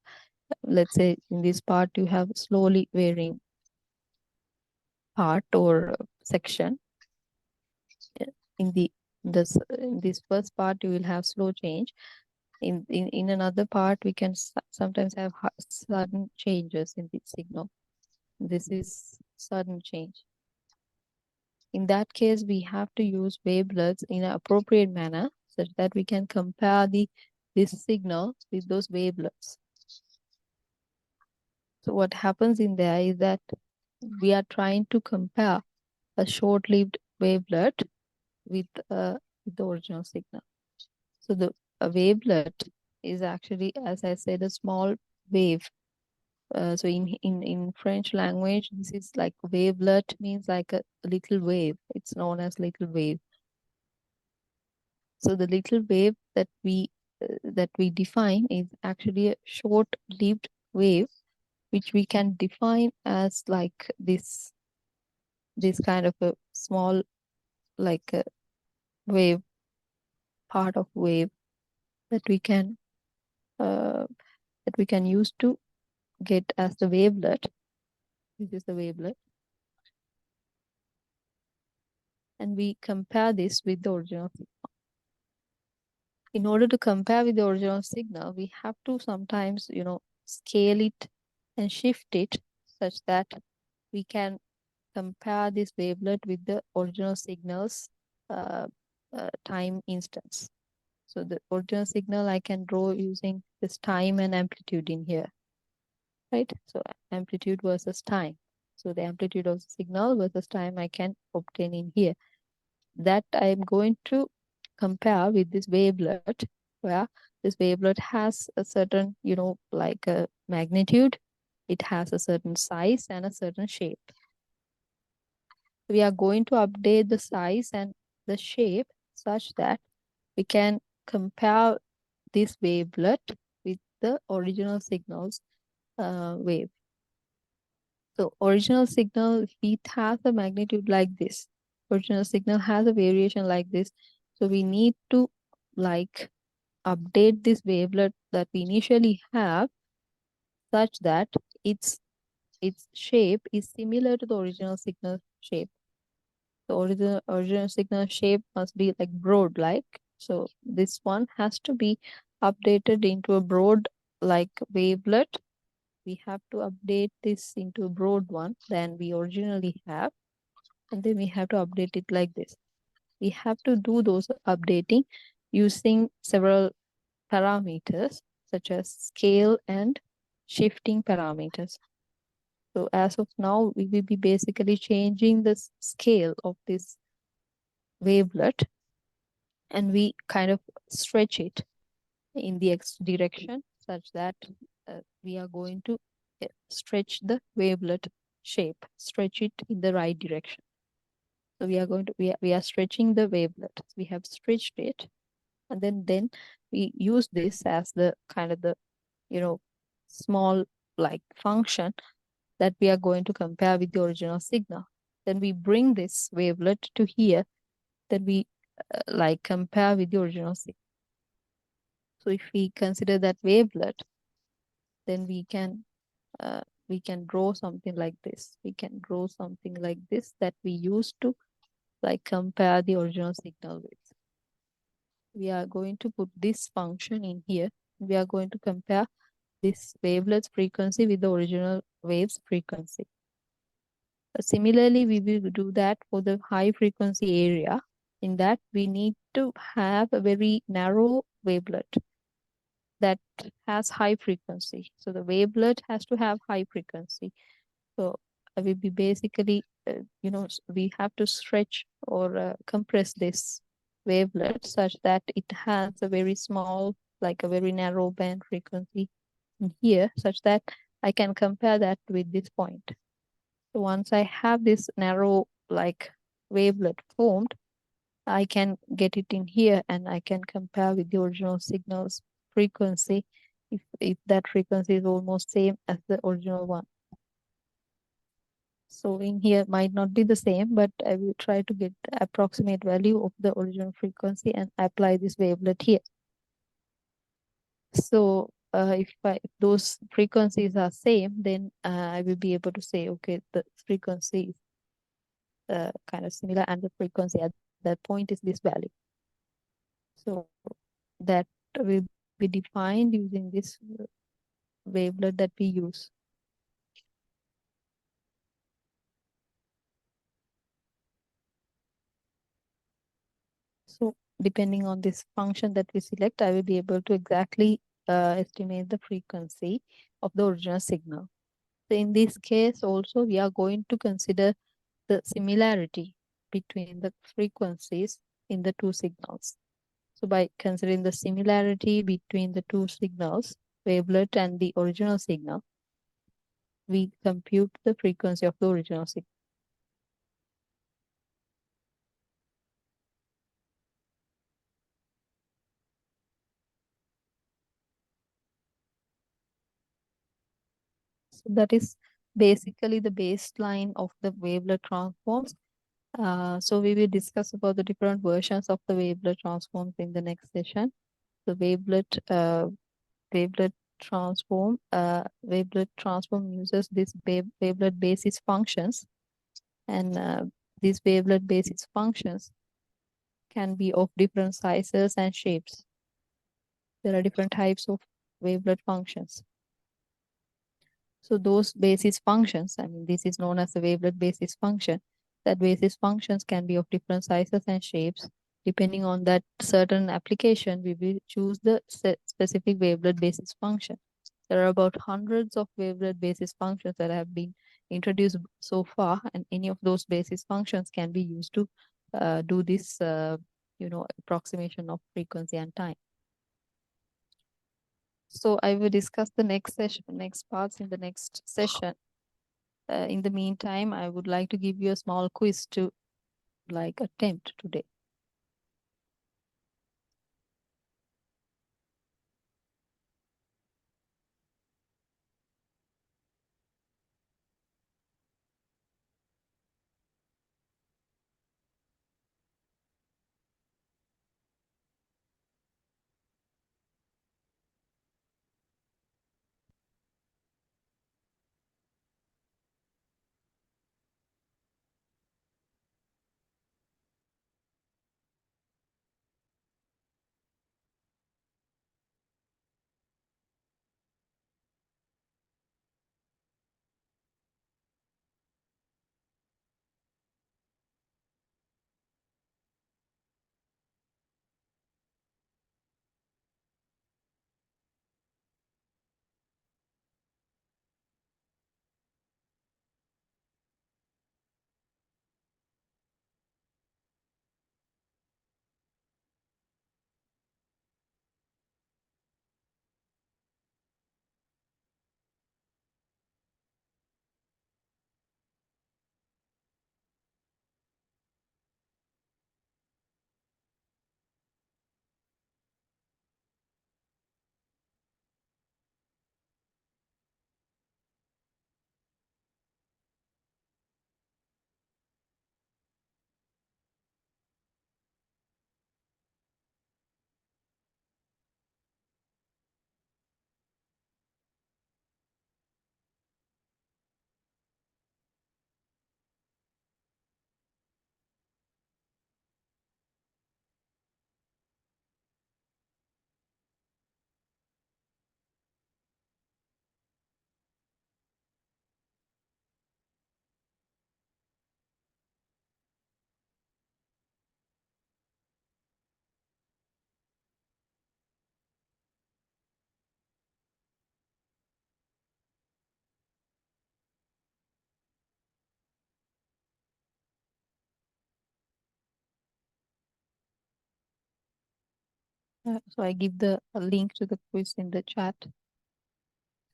let's say in this part you have slowly varying part or section. In this first part you will have slow change. In another part we can sometimes have sudden changes in the signal. This is sudden change. In that case, we have to use wavelets in an appropriate manner such that we can compare this signal with those wavelets. So what happens in there is that we are trying to compare a short-lived wavelet with the original signal. So a wavelet is actually, as I said, a small wave. So in French language, this is like wavelet means like a little wave. It's known as little wave. So the little wave that we define is actually a short-lived wave, which we can define as like this kind of a small like a wave, part of wave that we can use to get as the wavelet. This is the wavelet, and we compare this with the original signal. In order to compare with the original signal, we have to sometimes, scale it and shift it such that we can compare this wavelet with the original signal's time instance. So the original signal I can draw using this time and amplitude in here, right? So amplitude versus time. So the amplitude of the signal versus time I can obtain in here. That I'm going to compare with this wavelet, where this wavelet has a certain, like a magnitude. It has a certain size and a certain shape. We are going to update the size and the shape such that we can compare this wavelet with the original signal's wave. So original signal, it has a magnitude like this. Original signal has a variation like this. So we need to like update this wavelet that we initially have such that its shape is similar to the original signal shape. The original signal shape must be like broad like. So this one has to be updated into a broad like wavelet. We have to update this into a broad one than we originally have. And then we have to update it like this. We have to do those updating using several parameters such as scale and shifting parameters. So as of now, we will be basically changing the scale of this wavelet, and we kind of stretch it in the x direction such that we are going to stretch the wavelet shape, stretch it in the right direction. So we are going to we are stretching the wavelet. We have stretched it, and then we use this as the kind of the small like function that we are going to compare with the original signal. Then we bring this wavelet to here. Then we like compare with the original signal. So if we consider that wavelet, then we can draw something like this. We can draw something like this that we use to like compare the original signal with. We are going to put this function in here. We are going to compare this wavelet's frequency with the original wave's frequency. Similarly, we will do that for the high frequency area. In that, we need to have a very narrow wavelet that has high frequency. So the wavelet has to have high frequency. So I will be basically, we have to stretch or compress this wavelet such that it has a very small, like a very narrow band frequency in here, such that I can compare that with this point. So once I have this narrow like wavelet formed, I can get it in here and I can compare with the original signal's frequency if that frequency is almost same as the original one. So in here might not be the same, but I will try to get the approximate value of the original frequency and apply this wavelet here. So if those frequencies are same, then I will be able to say, okay, the frequency is kind of similar and the frequency at that point is this value. So that will be defined using this wavelet that we use. So depending on this function that we select, I will be able to exactly estimate the frequency of the original signal. So in this case also, we are going to consider the similarity between the frequencies in the two signals. So by considering the similarity between the two signals, wavelet and the original signal, we compute the frequency of the original signal. So that is basically the baseline of the wavelet transforms. So we will discuss about the different versions of the wavelet transforms in the next session. The wavelet transform uses this wavelet basis functions, and these wavelet basis functions can be of different sizes and shapes. There are different types of wavelet functions. So those basis functions, I mean, this is known as the wavelet basis function. That basis functions can be of different sizes and shapes. Depending on that certain application, we will choose the specific wavelet basis function. There are about hundreds of wavelet basis functions that have been introduced so far, and any of those basis functions can be used to do this, approximation of frequency and time. So I will discuss the next parts in the next session. In the meantime, I would like to give you a small quiz to like attempt today. So I give the a link to the quiz in the chat.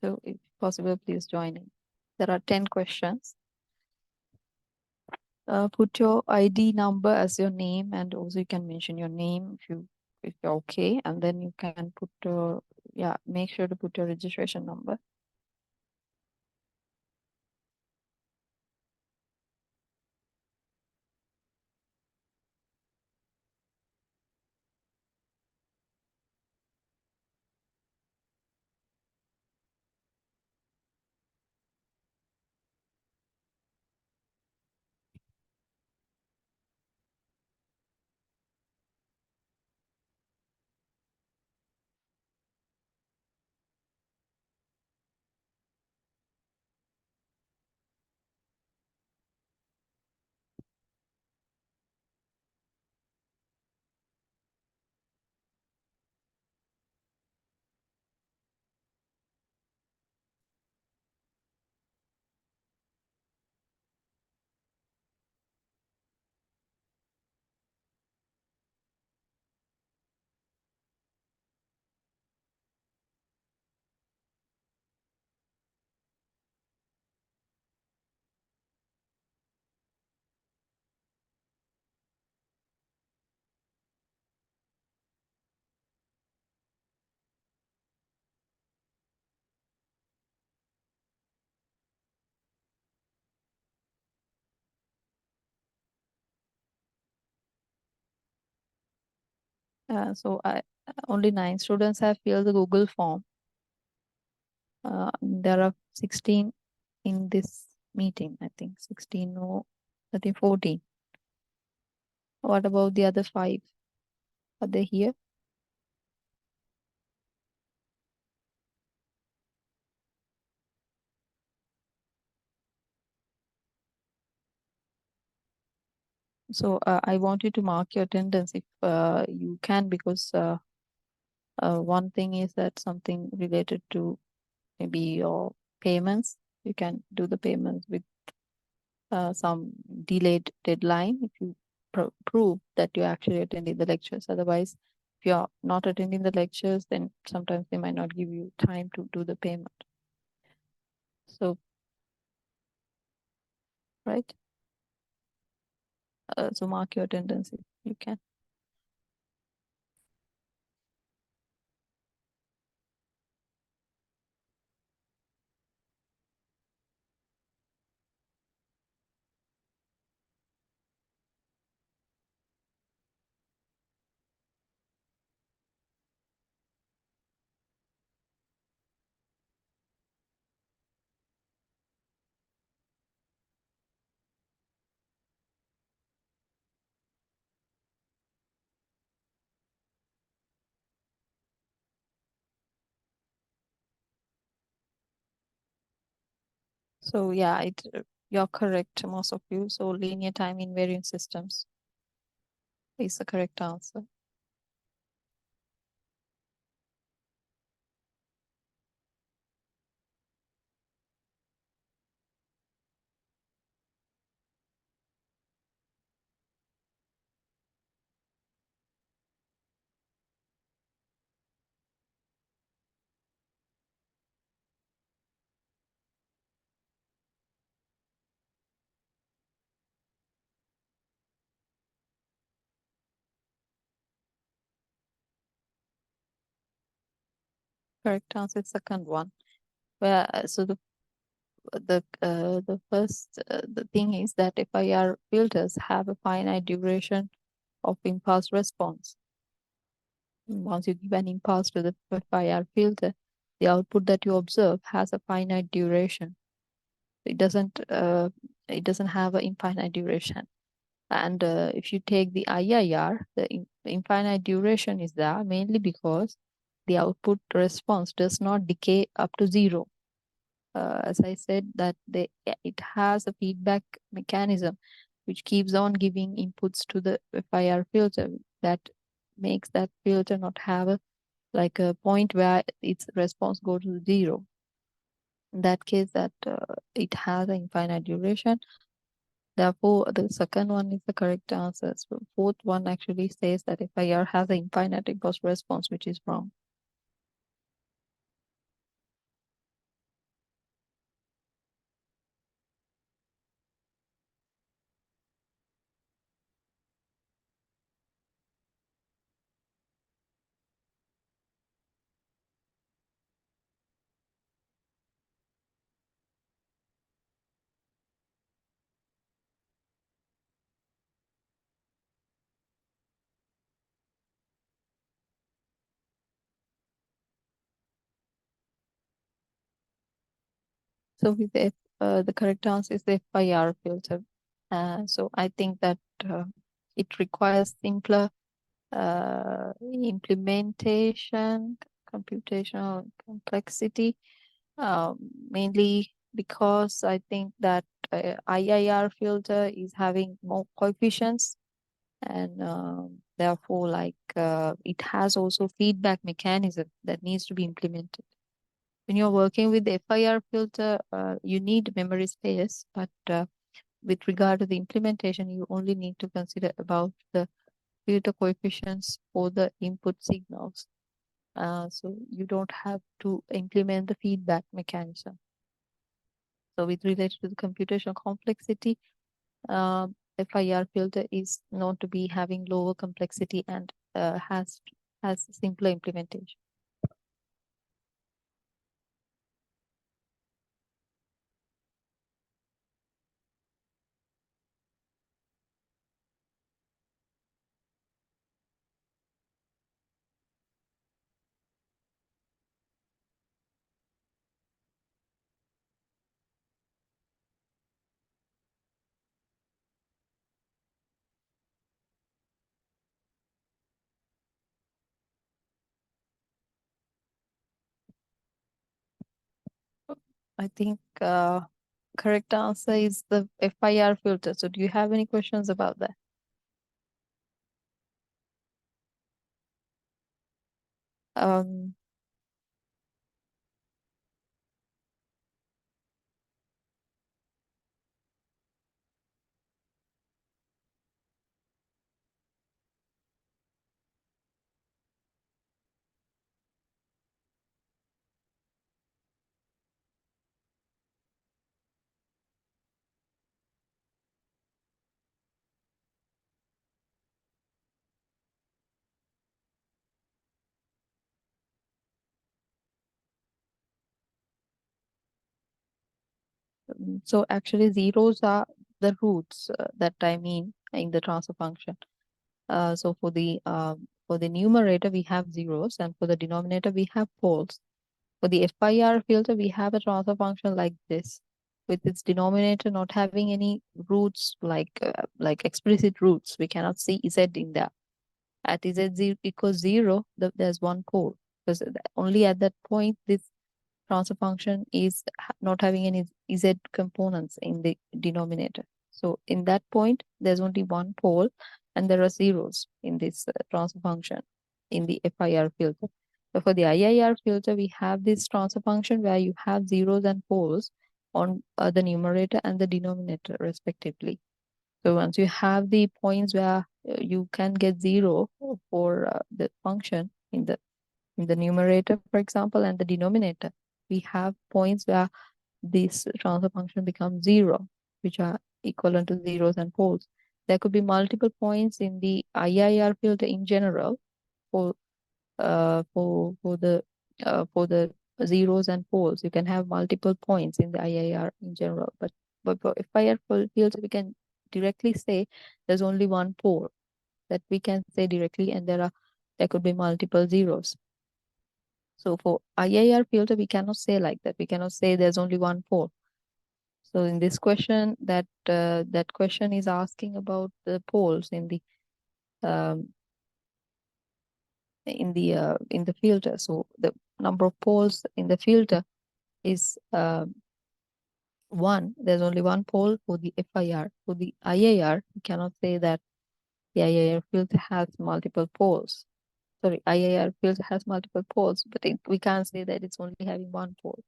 So if possible, please join in. There are 10 questions. Put your ID number as your name, and also you can mention your name if you're okay, and then you can put make sure to put your registration number. So only 9 students have filled the Google form. There are 16 in this meeting, I think 16 or I think 14. What about the other 5? Are they here? So I want you to mark your attendance if you can, because one thing is that something related to maybe your payments. You can do the payments with some delayed deadline if you prove that you're actually attending the lectures. Otherwise, if you're not attending the lectures, then sometimes they might not give you time to do the payment. So, right? So mark your attendance if you can. So yeah, you're correct, most of you. So linear time invariant systems is the correct answer. Correct answer is second one. Where so the first the thing is that FIR filters have a finite duration of impulse response. Once you give an impulse to the FIR filter, the output that you observe has a finite duration. It doesn't have an infinite duration. And if you take the IIR, the infinite duration is there mainly because the output response does not decay up to 0. As I said, that it has a feedback mechanism which keeps on giving inputs to the FIR filter that makes that filter not have a point where its response go to 0. In that case, that it has an infinite duration. Therefore, the second one is the correct answer. So fourth one actually says that FIR has an infinite impulse response, which is wrong. So with the correct answer is the FIR filter. So I think that it requires simpler implementation, computational complexity, mainly because I think that IIR filter is having more coefficients, and therefore it has also feedback mechanism that needs to be implemented. When you're working with the FIR filter, you need memory space, but with regard to the implementation, you only need to consider about the filter coefficients for the input signals. So you don't have to implement the feedback mechanism. So with related to the computational complexity, FIR filter is known to be having lower complexity and has simpler implementation. I think correct answer is the FIR filter. So do you have any questions about that? Um, so actually zeros are the roots that I mean in the transfer function. So for the numerator, we have zeros, and for the denominator, we have poles. For the FIR filter, we have a transfer function like this, with its denominator not having any roots like explicit roots. We cannot see z in there. At z equals 0, there's one pole, because only at that point this transfer function is not having any z components in the denominator. So in that point, there's only one pole, and there are zeros in this transfer function in the FIR filter. So for the IIR filter, we have this transfer function where you have zeros and poles on the numerator and the denominator respectively. So once you have the points where you can get zero for the function in the numerator, for example, and the denominator, we have points where this transfer function becomes zero, which are equivalent to zeros and poles. There could be multiple points in the IIR filter in general for the zeros and poles. You can have multiple points in the IIR in general, but for FIR filter, we can directly say there's only one pole that we can say directly, and there could be multiple zeros. So for IIR filter, we cannot say like that. We cannot say there's only one pole. So in this question, that question is asking about the poles in the filter. So the number of poles in the filter is 1. There's only one pole for the FIR. For the IIR, we cannot say that the IIR filter has multiple poles. Sorry, IIR filter has multiple poles, but we can't say that it's only having one pole.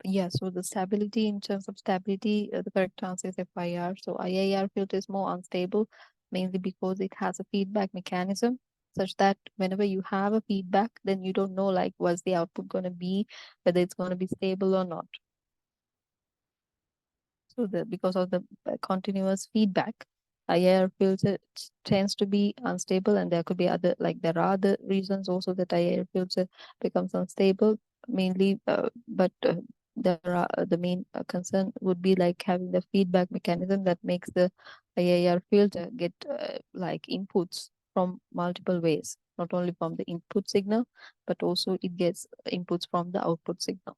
Yeah, so the stability, in terms of stability, the correct answer is FIR. So IIR filter is more unstable, mainly because it has a feedback mechanism such that whenever you have a feedback, then you don't know like what's the output going to be, whether it's going to be stable or not. So because of the continuous feedback, IIR filter tends to be unstable, and there could be other, like there are other reasons also that IIR filter becomes unstable, mainly, but there are the main concern would be like having the feedback mechanism that makes the IIR filter get like inputs from multiple ways, not only from the input signal, but also it gets inputs from the output signal.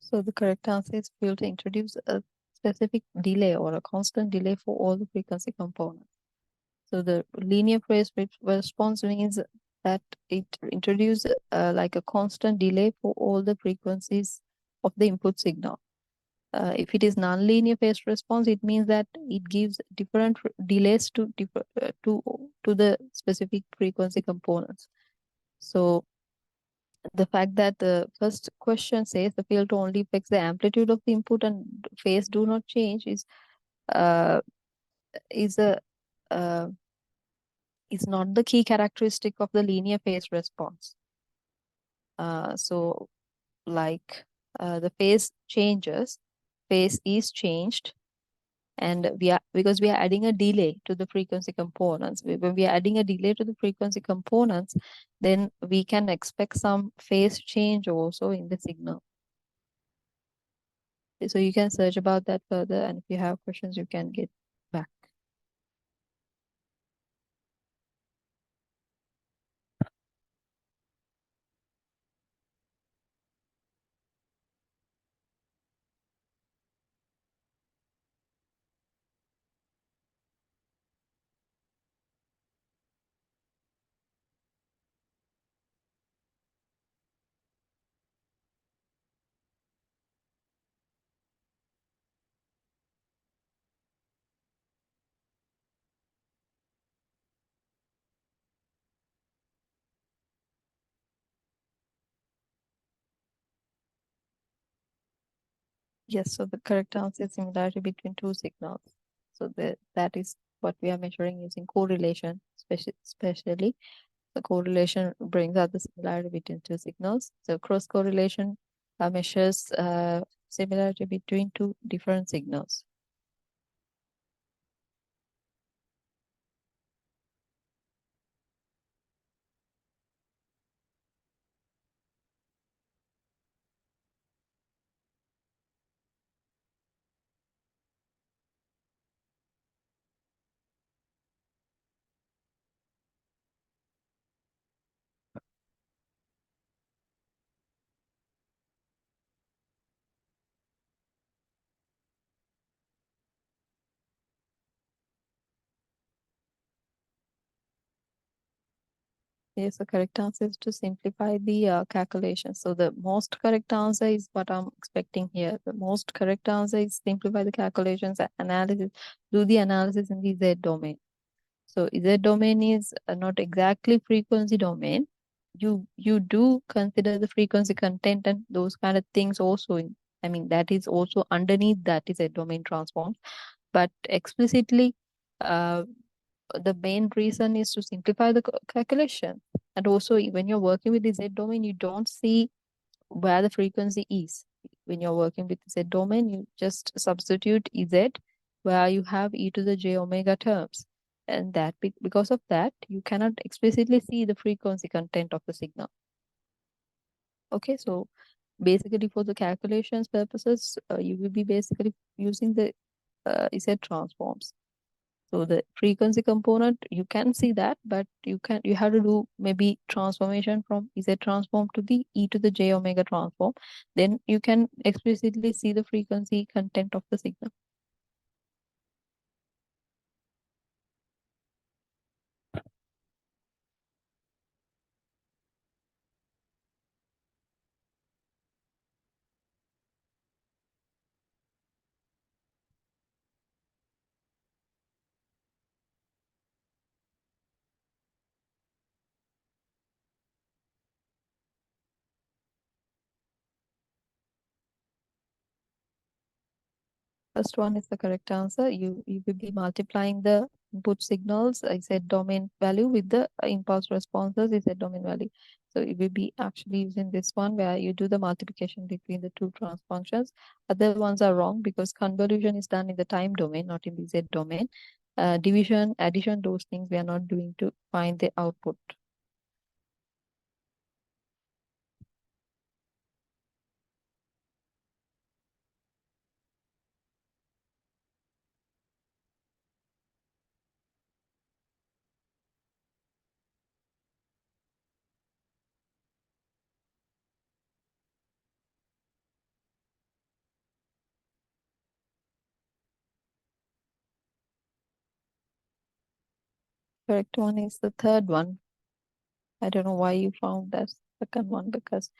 So the correct answer is fail to introduce a specific delay or a constant delay for all the frequency components. So the linear phase response means that it introduces like a constant delay for all the frequencies of the input signal. If it is non-linear phase response, it means that it gives different delays to the specific frequency components. So the fact that the first question says the field only affects the amplitude of the input and phase do not change uh, is a uh, is not the key characteristic of the linear phase response. So like the phase changes, phase is changed, and because we are adding a delay to the frequency components. When we are adding a delay to the frequency components, then we can expect some phase change also in the signal. So you can search about that further, and if you have questions, you can get back. Yes, so the correct answer is similarity between two signals. So that is what we are measuring using correlation, especially the correlation brings out the similarity between two signals. So cross correlation measures similarity between two different signals. Yes, the correct answer is to simplify the calculation. So the most correct answer is what I'm expecting here. The most correct answer is simplify the calculations, analysis, do the analysis in the Z domain. So Z domain is not exactly frequency domain. You do consider the frequency content and those kind of things also in, I mean, that is also underneath that is a domain transform, but explicitly uh, the main reason is to simplify the calculation. And also when you're working with the Z domain, you don't see where the frequency is. When you're working with the Z domain, you just substitute Z where you have e to the j omega terms. And that because of that, you cannot explicitly see the frequency content of the signal. Okay, so basically for the calculations purposes, you will be basically using the Z transforms. So the frequency component, you can see that, but you have to do maybe transformation from Z transform to the e to the j omega transform. Then you can explicitly see the frequency content of the signal. First one is the correct answer. You will be multiplying the input signals, I said domain value, with the impulse responses, I said domain value. So it will be actually using this one where you do the multiplication between the two trans functions. Other ones are wrong because convolution is done in the time domain, not in the Z domain. Division, addition, those things we are not doing to find the output. Correct one is the third one. I don't know why you found that second one, because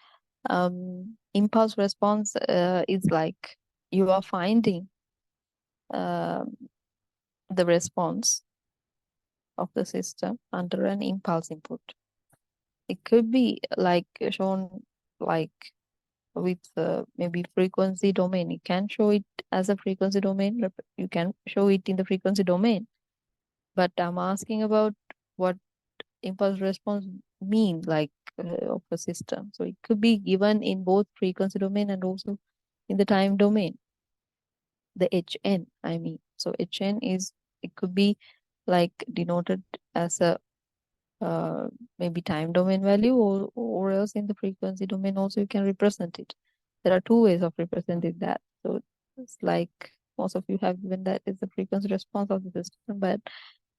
impulse response is like you are finding the response of the system under an impulse input. It could be like shown like with maybe frequency domain. You can show it as a frequency domain. You can show it in the frequency domain. But I'm asking about what impulse response mean, like of a system. So it could be given in both frequency domain and also in the time domain. The HN, I mean. So HN is, it could be like denoted as a maybe time domain value, or else in the frequency domain also you can represent it. There are two ways of representing that. So it's like most of you have given that is the frequency response of the system, but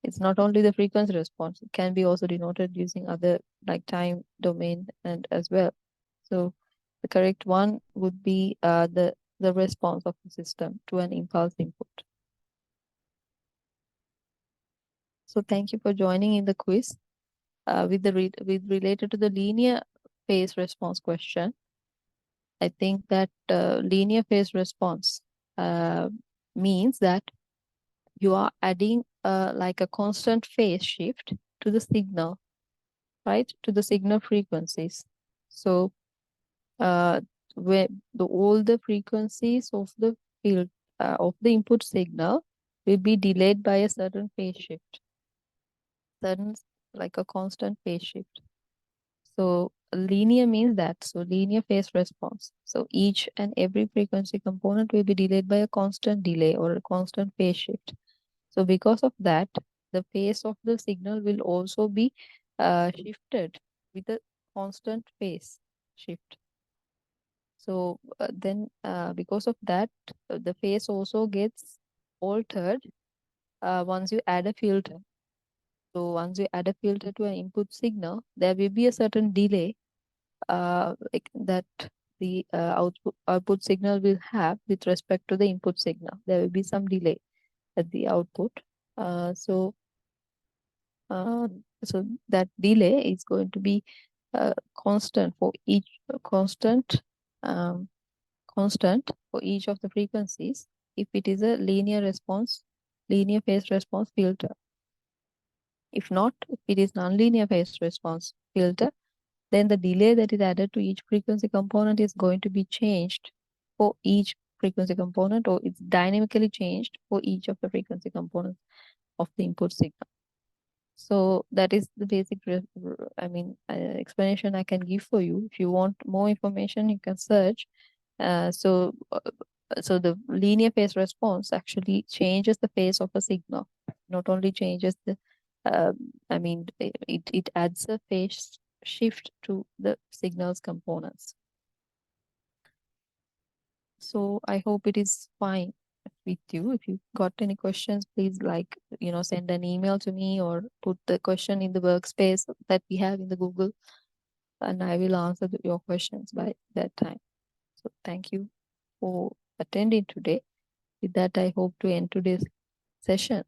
it's not only the frequency response, it can be also denoted using other like time domain and as well. So the correct one would be the response of the system to an impulse input. So thank you for joining in the quiz. With related to the linear phase response question, I think that linear phase response means that you are adding like a constant phase shift to the signal, right? To the signal frequencies. So where all the frequencies of the field of the input signal will be delayed by a certain phase shift, certain like a constant phase shift. So linear means that, so linear phase response. So each and every frequency component will be delayed by a constant delay or a constant phase shift. So because of that, the phase of the signal will also be shifted with a constant phase shift. So then because of that, the phase also gets altered once you add a filter. So once you add a filter to an input signal, there will be a certain delay like that the output signal will have with respect to the input signal. There will be some delay at the output. So that delay is going to be constant for each constant for each of the frequencies if it is a linear phase response filter. If not, if it is nonlinear phase response filter, then the delay that is added to each frequency component is going to be changed for each frequency component, or it's dynamically changed for each of the frequency components of the input signal. So that is the basic explanation I can give for you. If you want more information, you can search. So the linear phase response actually changes the phase of a signal, not only changes the it adds a phase shift to the signals components. So I hope it is fine with you. If you got any questions, please send an email to me or put the question in the workspace that we have in the Google, and I will answer your questions by that time. So thank you for attending today. With that, I hope to end today's session.